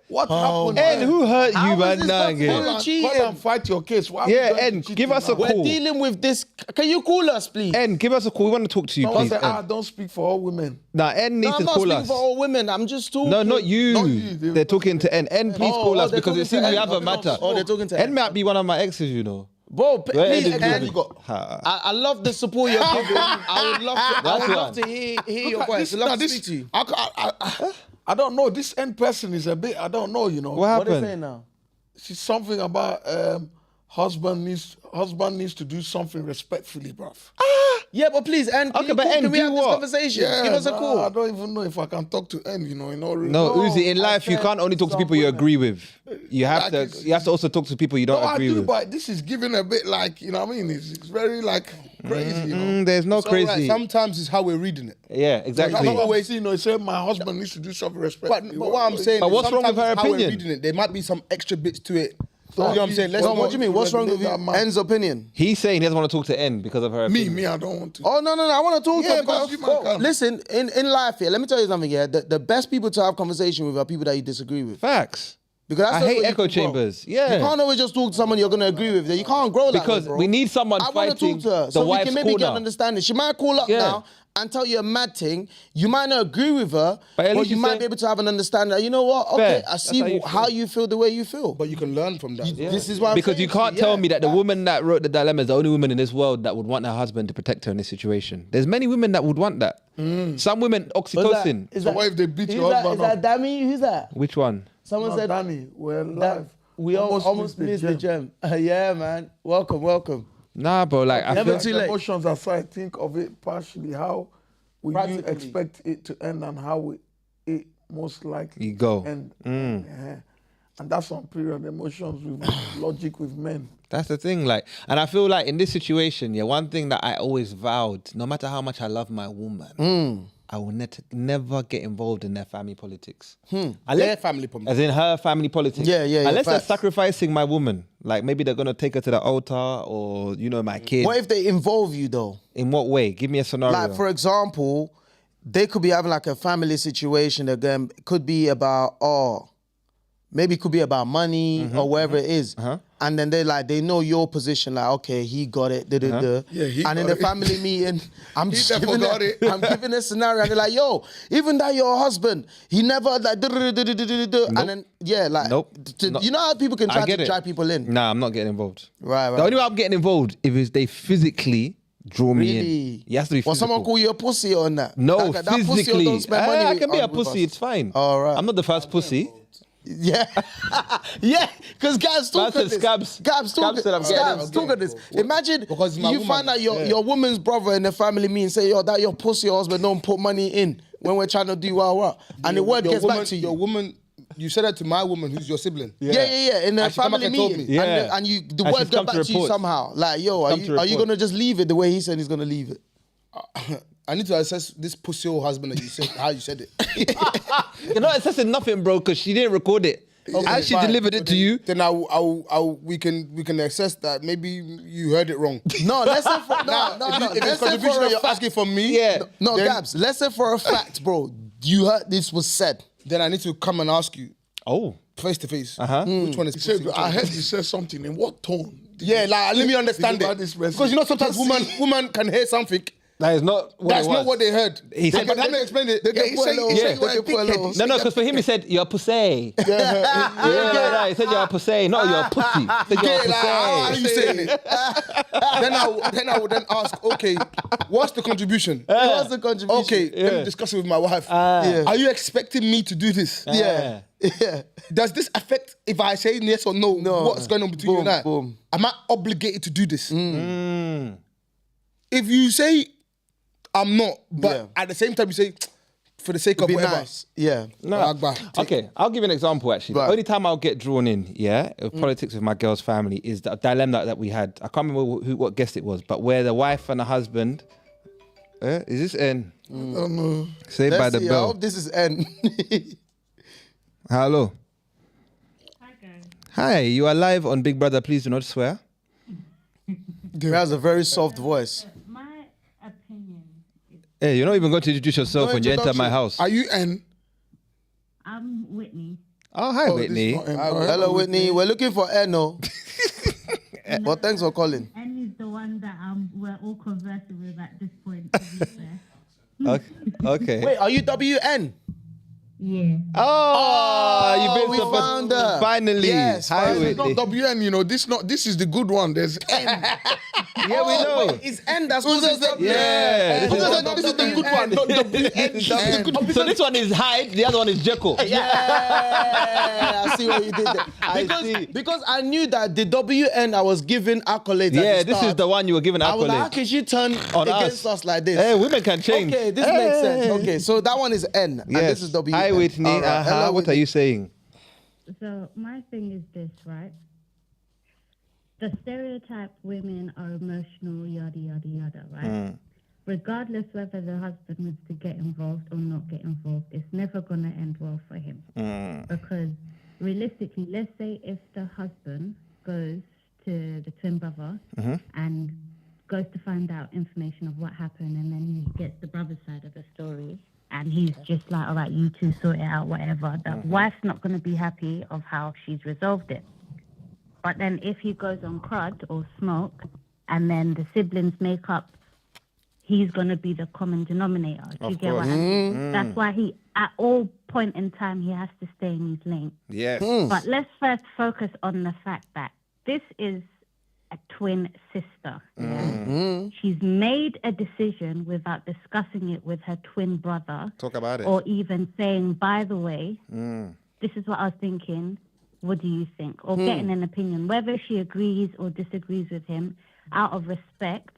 what happened? And who hurt How you, is man? this Nah, possible? again. Come on, cheating? come and fight your case. Why are we Yeah, going to and cheat give you us a now? call. We're dealing with this. Can you call us, please? N, give us a call. We want to talk to you, Someone please. say, N. don't speak for all women. Nah, N needs No, to I'm not call speaking us. for all women. I'm just talking. No, not you. Not you. They're talking to N. N, please Oh, call us they're because it talking seems to we N. have a matter. Oh, they're talking to N N. might be one of my exes, you know. Bro, Where please, N is N, good. Ha. I love the support you're giving. I would love to hear your Look at voice. this- I'd love now to this- speak to you. I don't know. This end person is a bit, I don't know, you know. What What are they happened? saying now? It's something about husband needs to do something respectfully, bruv. Yeah, but please, N, Okay, but N, can we do have this what? conversation? Give us a nah, call. I don't even know if I can talk to N, you know. No, No, Uzi, in I life you said can't only talk to some people you women. agree with. You have Like to also talk to people you don't No, I agree do, with. but this is giving a bit like, you know what I mean? It's very like crazy, you know. There's no It's all right. crazy. Sometimes it's how we're reading it. Yeah, That's exactly. not always, you know, say my husband needs to do something But respectfully. what I'm saying But is what's wrong with sometimes her it's how we're opinion? reading it. There might be some extra bits to it. You know what I'm saying? Let's No, not- what do you mean? What's wrong with you? That man. N's opinion. He's saying he doesn't want to talk to N because of her opinion. Me, I don't want to. Oh, no, I want to talk Yeah, to but because you man can. listen, in life here, let me tell you something here. The best people to have conversation with are people that you disagree with. Facts. Because that's I the hate way you echo can grow. chambers. Yeah. You can't always just talk to someone you're going to agree with. You can't grow that Because way, bro. we need someone I want to fighting talk to her the so we wife's can maybe get an corner. understanding. She might call up Yeah. now and tell you a mad thing. You might not agree with her, But at but least you you might say- be able to have an understanding. That, you know what? Okay, Fair. I That's see how you you feel the way you feel. But you can learn from that. This is why I'm Because saying you to can't tell yeah. me that the woman that wrote the dilemma is the only woman in this world that would want her husband to protect her in this situation. There's many women that would want that. Some women, oxytocin. So what if they beat who's your that, husband Is that up? Dammy? Who's that? Which one? Someone No, said Danny, we're that live. we almost missed the gem. Yeah, man. Welcome. Nah, bro. Like, I Never feel, too late. Emotions aside, think of it partially. How will you Practically. expect it to end and how will it most likely You go. end? Yeah. And that's on period. Emotions with logic with men. that's the thing. Like, and I feel like in this situation, yeah, one thing that I always vowed, no matter how much I love my woman, I will never get involved in their family politics. Their family problem. As in her family politics. Yeah, Unless they're facts. sacrificing my woman. Like maybe they're going to take her to the altar or, you know, my kid. What if they involve you though? In what way? Give me a scenario. Like, for example, they could be having like a family situation again. It could be about, maybe it could be about money or whatever it is. And then they know your position, like, okay, he got it, Yeah, he and in got the it. family meeting, I'm just definitely giving got it. I'm giving a scenario, and they're like, yo, even that your husband, he never like, and then Nope. You know how people can try I get to it. drag people in. Nah, I'm not getting involved. Right. The only way I'm getting involved is they physically draw me in. Really? It has to be physical. Or someone call you a pussy on that? No, that pussy or physically. don't spend money I can be a with pussy, us. it's fine. All right. I'm not the first pussy. Yeah, yeah, because Gabz talk Man of said this. Gabz. Gabz talk Gabz said I'm getting Gabz talk of this. Imagine Because my you woman, find out your woman's brother in the family meeting say, yo, that your pussy husband don't put money in when we're trying to do what, and the word gets back to you. Your woman, you said that to my woman, who's your sibling. Yeah. In the And she come back family and told meeting, me. Yeah. and you the And word she's got come to back to you report. somehow. Like, yo, are Come to you report. gonna just leave it the way he said he's gonna leave it? I need to assess this pussy old husband that you said, how you said it. You're not assessing nothing, bro, because she didn't record it. As she Fine. delivered it to you. Then we can assess that maybe you heard it wrong. No, let's say for Now, no. if it's Let's say contribution for that a you're fact. asking from me, Yeah. No, then, Gabz, let's say for a fact, bro, you heard this was said. then I need to come and ask you Oh. face to face. Hmm. Which one is He pussy? said, I heard you say something. In what tone? Yeah, like let me understand Did you it. got this message? Because you know sometimes Pussy. woman can hear something. That is not what That's it was. not what they heard. He said- By the time they explained it, Yeah, he said you were a dickhead. No, because for him he said, you're a pussy. Yeah, he said you're a pussy, not you're a pussy. He said you're a yeah, like, how are pussy. you saying it? then I would then ask, okay, what's the contribution? What's the contribution? Okay, let me discuss it with my wife. Yeah. Are you expecting me to do this? Yeah. Yeah. Does this affect if I say yes or no? No. What's going on between you and I? Boom. Am I obligated to do this? If you say I'm not, but Yeah. at the same time you say for the sake of Be whatever. nice. Yeah. No. Agba, take Okay, I'll give you an example actually. Right. The only time I'll get drawn in, of politics with my girl's family is the dilemma that we had. I can't remember what guest it was, but where the wife and the husband. Is this N? Oh, no. Saved by Let's the see, I bell. hope this is N. Hello. Hi guys. Hi, you are live on Big Brother. Please do not swear. He has a very soft voice. My opinion is Hey, you're not even going to introduce yourself No when you enter my introduction. houre. Are you N? I'm Whitney. Oh, hi, Oh, Whitney. this is not N. All right. Hello, Whitney. We're looking for N, oh. Well, thanks for calling. And is the one that we're all conversing with at this point, to be fair. Okay. Wait, are you WN? Yeah. Oh, you've been we so found her. Finally. Yes, Hi, finally. It's not Whitney. WN, you know. This is the good one. There's N. Yeah, we know. Wait, it's N that's supposed to be Yeah. This is the good one, not WN. So this one is Hyde, the other one is Jekyll. Yeah, I see what you did there. see. Because I knew that the WN I was giving accolades. Yeah, at the this is start. the one you were giving I was like, how accolades. can she turn On against us like this? Hey, women can change. Okay, this makes sense. Okay, so that one is N, and this is WN. Hi, Whitney. All right. Hello, What are you saying? So my thing is this, right? The stereotype women are emotional, yada, yada, yada, right? Regardless whether the husband wants to get involved or not get involved, it's never going to end well for him. Because realistically, let's say if the husband goes to the twin brother and goes to find out information of what happened, and then he gets the brother's side of the story, and he's just like, all right, you two sort it out, whatever. The wife's not going to be happy of how she's resolved it. But then if he goes on crud or smoke, and then the siblings make up, he's going to be the common denominator. Do you get what I mean? That's why he, at all point in time, he has to stay in his lane. Yes. But let's first focus on the fact that this is a twin sister. Yeah? She's made a decision without discussing it with her twin brother. Talk about it. Or even saying, by the way, this is what I was thinking. What do you think? Or getting an opinion. Whether she agrees or disagrees with him, out of respect,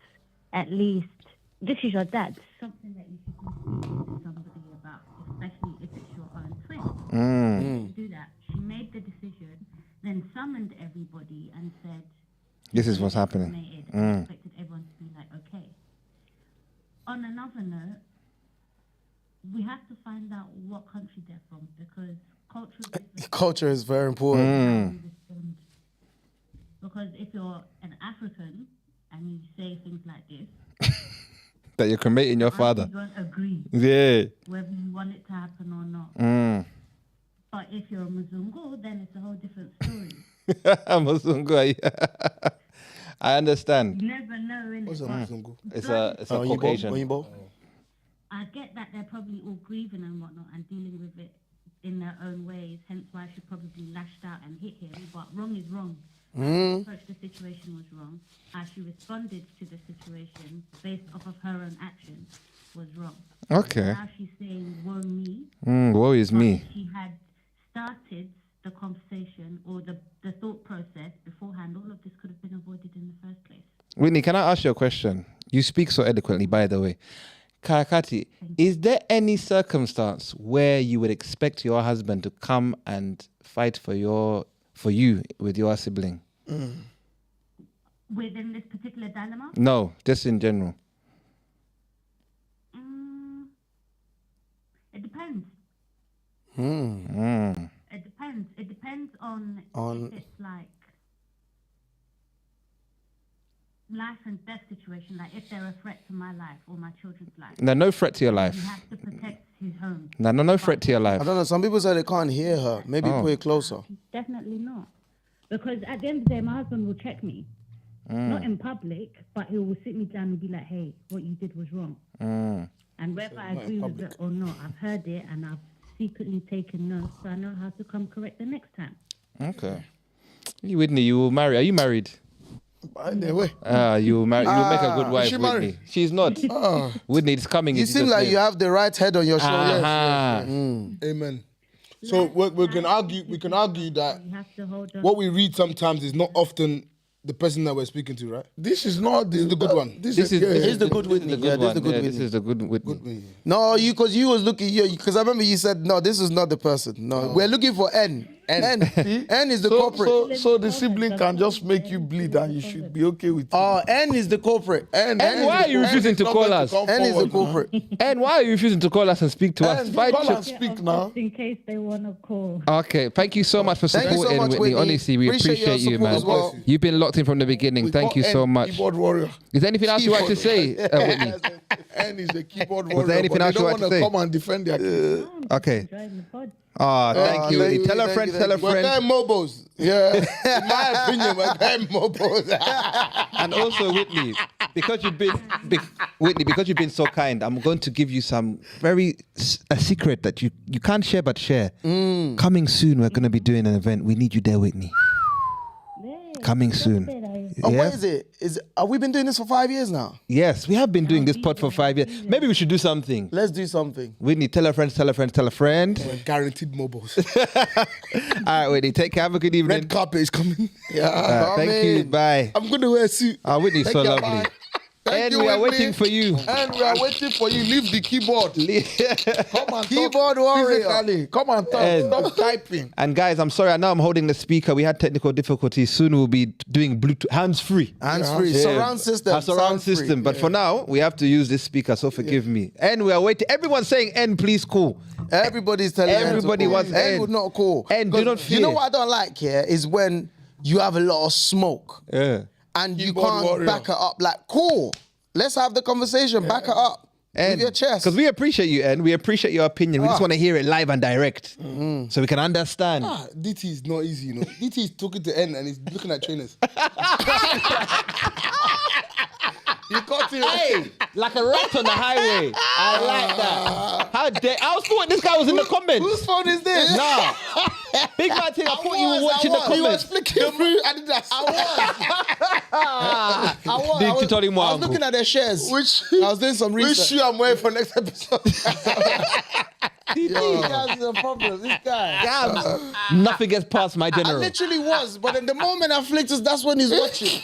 at least, this is your dad. Something that you should speak to somebody about, especially if it's your own twin. Do that. She made the decision, then summoned everybody and said, This is what's happening. and expected everyone to be like, okay. On another note, we have to find out what country they're from, because Culture is very important. because if you're an African and you say things like this, That you're cremating your father. you won't agree Yeah. whether you want it to happen or not. But if you're a Mzungu, then it's a whole different story. Mzungu, yeah. I understand. You never know, innit? What's a Mzungu? It's a Caucasian. I get that they're probably all grieving and whatnot and dealing with it in their own ways, hence why she probably lashed out and hit him. But wrong is wrong. How she approached the situation was wrong. How she responded to the situation based off of her own actions was wrong. Okay. Now she's saying, woe me. Woe is But me. if she had started the conversation or the thought process beforehand, all of this could have been avoided in the first place. Whitney, can I ask you a question? You speak so eloquently, by the way. Karakati, is there any circumstance where you would expect your husband to come and fight for you with your sibling? Within this particular dilemma? No, just in general. It depends. It depends. It depends on if it's like life and death situation, like if they're a threat to my life or my children's life. No threat to your You life. have to protect his home. No threat to your life. I don't know. Some people say they can't hear her. Maybe put it closer. Definitely not. Because at the end of the day, my husband will check me. Not in public, but he will sit me down and be like, hey, what you did was wrong. And whether I agree with it or not, I've heard it and I've secretly taken notes, so I know how to come correct the next time. Okay. You, Whitney, you will marry. Are you married? By the way. You will marry. You will make a good wife, she Whitney. married? She's not. Whitney, it's coming. You seem like you have the right head on your shoulders. Amen. So we can argue. We can argue that You have to hold on. what we read sometimes is not often the person that we're speaking to, right? This is not This is the good one. This This is is the good Whitney. Yeah, this is the good This Whitney. is the good Whitney. No, because you was looking, because I remember you said, no, this is not the person. No, we're looking for N. N is the culprit. so the sibling can just make you bleed and you should be okay with it. N is the culprit. And why are you refusing to call us? N is the culprit. And why are you refusing to call us and speak to us? And Fight call to- and speak now. Just in case they want to call. Okay, thank you so much for Thank you so supporting, much, Whitney. Whitney. Honestly, we Appreciate your appreciate you, support man. as well. You've been locked in from the beginning. Thank you so much. Keyboard warrior. Is there anything else you want to say, Whitney? N is the keyboard warrior. there anything but else they you don't want to want say? come and defend their case. Okay. Enjoying the pod. Thank you, Whitney. Tell a thank friend, you, tell a thank you. We're friend. getting mobos. Yeah. In my opinion, we're getting mobos. And also, Whitney, because you've been so kind, I'm going to give you some a secret that you can't share but share. Coming soon, we're going to be doing an event. We need you there, Whitney. Coming soon. And what is it? Have we been doing this for 5 years now? Yes, we have been doing this pod for 5 years. Maybe we should do something. Let's do something. Whitney, tell a friend, tell a friend, tell a friend. We're guaranteed mobos. All right, Whitney, take care. Have a good evening. Red carpet is coming. Yeah. Thank you. Bye. I'm going to wear a suit. Whitney's so Thank you, lovely. bye. Thank And you, we are Whitney. waiting for you. And we are waiting for you. Leave the keyboard. Come and Keyboard talk warrior. physically. Come and talk. And- Stop typing. And guys, I'm sorry. I know I'm holding the speaker. We had technical difficulties. Soon we'll be doing Bluetooth hands-free. Hands-free. Yeah. Surround system. A surround sound-free. system. But for now, we have to use this speaker, so forgive me. And we are waiting. Everyone's saying N, please call. Everybody's telling Everybody wants N N. would not call. N, do 'Cause not You know fear. what I don't like here is when you have a lot of smoke Yeah. and you Keyboard can't warrior. back it up. Like, cool. Let's have the conversation. Back it up. With your chest. Because we appreciate you, N. We appreciate your opinion. We just want to hear it live and direct. So we can understand. DT is not easy, you know. DT is talking to N and he's looking at trainers. You got it. Hey, like a rat on the highway. I like that. How dare I was thought this guy was in the comments. Whose phone is this? Nah. Big man thing, I thought you were watching the He was comments. flicking through Adidas. I Did you tell him what, I was uncle? looking at their shares. Which I was doing some which research. shoe I'm wearing for next episode? This guy's a problem. This guy. Gabz. Nothing gets past my I general. literally was, but in the moment I flicked us, that's when he's watching.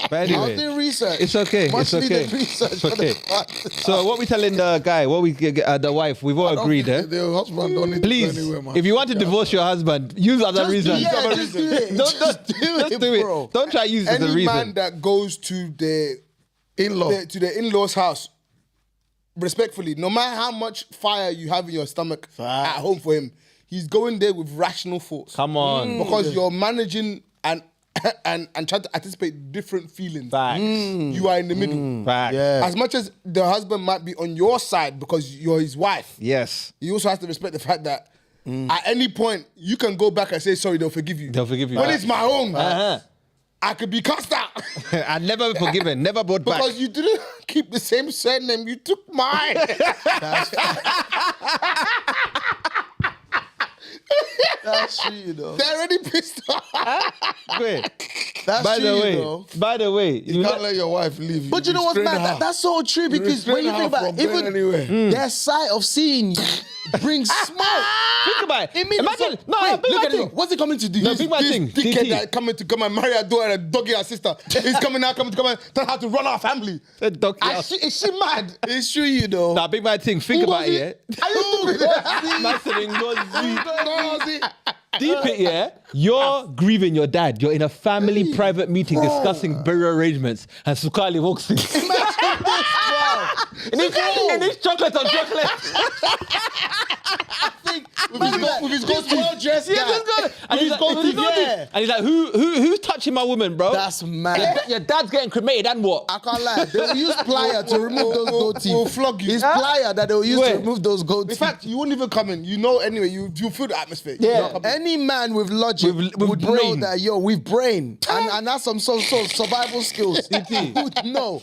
But I was anyway, doing research. it's okay. Much It's okay. needed research. It's for the okay. pod. So what we telling the guy? What we the wife? We've all agreed, eh? The husband don't need Please, to go anywhere, man. if you want to divorce your husband, use other reasons. Just do it. Don't Just do bro. it. Don't try to use it as a Any man reason. that goes to the In-law. to the in-laws' house, respectfully, no matter how much fire you have in your stomach at home for him, he's going there with rational thoughts. Come on. Because you're managing and trying to anticipate different feelings. Facts. You are in the middle. Facts. Yeah. As much as the husband might be on your side because you're his wife, Yes. he also has to respect the fact that At any point, you can go back and say sorry. They'll forgive you. They'll forgive you. When it's my own, Uh-huh. I could be cast out And never forgiven, never brought back. because you didn't keep the same surname. You took mine. That's true, you know. They're already pissed off. Wait. That's By true, the you way, know. You can't let your wife leave. But you know what's mad? That's so true because when you think about it, even their sight of seeing you brings smoke. Think about it. It means Imagine, so, no, wait, big look man at thing. it. What's it coming to do? No, big man thing. Dickhead DT. that coming to come and marry her daughter and doggy her sister. He's coming and tell her to run our family. Said doggy And her. is she mad? It's true, you know. Nah, big man thing. Think about it, yeah. I used to be Man said Ngozi. Deep it, yeah. You're grieving your dad. You're in a family private meeting discussing burial arrangements, and Sukali walks in. And it's chocolate on chocolate. with his ghost well dressed Yeah, guy. just got it. And he's like, yeah. and he's like, who's touching my woman, bro? That's mad. Your dad's getting cremated, and what? I can't lie. They will use plier to remove those goat teeth. We'll flog you. It's plier that they will use Where? to remove those goat In teeth. fact, you won't even come in. You know anyway. You feel the atmosphere. Yeah. You know, come in. Any man with logic With would know brain. that, with brain. And that's some survival skills. DT. Would know.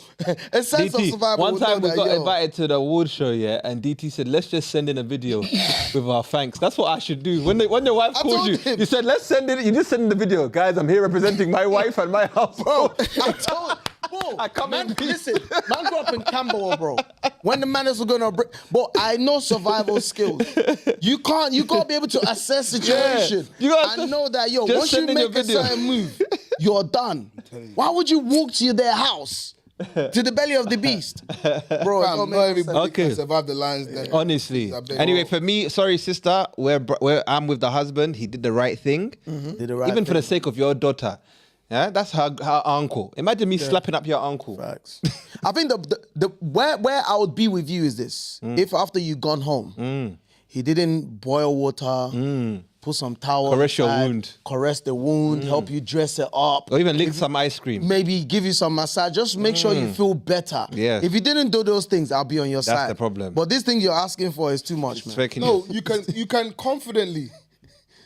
A sense of DT, survival one would time know we that, got invited to the award show, yeah, and DT said, let's just send in a video with our thanks. That's what I should do. When your wife I calls told you, him. you said, let's send it, you just send in the video. Guys, I'm here representing my wife and my house. Bro, I come in peace. listen, man grew up in Camberwell, bro. When the manners were gonna break, but I know survival skills. You got to be able to assess situation. You gotta and know that, just once you send in your make a video. certain move, you're done. Why would you walk to their house? To the belly of the beast? Bro, Fam, not everybody Okay. can survive the lines then. Honestly. I beg. Anyway, for me, sorry, sister, where I'm with the husband, he did the right thing. Did the right Even for the thing. sake of your daughter. Yeah, that's her uncle. Imagine me slapping up your uncle. Facts. I think the where I would be with you is this. If after you gone home, he didn't boil water, put some towel Caress your inside, wound. caress the wound, help you dress it up, Or even lick some ice cream. maybe give you some massage, just make sure you feel better. Yeah. If you didn't do those things, I'll be on your side. the problem. But this thing you're asking for is too much, man. Faking No, it. you can confidently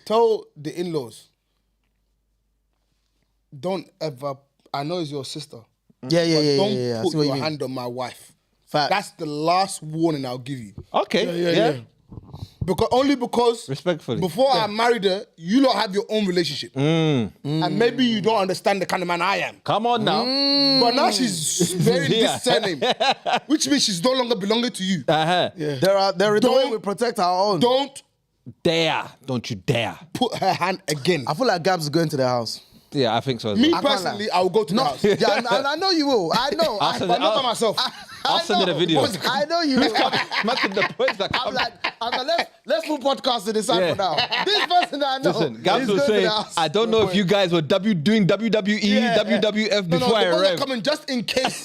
tell the in-laws, don't ever. I know it's your sister. Yeah, yeah, But yeah, don't yeah. I put see what you your mean. hand on my wife. Facts. That's the last warning I'll give you. Okay. Yeah. Because Respectfully. before I married her, you lot have your own relationship. And maybe you don't understand the kind of man I am. Come on now. But now she's very Yeah. discerning, which means she's no longer belonging to you. Uh-huh. There is the way we protect our own. Don't Don't you dare. put her hand again. I feel like Gabz is going to the house. Yeah, I think so as Me well. can't personally, I will go to the house. Yeah, and I know you will. I know. I'll send But it- not by myself. I'll send you the video. I know you will. Imagine the boys that I'm come. like, let's put podcast to the side Yeah. for now. This person that I know. Listen, he's Gabz going was to the saying, house. I don't know if you guys were doing WWE, WWF No, before I the ones that arrived. coming just in case,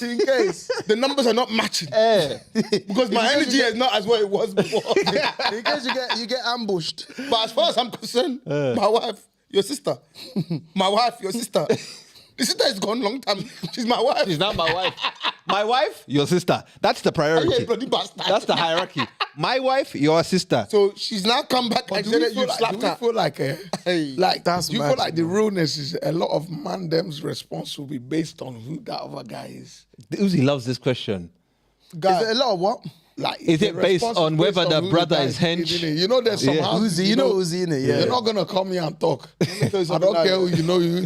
the numbers are not matching. Eh. Because my energy is not as what it was before. In case you get ambushed. But as far as I'm concerned, my wife, your sister. My wife, your sister. The sister is gone long time. She's my wife. She's not my wife. My wife, your sister. That's the Yeah, priority. bloody bastard. That's the hierarchy. My wife, your sister. So she's now come back and said that you slapped do we her. feel like That's do you mad, feel like the man. realness is a lot of man them's response will be based on who that other guy is. Uzi loves this question. Is it a lot of what? Like, Is the it based response on whether the who brother guy is hench? You know, there's some Yeah. houses, Uzi, you know Uzi, innit? Yeah. You're not gonna come here and talk. tell you I don't something care who like- you know. You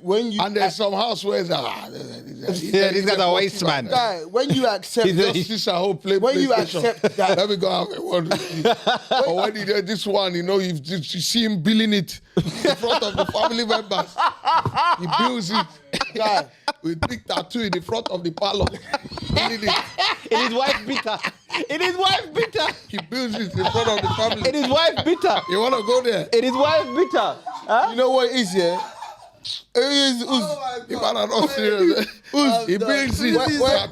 When you and there's some house where it's Yeah, these guys are waste man. guy, when you accept Just this a whole play. When you PlayStation. accept that- let me go have a word with you. Or when he did this one, you see him billing it in front of the family members. He bills it. Guy with big tattoo in the front of the parlor. Billing it. It is wife bitter. It is wife bitter. He bills it in front of the family. It is wife bitter. You wanna go there? It is wife bitter. Huh? you know what it is, yeah? You man are not serious. He bills it.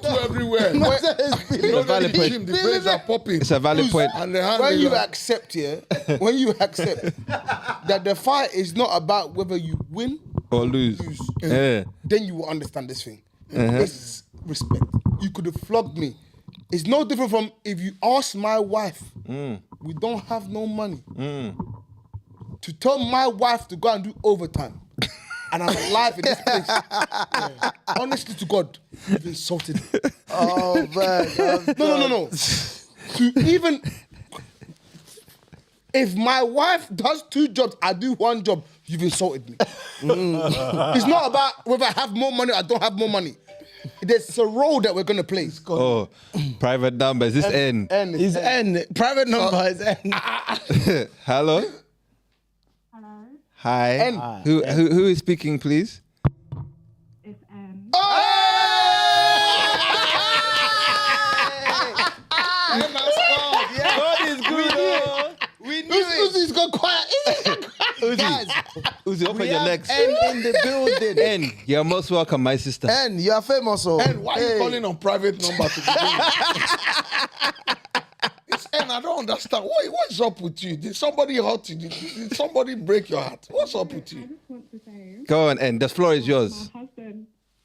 Tattoo everywhere. It's a valid The point. brains are popping. It's a valid point. And the hand When is you like- accept, when you accept that the fight is not about whether you win Or lose. Yeah. then you will understand this thing. It's respect. You could have flogged me. It's no different from if you ask my wife we don't have no money. To tell my wife to go and do overtime, and I'm alive in this place. Honestly to God, you've insulted me. Oh man. No. To even if my wife does 2 jobs, I do 1 job, you've insulted me. It's not about whether I have more money or I don't have more money. There's a role that we're gonna play. Oh, private number. Is this N? It's N. Private number is N. Hello? Hello, Hi. N. Who is speaking, please? it's God is good. We knew it. Uzi's got quiet. Guys, Uzi, open we your have legs. N in the building. N, you're most welcome, my sister. N, you are famous. Oh. And why are you calling on private number to begin with? It's N, I don't understand. What's up with you? Did somebody hurt you? Did somebody break your heart? What's up with I you? just want to say, Go on, N. The floor is yours.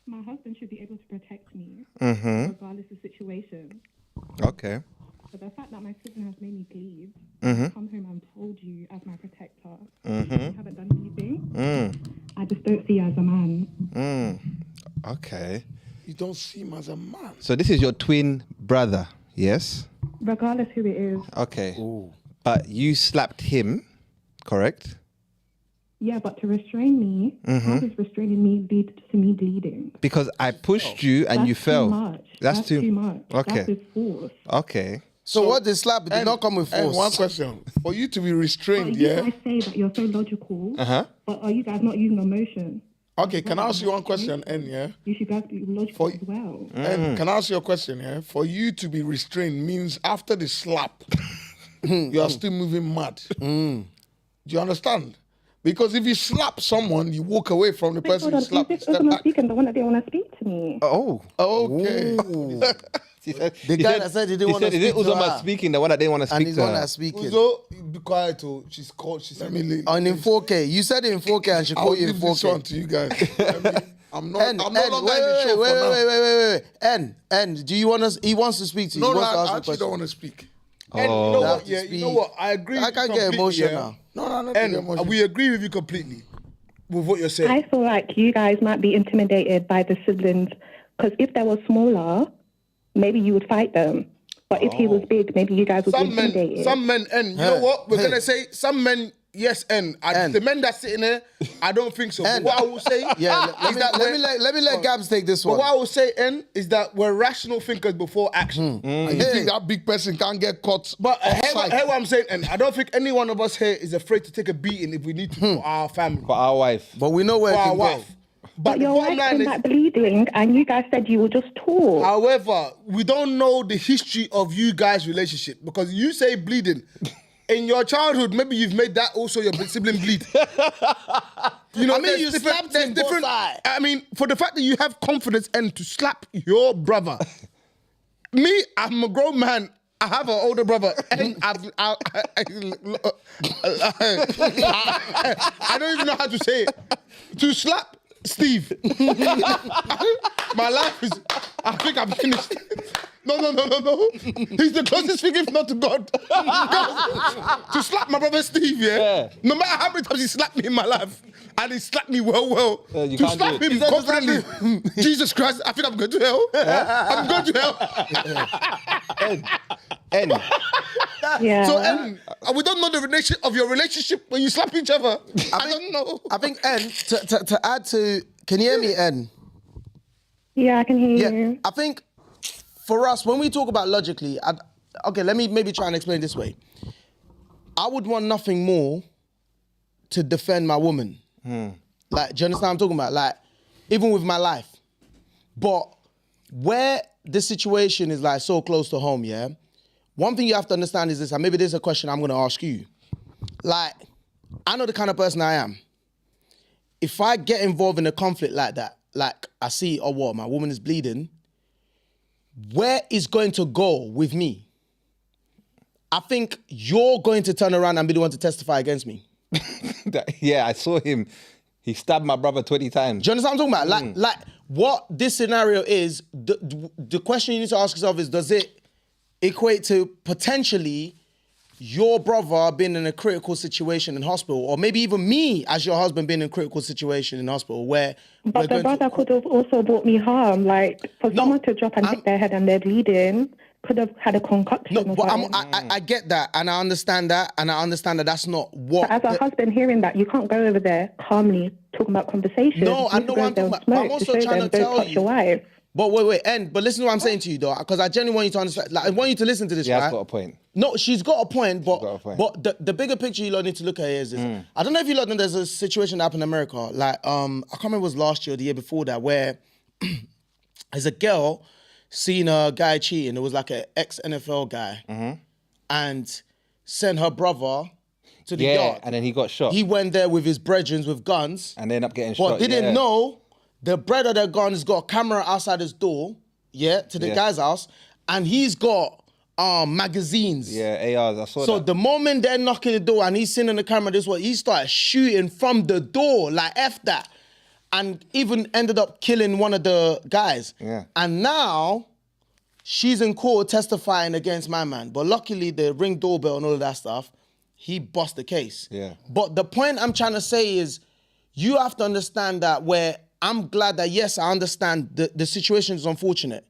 my husband should be able to protect me, regardless of situation. Okay. But the fact that my sibling has made me bleed, come home and told you as my protector, you haven't done anything. I just don't see you as a man. Okay. You don't see him as a man. So this is your twin brother, yes? Regardless who it is. Okay. But you slapped him, correct? Yeah, but to restrain me, how does restraining me lead to me bleeding? Because I pushed you and you fell. Too much. That's too much. Okay. That's with force. Okay. So what did slap? It did not come with And force. one question. For you to be But restrained, you yeah? guys say that you're so logical, but are you guys not using emotion? Okay, can I ask you one question, N, yeah? You should guys be logical as well. And can I ask you a question, yeah? For you to be restrained means after the slap, you are still moving mad. Do you understand? Because if you slap someone, you walk away from the person you slapped. Is Step this back. speaking the one that didn't want to speak to me? Oh. Okay. The guy that said he didn't want to Is it speak to Uzoma her. speaking, the one that didn't want to And speak he's to one her? that's speaking. Uzo, be quiet. Oh, she's called. She's Let me leave. And in 4K. You said it in 4K and she I'll called you in give this one 4K. to you guys. I'm no N, longer in N, the show for now. wait. N, do you want us? He wants to speak to you. No, He no, wants to I ask you a actually question. don't want to speak. And you know Have what? to Yeah, you speak. know what? I agree. I with you can't get completely, emotional yeah. now. No, not And emotion. we agree with you completely with what you're saying. I feel like you guys might be intimidated by the siblings because if they were smaller, maybe you would fight them. But if he was big, maybe you guys would be intimidated. Some men, and you know what? We're gonna say some men, yes, and the men that's sitting there, I don't think so. But what I will say, Yeah, is that let me let Gabz take this But one. what I will say, N, is that we're rational thinkers before action. And you think that big person can't get caught? But hear offside? what I'm saying, and I don't think any one of us here is afraid to take a beating if we need to for our family, For our wife. But we know where for it our can go. wife. But the your bottom wife's line been is, like bleeding and you guys said you would just talk. however, we don't know the history of you guys' relationship because you say bleeding. In your childhood, maybe you've made that also your sibling bleed. You know, I mean, there's you different- slapped there's him both different. sides. I mean, for the fact that you have confidence and to slap your brother. Me, I'm a grown man. I have an older brother, and I don't even know how to say it. To slap Steve, my life is. I think I'm finished. No. He's the closest thing, if not to God. To slap my brother Steve, yeah? No matter how many times he slapped me in my life, and he slapped me well. You To can't slap do it. him confidently. Jesus Christ, I think I'm going to hell. I'm going to hell. N. Yeah. So, we don't know the relationship of your relationship when you slap each other. I don't know. I think N, to add to, can you hear me, N? Yeah, I can hear Yeah, you. I think for us, when we talk about logically, okay, let me maybe try and explain this way. I would want nothing more to defend my woman. Like, do you understand what I'm talking about? Like, even with my life. But where the situation is like so close to home, yeah, one thing you have to understand is this, and maybe this is a question I'm gonna ask you. Like, I know the kind of person I am. If I get involved in a conflict like that, like I see, oh what, my woman is bleeding, where is going to go with me? I think you're going to turn around and be the one to testify against me. Yeah, I saw him. He stabbed my brother 20 times. Do you understand what I'm talking about? Like what this scenario is, the question you need to ask yourself is, does it equate to potentially your brother being in a critical situation in hospital, or maybe even me as your husband being in a critical situation in hospital where... But the brother could have also brought me harm. Like, for someone to drop and hit their head and they're bleeding, could have had a concoction or but something. I get that, and I understand that, that's not what... But as a husband hearing that, you can't go over there calmly talking about conversation. No, I know what I'm talking about, but I'm also trying to tell you... Your wife. But wait, but listen to what I'm saying to you, though, because I genuinely want you to understand. Like, I want you to listen to this, right? She's got a point. No, she's got a point, but the bigger picture you lot need to look at here is this. I don't know if you lot know there's a situation that happened in America. Like, I can't remember if it was last year or the year before that, where there's a girl seen a guy cheating. It was like an ex-NFL guy, and sent her brother to the yard. And then he got shot. He went there with his brethren with guns. And they ended up getting shot. But didn't know the brother that guns got a camera outside his door, to the guy's house, and he's got magazines. Yeah, ARs, I saw that. So the moment they're knocking the door and he's seen on the camera this way, he started shooting from the door, like F that. And even ended up killing one of the guys. Yeah. And now she's in court testifying against my man. But luckily the Ring doorbell and all of that stuff, he bust the case. Yeah. But the point I'm trying to say is you have to understand that where I'm glad that, yes, I understand the situation is unfortunate.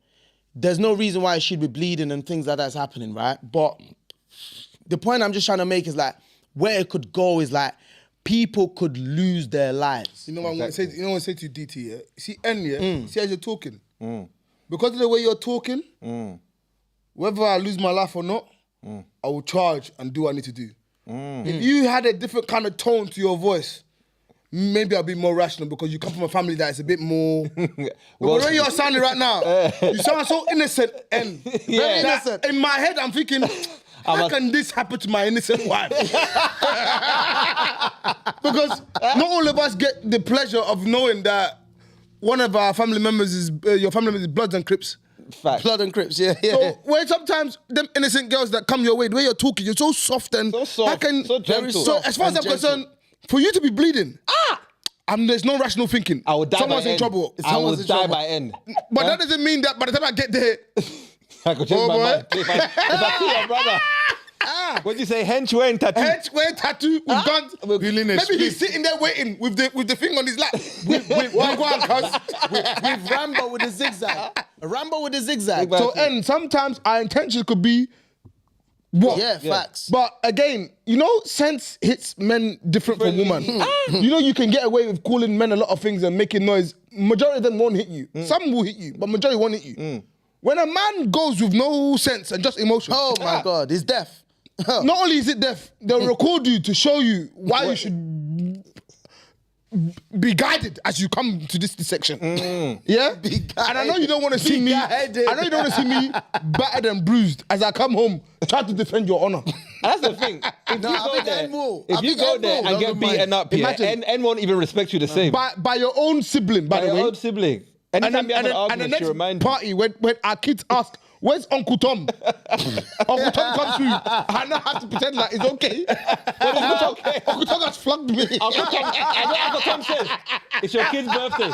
There's no reason why it should be bleeding and things like that's happening, right? But the point I'm just trying to make is like, where it could go is like, people could lose their lives. You know what I'm going to say? You know what I'm going to say to you, DT, yeah? See, see as you're talking. Because of the way you're talking, whether I lose my life or not, I will charge and do what I need to do. If you had a different kind of tone to your voice, maybe I'll be more rational because you come from a family that is a bit more... But the way you're sounding right now, you sound so innocent and very innocent. In my head, I'm thinking, how can this happen to my innocent wife? Because not all of us get the pleasure of knowing that one of our family members is, your family members is Bloods and Crips. Fact. Blood and Crips, yeah. So where sometimes them innocent girls that come your way, the way you're talking, you're so soft and... So soft, so gentle. So as far as I'm concerned, for you to be bleeding, there's no rational thinking. I will die Someone's by in end. trouble. I will die by end. But that doesn't mean that by the time I get there... I could change my mind. If I see your brother... What'd you say? Hench wearing tattoo? Hench wearing tattoo with guns. Maybe he's sitting there waiting with the thing on his lap. with Rambo with the zigzag. Rambo with the zigzag. So, and sometimes our intentions could be what? Yeah, facts. But again, you know, sense hits men different from women. You know, you can get away with calling men a lot of things and making noise. Majority of them won't hit you. Some will hit you, but majority won't hit you. When a man goes with no sense and just emotion, Oh my God, he's deaf. not only is it deaf, they'll record you to show you why you should be guided as you come to this section. Yeah? Be guided. And I know you don't want to see me. I know you don't want to see me battered and bruised as I come home, try to defend your honor. And that's the thing. If you go there and get beaten up here, N won't even respect you the same. By your own sibling, by the way. Your own sibling. Anytime you have an argument, the she reminds next party, when our kids ask, where's Uncle Tom? Uncle Tom comes through. I now have to pretend like it's okay. But it's not okay. Uncle Tom has flogged me. Uncle Tom says, it's your kid's birthday.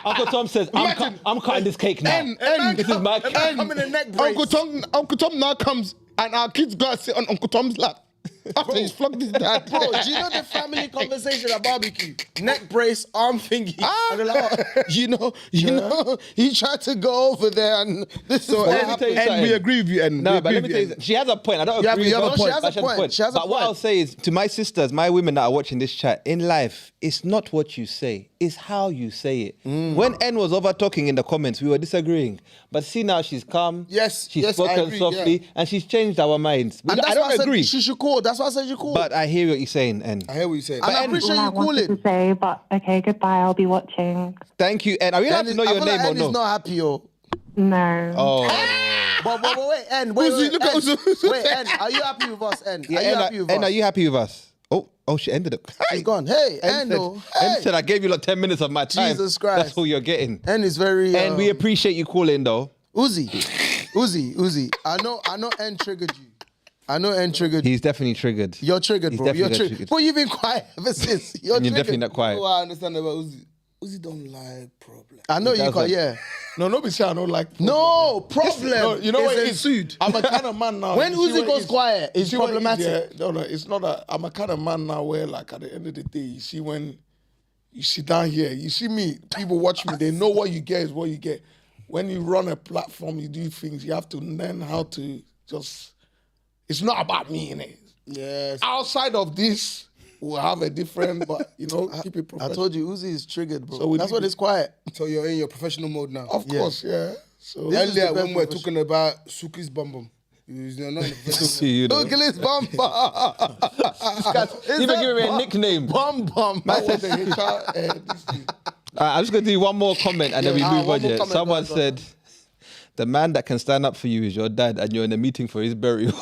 Uncle Tom says, I'm cutting this cake now. This is my cake. I'm in a neck brace. Uncle Tom now comes and our kids go and sit on Uncle Tom's lap. After he's flogged his dad. Bro, do you know the family conversation at barbecue? Neck brace, arm thingy. And they're like, you know, he tried to go over there and this is what happened. And we agree with you. And no, but let me tell you, she has a point. I don't agree with her. She has a point. But what I'll say is, to my sisters, my women that are watching this chat, in life, it's not what you say, it's how you say it. When N was over talking in the comments, we were disagreeing. But see now she's calm. Yes, she's spoken softly, and she's changed our minds. And I don't agree. She should call. That's why I said you call. But I hear what you're saying, N. I hear what you're saying. And I appreciate you calling. To say, but okay, goodbye. I'll be watching. Thank you, N. Are we allowed to know your name or no? N is not happy, yo. No. Oh. But wait, N. Wait, N. Are you happy with us, N? Yeah, N, are you happy with us? Oh, she ended it. He's gone. Hey, N. N said, I gave you like 10 minutes of my time. Jesus Christ. That's all you're getting. N is very... And we appreciate you calling, though. Uzi. I know N triggered you. He's definitely triggered. You're triggered, bro. You're triggered. But you've been quiet ever since. You're definitely not quiet. What I understand about Uzi. Uzi don't like problem. I know you doesn't. can't, yeah. No, be say I don't like. No, problem. No, you know what it is? ensued. I'm a kind of man now. When you see Uzi what goes it is? quiet, it's You see what it is, problematic. yeah? No, it's not a. I'm a kind of man now where, like, at the end of the day, you see when you sit down here, you see me, people watch me, they know what you get is what you get. When you run a platform, you do things, you have to learn how to just. It's not about me, innit? Yes. Outside of this, we'll have a different, but keep it I professional. told you, Uzi is triggered, bro. So we That's need what to- it's quiet. So you're in your professional mode now. Of course, yeah. So This is the Earlier, best when we're profession. talking about Suki's bum bum, you're not in the professional See, you know. Look at his bumper. Even giving me a nickname. Bum bum. that was the HR, this thing. I'm just going to do one more comment and then we Yeah, move one on. more Yeah. comment, Someone go on. said, the man that can stand up for you is your dad and you're in a meeting for his burial.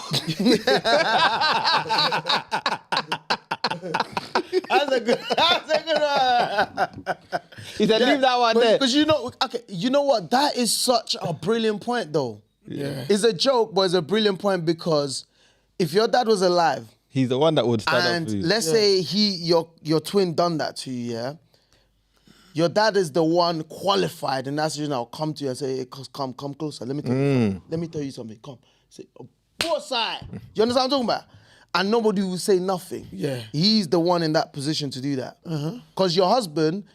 That's a good one. He said, leave that one there. Because you know what? That is such a brilliant point, though. Yeah. It's a joke, but it's a brilliant point because if your dad was alive He's the one that would stand up and for you. let's say your twin done that to you, yeah, your dad is the one qualified, and that's I'll come to you and say, hey, come closer. Let me tell you. Let me tell you something. Come, say, both side. You understand what I'm talking about? And nobody will say nothing. Yeah. He's the one in that position to do that. Because your husband,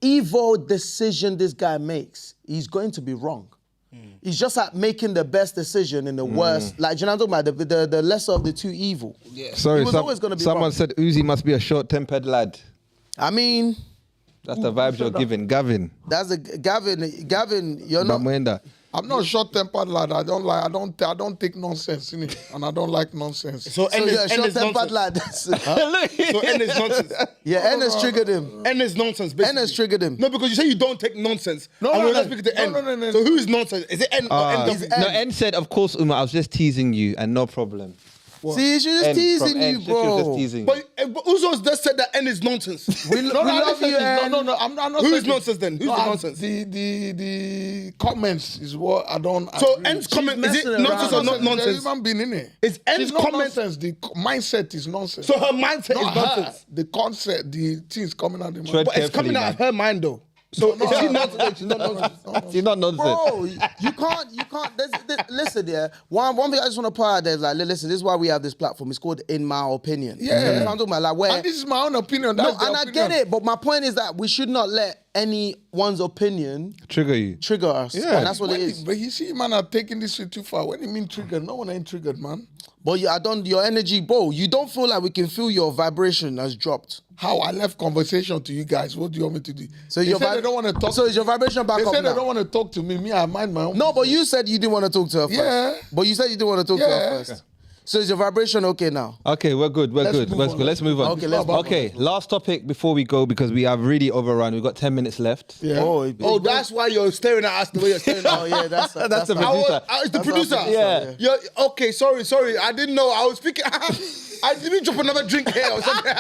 evil decision this guy makes, he's going to be wrong. He's just at making the best decision in the worst. Like, you know what I'm talking about? The lesser of the two evil. Yeah. Sorry, He was always gonna be someone wrong. said Uzi must be a short-tempered lad. I mean, That's the vibes you're giving. Gavin. that's a Gavin, you're not. Bamwenda. I'm not a short-tempered lad. I don't take nonsense in it, and I don't like nonsense. So So N you're a is short-tempered nonsense. lad. So N is nonsense. Yeah, N has triggered him. N is nonsense, basically. N has triggered him. No, because you say you don't take nonsense. No, and no, we're no. not speaking to No, N. no, no, no. So who is nonsense? Is it N or N? No, N said, of course, Uma, I was just teasing you and no problem. See, she's just N, teasing from N, you, she was bro. just teasing you. But Uzo's just said that N is nonsense. We love you, N. No. I'm not. Who is saying- nonsense then? Who's No, the I- nonsense? The comments is what I don't. So agree. N's comment, is it messing nonsense around. or not nonsense? Human being in it. Is N's She's not comment- nonsense. The mindset is nonsense. So her mindset Not is her. nonsense. The concept, the things coming out of the Tread mind. But it's coming Carefully, out of her mind though. So is she nonsense? She's not nonsense. You're not nonsense. Bro, you can't. Listen, yeah. One thing I just want to put out there is like, listen, this is why we have this platform. It's called In My Opinion. Yeah. You know what I'm talking about? Like, where. And this is my own opinion. No, That's their and I opinion. get it, but my point is that we should not let anyone's opinion Trigger you. trigger us. Yeah. And that's what it When is. But you see, man, are taking this shit too far. When you mean triggered, no one ain't triggered, man. But your energy, bro, you don't feel like we can feel your vibration has dropped. How I left conversation to you guys. What do you want me to do? So they your said they don't want to talk. So is your vibration back They up said they now? don't want to talk to me. Me, I mind my own. No, but you said you didn't want to talk to her first. Yeah. But you said you didn't want to talk to her Yeah. first. So is your vibration okay now? Okay, we're good. We're Let's good. move We're on. good. Let's move on. Okay, let's move on. Okay, last topic before we go because we have really overrun. We've got 10 minutes left. Yeah. Oh, that's why you're staring at us the way you're staring at us. Oh yeah, that's the that's producer. It's the That's producer. our Yeah. You're, okay, sorry. I didn't know. I was speaking. I didn't drop another drink here or something.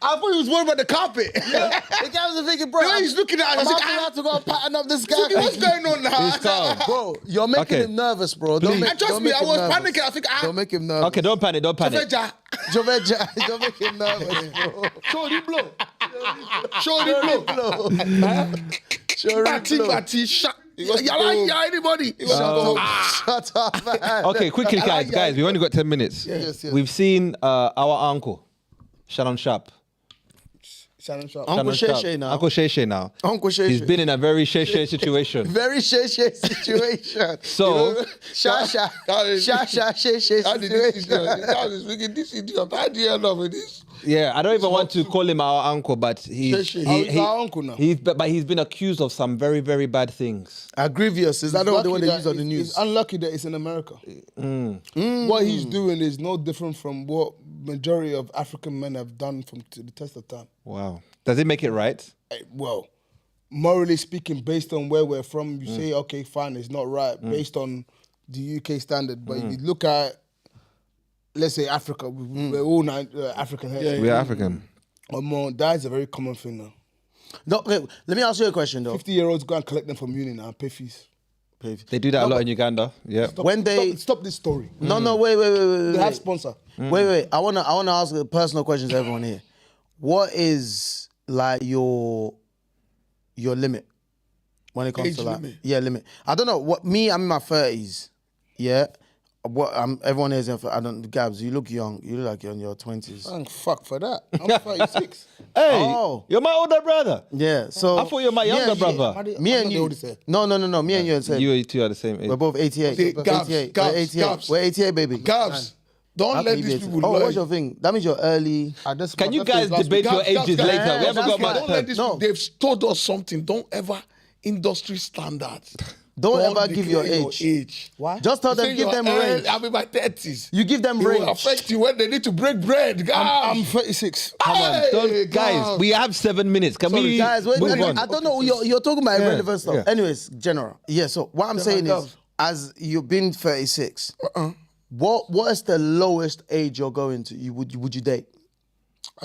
I thought he was worried about the carpet. The guy was thinking, bro. The way he's looking at us, I'm I was about like, to have to go and pattern up this guy. Suki, what's going on now? He's calm. Bro, you're making Okay. him nervous, bro. And trust me, I was panicking. I think, Don't make him nervous. Okay, don't panic. Don't panic. Joveja. Don't make him nervous, bro. Show the blow. Show the blow. Sure, Batty, shut. was Yeah, cool. yeah, anybody. Shut up, man. Okay, quickly, guys. We've only got 10 minutes. Yes, yes. We've seen our uncle, Shannon Sharp. Shannon Sharp. Uncle Shannon Sharp. Shay now. Uncle Shay now. Uncle Shay He's Shay. been in a very Shay situation. Very shay situation. So- Sha shay How did this situation. idiot? How is speaking this idiot? How do you end up with this? Yeah, I don't even want to call him our uncle, but he's Shay Shay. Oh, he's our uncle now. But he's been accused of some very, very bad things. Grievous. Is that the one they use on the news? It's unlucky that it's in America. What he's doing is no different from what majority of African men have done to the test of time. Wow. Does it make it right? Well, morally speaking, based on where we're from, you say, okay, fine, it's not right, based on the UK standard. But if you look at, let's say Africa, we're all African here. We are African. That is a very common thing now. No, okay, let me ask you a question though. 50-year-olds go and collect them from uni now and pay fees. They do that a lot in Uganda. Yeah. Stop this story. No, wait. They have sponsor. Wait. I wanna ask a personal question to everyone here. What is like your your limit when it comes Age to like limit. limit. I don't know what me. I'm in my 30s. Yeah. Everyone is. I don't. Gabz, you look young. You look like you're in your 20s. Thank fuck for that. I'm 36. Hey, Oh. you're my older brother. Yeah. So I thought you were my younger brother. Me and you. No. Me and you are the same. You two are the same age. We're both 88. Okay, We're Gabz, 88. Gabz, We're 88. Gabz. We're 88, baby. Gabz, don't How let can you be these 88? people Oh, lie. what's your thing? That means you're early. Can you guys debate your ages later? We haven't got that's much Don't let time. these No. people, they've told us something. Don't ever industry standards. Don't ever give your declare age. Why? Just tell them, Say give them you're range. I'm in my 30s. You give them It will range. affect you when they need to break bread. I'm 36. Come on, Hey, guys, Gabz. we have 7 minutes. Can we Guys, wait, move on? I don't know. You're talking about irrelevant stuff. yeah. Anyways, general. Yeah. So what I'm saying is, as you've been 36, what is the lowest age you're going to? Would you date?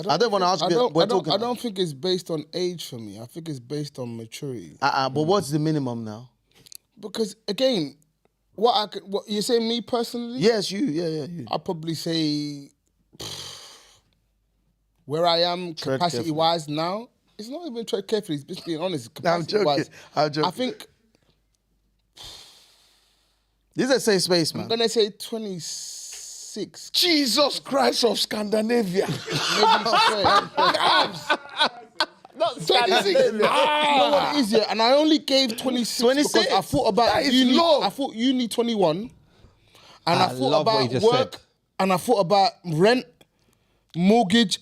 I don't want to ask you. We're talking. I don't think it's based on age for me. I think it's based on maturity. But what's the minimum now? Because again, what you say me personally? Yes, you. Yeah, you. I'd probably say where I am Tread capacity wise now. It's not even tread carefully. It's just being honest. I'm joking. Capacity-wise, I'm joking. I think This is a safe space, I'm man. gonna say 26. Jesus Christ of Scandinavia. Not 26. You know what it is, yeah? And I only gave 26 because I thought about That is uni. low. I thought uni 21. And I thought love what you about just work. said. And I thought about rent, mortgage,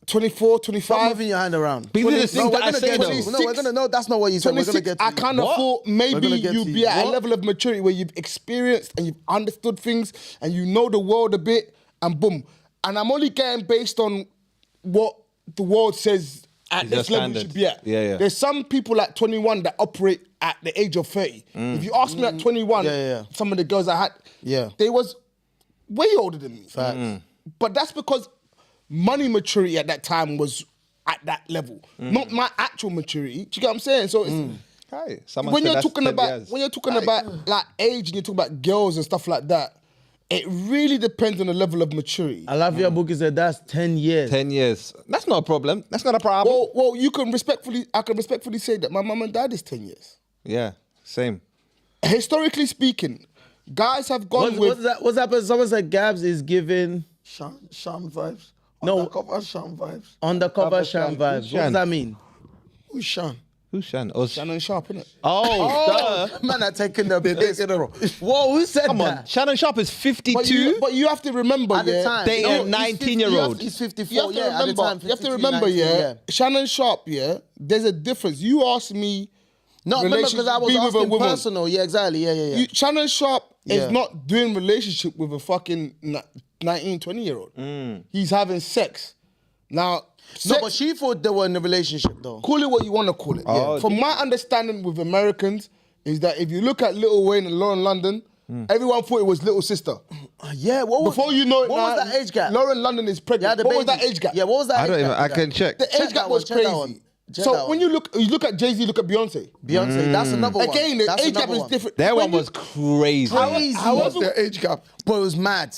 24, Stop 25. moving your hand around. These are the No, things we're that I gonna say get though. to you. No, we're gonna. No, that's not what you said. We're gonna 26, get to I you. kind of thought We're maybe gonna get you'd to be you. at a What? level of maturity where you've experienced and you've understood things and you know the world a bit and boom. And I'm only getting based on what the world says at Is your this level you standard. should be at. Yeah. There's some people at 21 that operate at the age of 30. If you ask me at 21, Yeah. some of the girls I had, Yeah. they was way older than me. Facts. But that's because money maturity at that time was at that level, not my actual maturity. Do you get what I'm saying? So it's, Hi. Someone when said you're that's talking 10 about years. when you're talking about like age and you talk about girls and stuff like that, it really depends on the level of maturity. Alafia Buki said that's 10 years. 10 years. That's not a problem. That's not a problem. Well, I can respectfully say that my mum and dad is 10 years. Yeah, same. Historically speaking, guys have gone with. What's that? Someone said Gabz is giving Sham vibes. No. Undercover Sham vibes. undercover Shan Shan. vibes. What Shan. does that mean? Who's Shan? Who's Shan? Oh, Shannon Sharp, innit? duh. Man, are taking the piss, bro. Whoa, who said Come on. that? Shannon Sharp is 52. But you have to remember, At the time, Dating no, a he's 19-year-old. He's 54. You have to yeah, remember, at the time, you have to 53, remember, 19, yeah, Shannon Sharp, yeah, there's a difference. You asked me, No, remember because I was be with a asking woman. personal. Yeah, exactly. Yeah. Shannon Sharp Yeah. is not doing relationship with a fucking 19, 20-year-old. He's having sex. Now, No, sex, but she thought they were in a relationship though. call it what you want to call it. Oh, From my understanding with Americans is that if you look at Lil Wayne and Lauren London, everyone thought it was Little Sister. Yeah, what was, Before you know it, what now, was that age gap? Lauren London is pregnant. Yeah, the what was baby. that age gap? Yeah, what was that? I age don't even. gap? I can check. The Check age gap that was one, check that crazy. one. Check So that when one. you look at Jay-Z, look at Beyonce. Beyonce, that's another one. Again, the That's age gap another is one. different. That When one was crazy. Crazy. What's their age gap? Bro, it was mad.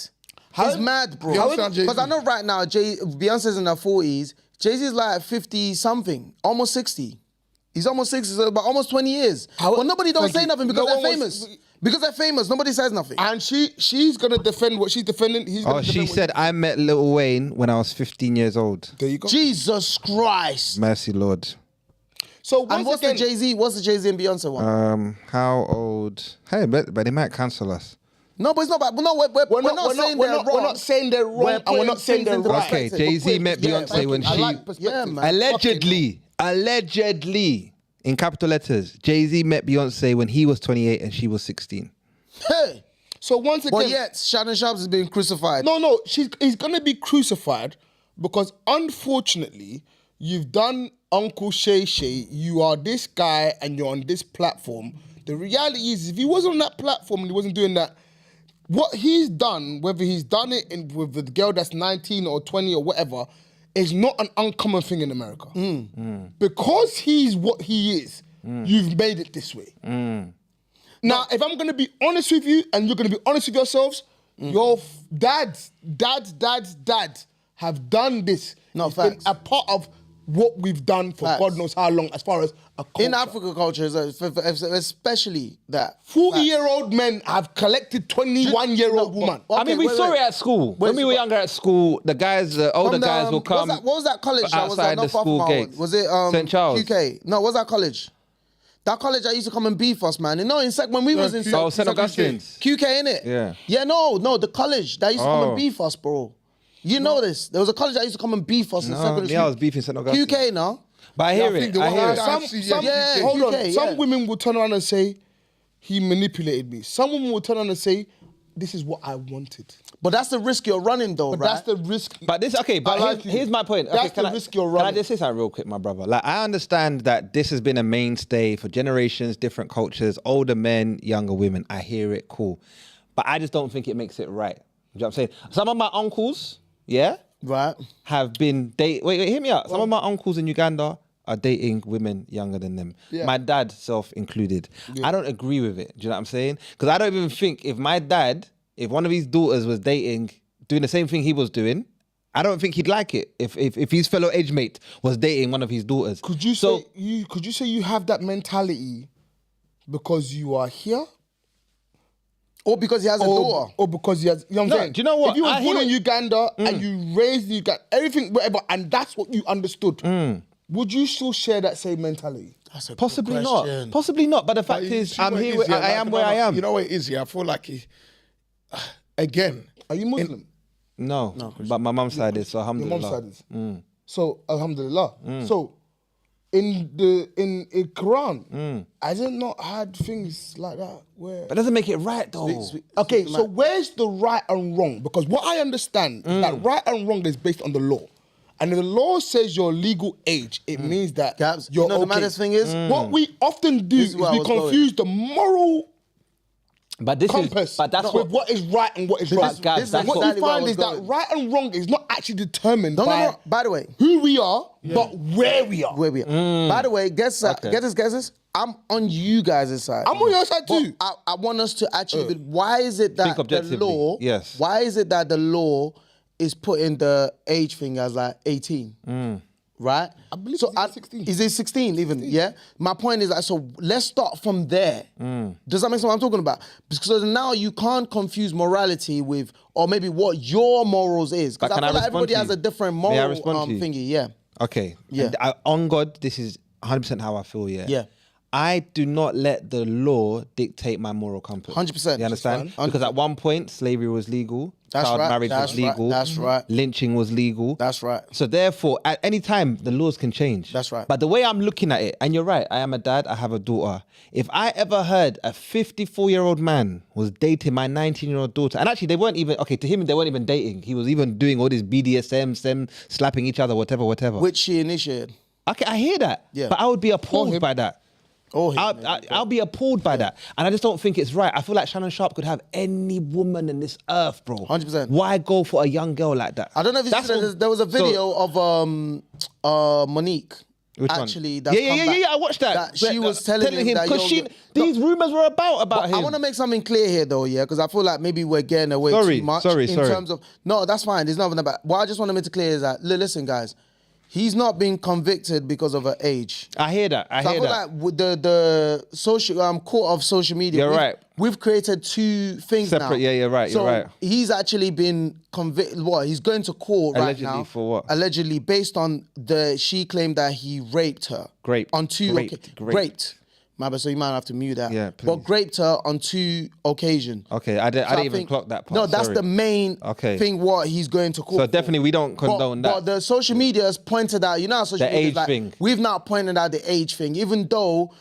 It's mad, bro. You understand Jay-Z? Because I know right now, Beyonce's in her 40s. Jay-Z's like 50-something, almost 60. He's almost 60, so about almost 20 years. But nobody don't Thank say you. nothing because No they're one was- famous. Because they're famous, nobody says nothing. And she's gonna defend what she's defending. He's gonna Oh, she defend what said, I met Lil Wayne when I was 15 years old. There you go. Jesus Christ. Mercy, Lord. So And once what's again, the Jay-Z? What's the Jay-Z and Beyonce one? How old? Hey, but they might cancel us. No, but it's not bad. But no, we're not saying they're wrong. We're not saying they're wrong, and we're putting not saying things they're into right. Okay, perspective. Jay-Z met Yeah, Beyonce when I she... like perspective. Yeah, man. Allegedly, in capital letters, Jay-Z met Beyonce when he was 28 and she was 16. Hey. So once again, But yet, Shannon Sharp is being crucified. no, he's gonna be crucified because unfortunately, you've done Uncle Shay Shay. You are this guy and you're on this platform. The reality is, if he wasn't on that platform and he wasn't doing that, what he's done, whether he's done it with the girl that's 19 or 20 or whatever, is not an uncommon thing in America. Because he's what he is, you've made it this way. Now, if I'm going to be honest with you and you're going to be honest with yourselves, your dads have done this. No, It's been facts. a part of what we've done for Facts. God knows how long as far as a culture. In African culture, especially that 40-year-old men have collected 21-year-old woman. I mean, we saw it at school. When we were Wait. younger at school, the guys, the older guys will come. What was that college? That was outside not the far school from our gates. one? Was it St. Charles? QK? No, what was that college? That college that used to come and beef us, man. No, in when we was in Oh, St. Augustine's. QK, innit? Yeah. Yeah, no, the college that used to come Oh. and beef us, bro. You know this. There was a college that used to come and beef us in secondary Yeah, I was school. beefing St. Augustine. QK now. But I hear I think it. the I one hear that it. I see, Yeah, Hold on. QK, Some yeah. women will turn around and say, he manipulated me. Some women will turn around and say, this is what I wanted. But that's the risk you're running, though, But right? that's the risk. But this, okay, but I like here's you. my point. That's Okay, can the I- risk you're Can I running. just say something real quick, my brother? Like, I understand that this has been a mainstay for generations, different cultures, older men, younger women. I hear it, cool. But I just don't think it makes it right. You know what I'm saying? Some of my uncles, yeah, Right. have been dating. Wait, hear me out. Some of my uncles in Uganda are dating women younger than them. Yeah. My dad, self included. I don't agree with it. Do you know what I'm saying? Because I don't even think if my dad, if one of his daughters was doing the same thing he was doing, I don't think he'd like it. If his fellow age mate was dating one of his daughters. Could you say you have that mentality because you are here? Or because he has a daughter. Or because he has, you know what I'm No, saying? do you know what? If you were I born hear in it. Uganda and you raised in Uganda, everything, whatever, and that's what you understood, would you still share that same mentality? That's a good Possibly question. not. Possibly not. But the fact You is, see I'm what it here. is, yeah, I like, am where I am. You know what it is, yeah? I feel like again. Are you Muslim? No, but my mum's side is, so Your alhamdulillah. mom's side is. So, alhamdulillah. So, in Quran, has it not had things like that where... But it doesn't make it right though. Okay, so where's the right and wrong? Because what I understand is that right and wrong is based on the law. And if the law says your legal age, it means that Gabz, you're you know the okay. maddest thing is? What we often do This is is where I we was confuse the moral But this compass is. But that's with what is right and what is wrong. Gabz, this is that's what what- exactly you where I find was is going. that right and wrong is not actually determined By the way, who we are, but where we are. where we are. By the way, guess this. I'm on you guys' side. I'm on your side But too. I want us to actually. Why is it that Think the objectively, law? yes. Why is it that the law is putting the age thing as like 18? Right? I believe so. it's 16. Is it 16 even? Yeah. My point is that. So let's start from there. Does that make sense? What I'm talking about? Because now you can't confuse morality with, or maybe what your morals is. But Because I can I feel like respond everybody to has you? a different May I moral respond to you? thingy. Yeah. Okay. Yeah. And on God, this is 100% how I feel, yeah? Yeah. I do not let the law dictate my moral compass. 100%. You understand? Fine. Because at one point, slavery was legal. That's child right, marriage that's was legal. right, that's right. Lynching was legal. That's right. So therefore, at any time, the laws can change. That's right. But the way I'm looking at it, and you're right, I am a dad, I have a daughter. If I ever heard a 54-year-old man was dating my 19-year-old daughter, and actually they weren't even, okay, to him, they weren't even dating. He was even doing all this BDSM, slapping each other, whatever. Which she initiated. Okay, I hear that. Yeah. But I would be appalled by that. Or him, I'll be appalled by that. And I just don't think it's right. I feel like Shannon Sharp could have any woman in this earth, bro. 100%. Why go for a young girl like that? I don't know if you see that. There was a video of Monique. Which one? Actually, that's yeah, come back, I watched that. she was telling him that because yo, these rumors were about him. I want to make something clear here, though, yeah, because I feel like maybe we're getting away too much. Sorry. In terms of no, that's fine. There's nothing about. What I just want to make it clear is that listen, guys, he's not being convicted because of her age. I hear that. I So hear I feel that. like with the social court of social media, You're right. We've created two things now. Separate, yeah, you're right, So you're right. he's actually been convicted. What? He's going to court Allegedly right now. for what? Allegedly, based on she claimed that he raped her. Grape. On two Raped. Raped. My bad, so you might have to mute that. Yeah, But please. raped her on 2 occasions. Okay, I didn't even think- clock that part. No, that's sorry. the main thing. What he's going to court. So for. definitely we don't condone that. But the social media has pointed out, how social The media is age like, thing. we've now pointed out the age thing, even though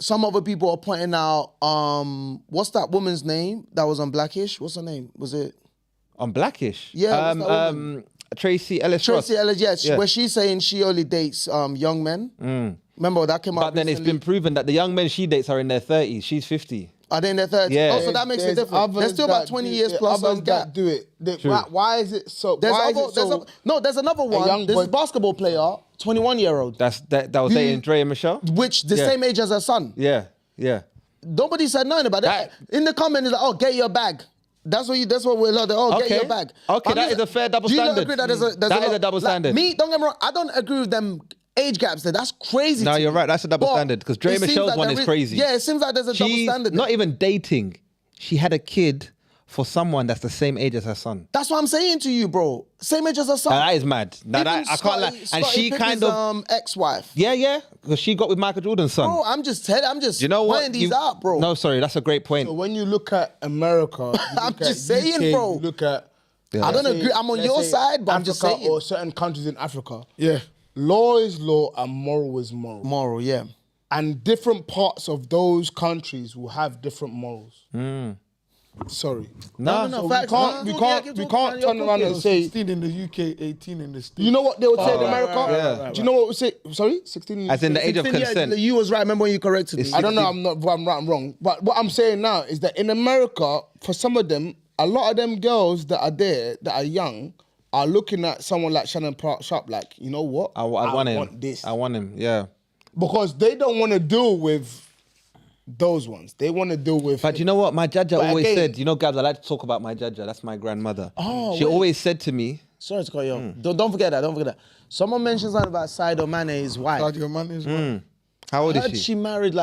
some other people are pointing out, what's that woman's name that was on Blackish? What's her name? Was it? On Blackish? Yeah, what's that woman? Tracy Ellis Ross. Tracy Ellis, yeah, Yeah. where she's saying she only dates young men. Remember that came out But then it's recently? been proven that the young men she dates are in their 30s. She's 50. Are they in their 30s? Yeah. Oh, so that makes it There's different. others There's still about that 20 do- years yeah, plus others gap. that do it. Why is it so? There's why other, is it so? there's another one. young This boy- is basketball player, 21-year-old, That was dating Dre and Michelle? which the Yeah. same age as her son. Yeah. Nobody said nothing about That- it. In the comment, it's like, oh, get your bag. That's what we're allowed to. Oh, get Okay. your bag. Okay, I'm that just- is a fair double do you not standard. agree that there's That is a double standard. Me, don't get me wrong. I don't agree with them age gaps there. That's crazy. No, to you're me. right. That's a double But standard because Dre it seems Michelle's like one there is crazy. Yeah, it seems like there's a double She's standard. not there. even dating. She had a kid for someone that's the same age as her son. That's what I'm saying to you, bro. Same age as her son. Now, that is mad. Now, Even I can't lie. And Scottie she kind Pippen's, of, ex-wife. yeah, because she got with Michael Jordan's son. Bro, I'm just you know what? pointing these out, bro. No, sorry, that's a great point. So when you look at America, you I'm look at just saying, UK, bro. You look at. Yeah. I don't let's agree. I'm on let's your say side, but I'm just Africa saying. or certain countries in Africa. Yeah. Law is law and moral is moral. Moral, yeah. And different parts of those countries will have different morals. Sorry. No, no, So facts. we can't turn around and say, 16 in the UK, 18 in the States. you know what they would say in America? right, Do you know what we say? Sorry? 16 as in the age of 16, yeah, consent. you was right. Remember when you corrected me. It's- I don't know, I'm right, I'm wrong. But what I'm saying now is that in America, for some of them, a lot of them girls that are there, that are young, are looking at someone like Shannon Sharp like, you know what? I want him. this. I want him, yeah. Because they don't want to deal with those ones. They want to deal with... But you know what? My Jaja But always again- said, you know, Gabz, I like to talk about my Jaja. That's my grandmother. Oh, she wait. always said to me, Sorry to call you off. Don't forget that. Don't forget that. Someone mentioned something about Sadio Mane's wife. Sadio Mane's wife. how old I heard is she? he married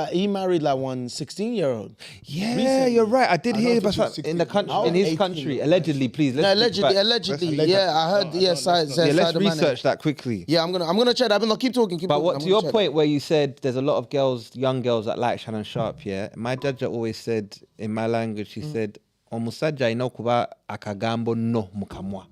one 16-year-old. Yeah, you're right. I did I hear don't think about she was in the 16. country, I was in his 18, country, though. allegedly. Please, let's No, speak back. allegedly. Let's- Yeah, I heard. no, Yeah, let's not. Yeah, let's Sadio Mane. research that quickly. Yeah, I'm gonna check that. But keep talking. But talking. what I'm to gonna your check point where you said there's a lot of girls, young girls that like Shannon Sharp, yeah? My Jaja always said, in my language, she said, Omusaja inokuba akagambo no mukamwa.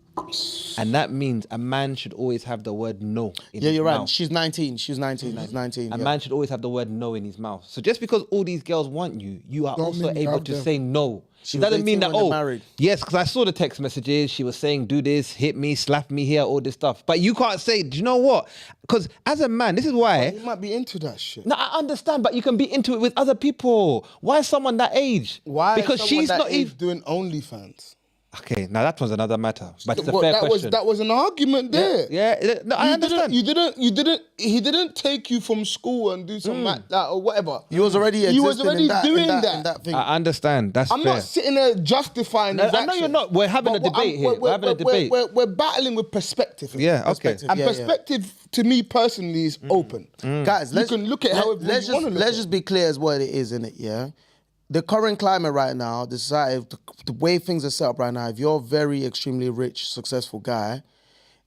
And that means a man should always have the word no in Yeah, his you're right. mouth. She's 19. She's 19. She's 19. A yeah. man should always have the word no in his mouth. So just because all these girls want you, you are Don't also mean you able have to them. say no. She It was doesn't mean 18 that, when they're married. yes, because I saw the text messages. She was saying, do this, hit me, slap me here, all this stuff. But you can't say, do you know what? Because as a man, this is why. You might be into that shit. No, I understand, but you can be into it with other people. Why someone that age? Why Because is someone she's that not age even. doing OnlyFans? Okay, now that was another matter. But it's a Well, fair that question. that was an argument there. Yeah, no, I understand. He didn't take you from school and do something like that or whatever. He was already He was existing already in that, doing in that, that. in that thing. I understand. That's I'm fair. not sitting there justifying No, his I know you're actions. not. We're having a But debate here. We're having a debate. We're battling with perspective. Yeah, okay. Perspective. And Yeah, yeah. perspective to me personally is open. Guys, You can look at however you let's wanna look let's at just be clear as what it is, innit? Yeah. The current climate right now, the society, the way things are set up right now, if you're a very extremely rich, successful guy,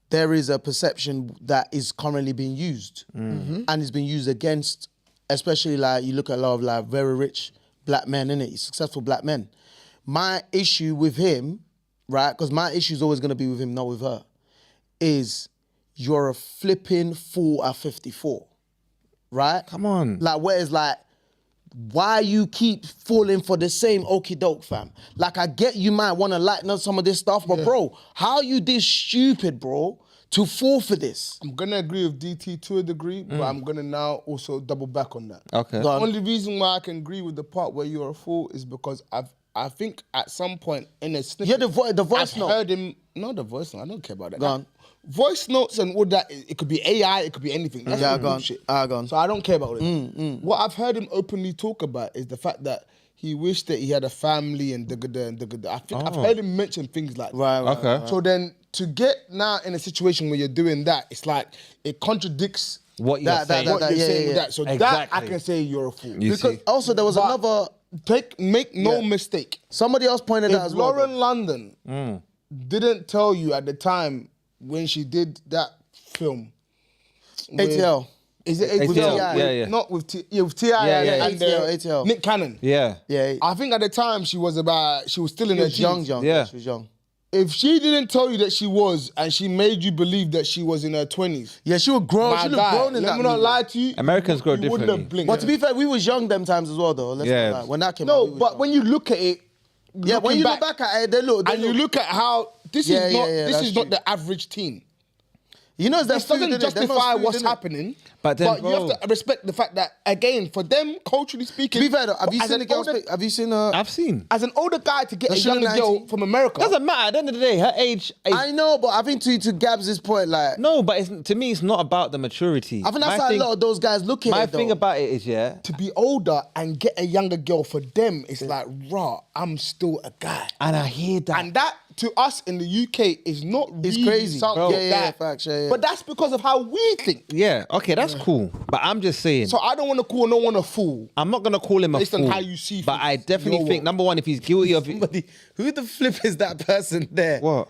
there is a perception that is currently being used, and is being used against, especially like you look at a lot of like very rich black men, innit? Successful black men. My issue with him, right? Because my issue is always going to be with him, not with her, is you're a flipping fool at 54, right? Come on. Like, where it's like, why you keep falling for the same okie doke, fam? Like, I get you might want to lighten up some of this stuff, but bro, how you this stupid, bro, to fall for this? I'm gonna agree with DT to a degree, but I'm gonna now also double back on that. Okay. Go on. The only reason why I can agree with the part where you're a fool is because I think at some point in a snippet, Yeah, the voice I've note. heard him. No, the voice note. I don't care about that. Go on. Voice notes and all that. It could be AI. It could be anything. That's Yeah, all go on. bullshit. Go on. So I don't care about it. What I've heard him openly talk about is the fact that he wished that he had a family and da-ga-da and da-ga-da. I think I've heard him mention things like that. Right, right, Okay. So then to get now in a situation where you're doing that, it's like it contradicts What you're saying. what you're yeah, saying yeah, with yeah. that. So that I Exactly. can say you're a fool. You because see. Also, there was But another, make no Yeah. mistake. somebody else pointed out If as well. Lauren London didn't tell you at the time when she did that film, with- ATL. Is it with ATL, T.I.? yeah, yeah. Not with T.I. Yeah, yeah, and ATL. Nick Cannon. Yeah. Yeah, I think at the time she was still in she her was young, teens. young. Yeah. She was young. If she didn't tell you that she was, and she made you believe that she was in her 20s, Yeah, she was grown. my She looked guy, grown in let that me not movie. lie to you. Americans grow you wouldn't differently. have blinked. But to be fair, we was young them times as well, though. Let's Yeah. not lie. When that came out, No, we was but young. when you look at it, Yeah, when looking you look back at it, they look. and you look at how this Yeah, is not yeah, this that's is not true. the average teen. You know, it's that This doesn't justify what's happening. But then, you have to respect the fact that again, for them, culturally To speaking, be fair, though, have you as seen an the girls? older- Have you seen her? I've seen. as an older guy to get Does a she look younger girl 19? from America? Doesn't matter. At the end of the day, her age is. I know, but I think to Gabs' point, like, No, but to me, it's not about the maturity. I think that's My how thing- a lot of those guys look at My it, though. thing about it is, yeah, to be older and get a younger girl for them, it's like, raw, I'm still a guy. and I hear that. And that, to us in the UK is not It's really crazy, something bro. like Yeah, that. facts, yeah. But that's because of how we think. Yeah, okay, that's cool. But I'm just saying. So I don't want to call no one a fool. I'm not gonna call him a Based on fool. how you see but things. I definitely You know think what? number one, if he's guilty of it, Somebody, who the flip is that person there? What?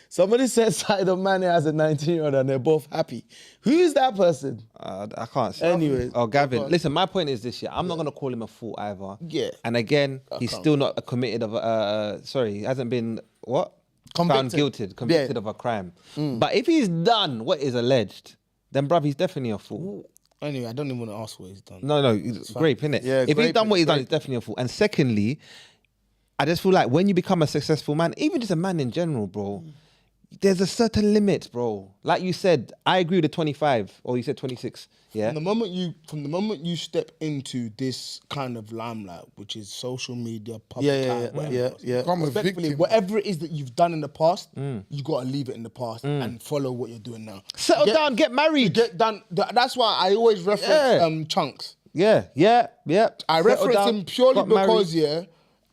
Somebody said Side of Man has a 19-year-old and they're both happy. Who is that person? I can't say. Anyways. Oh, Gavin. Listen, my point is this: I'm not gonna call him a fool either. Yeah. And again, he's still not committed of. Sorry, he hasn't been what? Found Convicted. convicted Yeah. of a crime. But if he's done what is alleged, then bruv, he's definitely a fool. Anyway, I don't even want to ask what he's done. No, it's grape, innit? Yeah, if he's grape, done what he's done, grape. he's definitely a fool. And secondly, I just feel like when you become a successful man, even just a man in general, bro, there's a certain limit, bro. Like you said, I agree with the 25, or you said 26. Yeah. From the moment you step into this kind of limelight, which is social media, public eye, whatever, Become a respectfully, victim. whatever it is that you've done in the past, you got to leave it in the past and follow what you're doing now. Settle down, get married. Get done. That's why I always reference Chunks. Yeah. I Settle reference down, him purely got married. because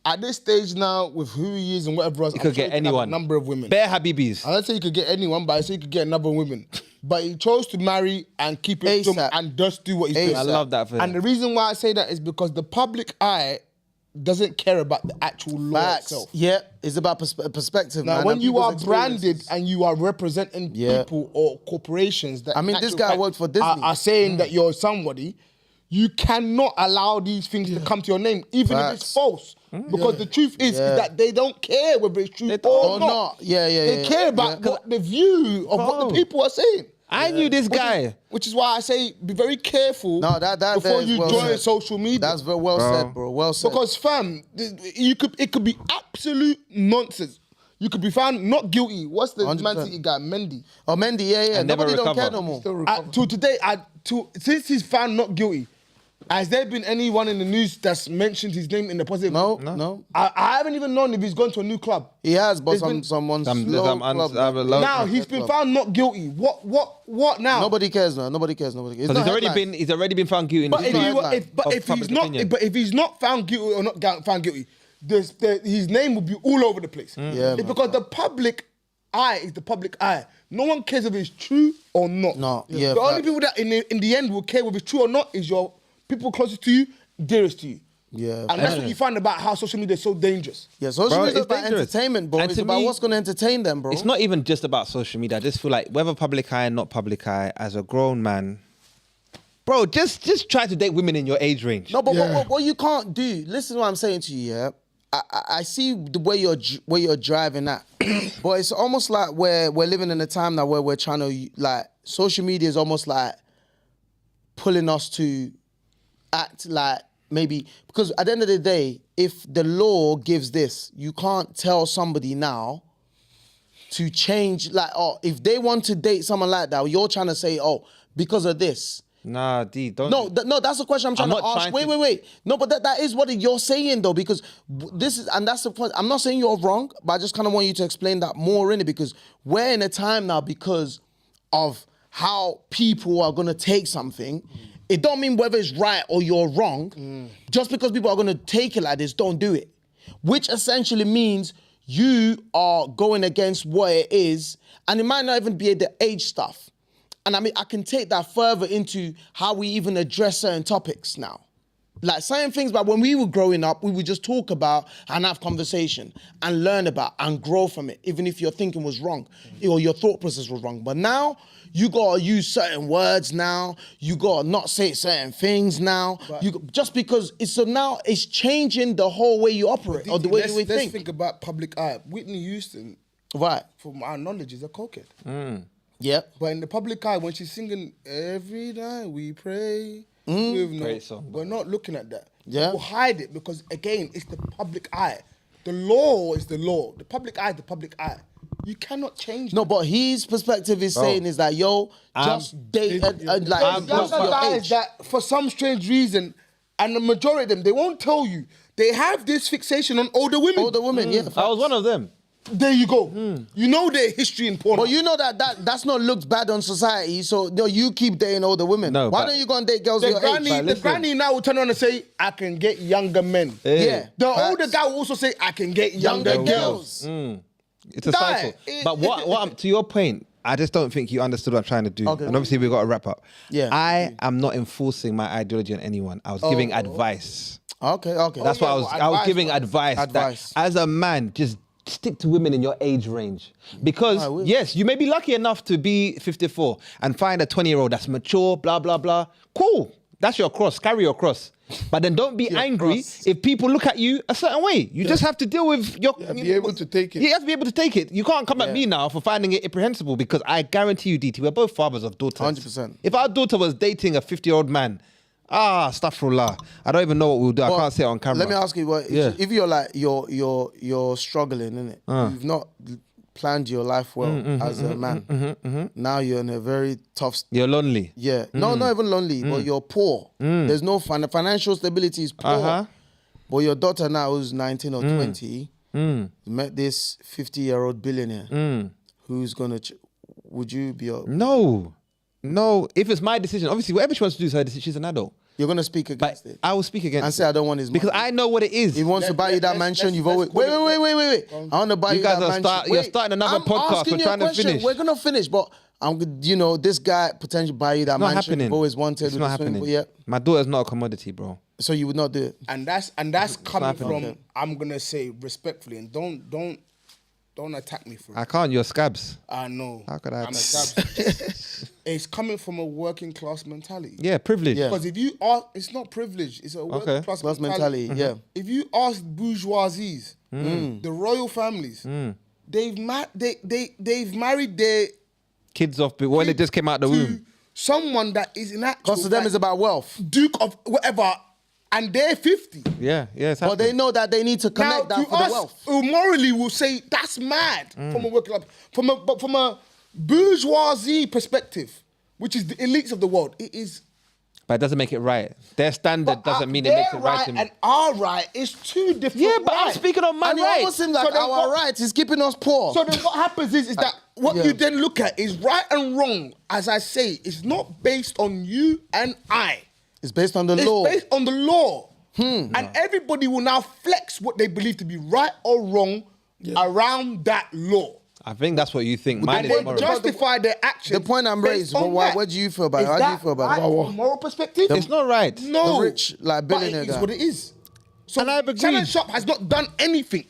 at this stage now, with who he is and whatever else, He could get anyone. A number of women. Bare Habibis. I don't say he could get anyone, but I say he could get a number of women. But he chose to marry and keep it to him ASAP. and just do what he's doing. I love that for him. And the reason why I say that is because the public eye doesn't care about the actual law Facts. itself. Yeah, it's about perspective, Now, man. when and you people's are branded experiences. and you are representing people or corporations that I mean, in this actual guy fact worked for Disney. are saying that you're somebody, you cannot allow these things to come to your name, even if it's Facts. false. Because the truth is that they don't care whether it's true or not. Yeah. They care about what the view of what the people are saying. I knew this guy. Which is why I say be very careful No, that before there is you well join said. social media. That's very well said, bro. Well said. Because fam, it could be absolute nonsense. You could be found not guilty. What's the 100%. Man City guy, Mendy? Oh, Mendy, yeah. And never Nobody don't recover. care no more. To today, since he's found not guilty, has there been anyone in the news that's mentioned his name in the positive? No. I haven't even known if he's gone to a new club. He has, but There's been- someone Some slow club. Now he's been found not guilty. What now? Nobody cares now. Nobody cares. It's Because not he's already been found guilty. In But the if, street. he, headline if of he's public not, opinion. but if he's not found guilty or not found guilty, his name will be all over the place. Yeah, It's man. because the public eye is the public eye. No one cares if it's true or not. No, yeah, The only facts. people that in the end will care whether it's true or not is your people closest to you, dearest to you. Yeah, And that's what you find about how social media is so dangerous. Yeah, social Bro, media is it's about dangerous. entertainment, bro. And It's to about me, what's going to entertain them, bro. It's not even just about social media. I just feel like whether public eye, not public eye, as a grown man, bro, just try to date women in your age range. No, but what you can't do. Listen to what I'm saying to you. Yeah, I see the way you're driving at, but it's almost like we're living in a time now where we're trying to like social media is almost like pulling us to act like maybe because at the end of the day, if the law gives this, you can't tell somebody now to change. Like, oh, if they want to date someone like that, you're trying to say, oh, because of this. Nah, D, don't. No, no, that's the question I'm trying to not ask. trying Wait. No, but that is what you're saying though, because this is, and that's the point. I'm not saying you're wrong, but I just kind of want you to explain that more in it because we're in a time now because of how people are gonna take something. It don't mean whether it's right or you're wrong. Just because people are gonna take it like this, don't do it. Which essentially means you are going against what it is, and it might not even be the age stuff. And I mean, I can take that further into how we even address certain topics now. Like certain things, but when we were growing up, we would just talk about and have conversation and learn about and grow from it, even if your thinking was wrong or your thought process was wrong. But now, you gotta use certain words now. You gotta not say certain things now. Just because now it's changing the whole way you operate or the way you Let's think. think about public eye. Whitney Houston, Right. from our knowledge, is a cokehead. Yep. But in the public eye, when she's singing "Every night we pray," with Great song. we're not looking at that. Yeah. People hide it because again, it's the public eye. The law is the law. The public eye is the public eye. You cannot change. No, but his perspective is saying is that just date like There's plus younger your guys age. that, for some strange reason, and the majority of them, they won't tell you. They have this fixation on older women. Older women, yeah. I was one of them. There you go. You know their history in porn. But you know that's not looked bad on society, so no, you keep dating older women. No, Why but- don't you go and date girls the your granny, age? the granny now will turn around and say, "I can get younger men." Yeah. The Facts. older guy will also say, "I can get younger Younger girls." girls. It's a Die. cycle. But to your point, I just don't think you understood what I'm trying to do. Okay. And obviously we've got to wrap up. Yeah. I am not enforcing my ideology on anyone. I was giving advice. Okay. That's what I was. I was giving advice. Advice. That as a man, just stick to women in your age range. Because yes, you may be lucky enough to be 54 and find a 20-year-old that's mature, blah, blah, blah. Cool. That's your cross. Carry your cross. But then don't be angry if people look at you a certain way. You just have to deal with your... be able to take it. You have to be able to take it. You can't come at me now for finding it imprehensible because I guarantee you, DT, we're both fathers of daughters. 100%. If our daughter was dating a 50-year-old man, astaghfirullah. I don't even know what we'll do. I can't say it on camera. Let me ask you, if you're like you're struggling, innit? You've not planned your life well as a man. Now you're in a very tough. You're lonely. Yeah, no, not even lonely, but you're poor. There's no financial stability is poor. But your daughter now, who's 19 or 20, met this 50-year-old billionaire who's gonna. Would you be? No, if it's my decision, obviously whatever she wants to do is her decision. She's an adult. You're gonna speak against it. I will speak against and say I don't want his money. because I know what it is. He wants to buy you that mansion. You've always wait. I want to buy you that mansion. You're starting another podcast. We're trying to finish. We're gonna finish, but this guy potentially buy you that It's not mansion. happening. You've always wanted. It's not happening. My daughter's not a commodity, bro. So you would not do it. And that's coming from, I'm gonna say respectfully, and don't attack me for it. I can't. You're scabs. I know. How could I I'm a attack Gabz. It's coming from a working class mentality. Yeah, privilege. Yeah. Because if you ask, it's not privilege, it's a working class mentality. Yeah. If you ask bourgeoisies, the royal families, they've married their Kids off when they just came out the womb. someone that is in actual Because to them, it's about wealth. Duke of whatever, and they're 50. Yeah, it's But they happening. know that they need to connect that to for the us, wealth. who morally will say that's mad from a working class, but from a bourgeoisie perspective, which is the elites of the world, it is. But it doesn't make it right. Their standard doesn't mean it their makes it right to me. and our right is two different. Yeah, but I'm rights. speaking on my And it rights. almost seems like So then our what- rights is keeping us poor. So then what happens is that what you then look at is right and wrong. As I say, it's not based on you and I. It's based on the It's law. based on the law. And everybody will now flex what they believe to be right or wrong around that law. I think that's what you think. Mine And is they moral. justify their actions. The point I'm based raising, on but that. what do you feel about it? Is How do you that feel about right it? from a moral perspective? It's not right. No. The rich, like, billionaire But it is guy. what it is. So And I've agreed. Challenge Shop has not done anything,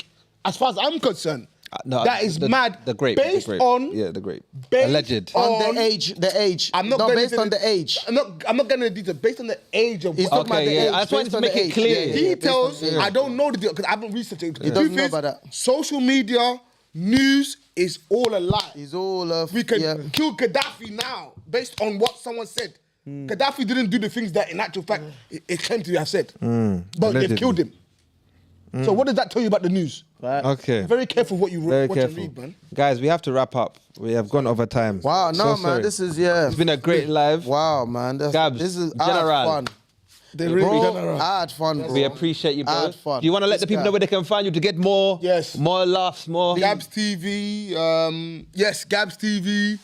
as far as I'm concerned. No, that is mad. The grape. Based the grape. on the grape. based Alleged. On the age. I'm not no, going based into on the age. I'm not getting into detail. Based on the age of He's what talking about the Okay, age. I just wanted based to on make the it age. clear. details. based on the age. I don't know the deal because I haven't researched it. He doesn't know about that. Social media, news is all a lie. He's all We can kill Gaddafi now based on what someone said. Gaddafi didn't do the things that, in actual fact, it claimed to have said. But Allegedly. they've killed him. So what does that tell you about the news? Okay. Be very careful what you Very watch careful. and read, man. Guys, we have to wrap up. We have gone over time. Wow, no, So man, sorry. this is, It's been a great live. Wow, man. Gabz, this is General. I had fun. They really Bro, general. I had fun, bro. We appreciate you, I bro. had fun. Do you want to let This the people guy. know where they can find you to get more? Yes. More laughs, more. Gabz TV, Gabz TV,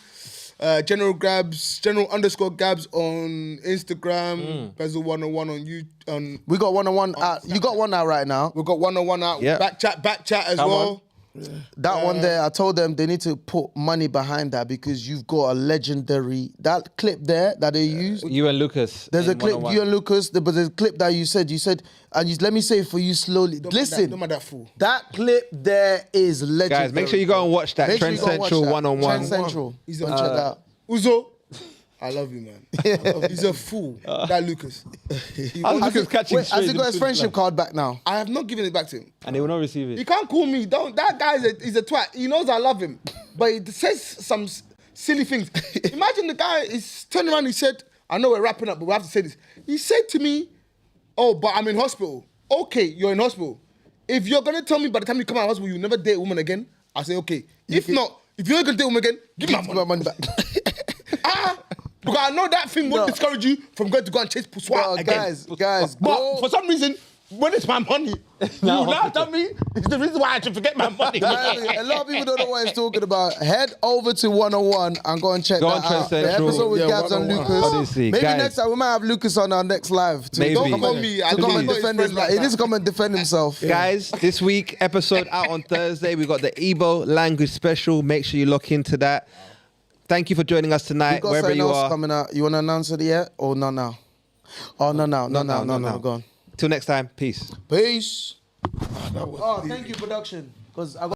General _Gabz on Instagram, Bezel 101 on YouTube. We got one-on-one out. You got one out right now. We've got 101 out. Yeah. Back chat as Come well. on. That one there, I told them they need to put money behind that because you've got a legendary, that clip there that they used. You and Lucas. There's a in clip, 101. you and Lucas, but there's a clip that you said, and let me say it for you slowly. Listen, Don't mind that fool. that clip there is legendary. Guys, make sure you go and watch that Make sure Trend you go and watch Central that. 101. Trend Central. He's Go and check that out. Uzo, I love you, man. He's a fool. That Lucas. How's Lucas catching Wait, has he straight got his into friendship the card back now? I have not given it back to him. And they will not receive He it. can't call me. Don't. That guy is a twat. He knows I love him, but he says some silly things. Imagine the guy is turned around. He said, "I know we're wrapping up, but we have to say this." He said to me, "Oh, but I'm in hospital." Okay, you're in hospital. If you're gonna tell me by the time you come out of hospital you'll never date a woman again, I say okay. If not, if you're not gonna date a woman again, give me my money back. Because I know that thing won't discourage you from going to go and chase Puswa again. Guys, But for some reason, when it's my money, you laughed at me. It's the reason why I should forget my money. A lot of people don't know what he's talking about. Head over to 101 and go and check Go that on Trend out. The Central. episode with Yeah, Gabz and 101. Lucas. Honestly, Maybe guys. next time we might have Lucas on our next live. Maybe. Don't come on me. To come and Please. defend his life. He needs to come and defend himself. Guys, this week episode out on Thursday. We got the Igbo language special. Make sure you look into that. Thank you for joining us You tonight, got wherever something you else are. coming out. You want to announce it yet? Or not now? Oh, no, go on. Till next time, peace. Peace. That was Oh, thank you, production. Because I got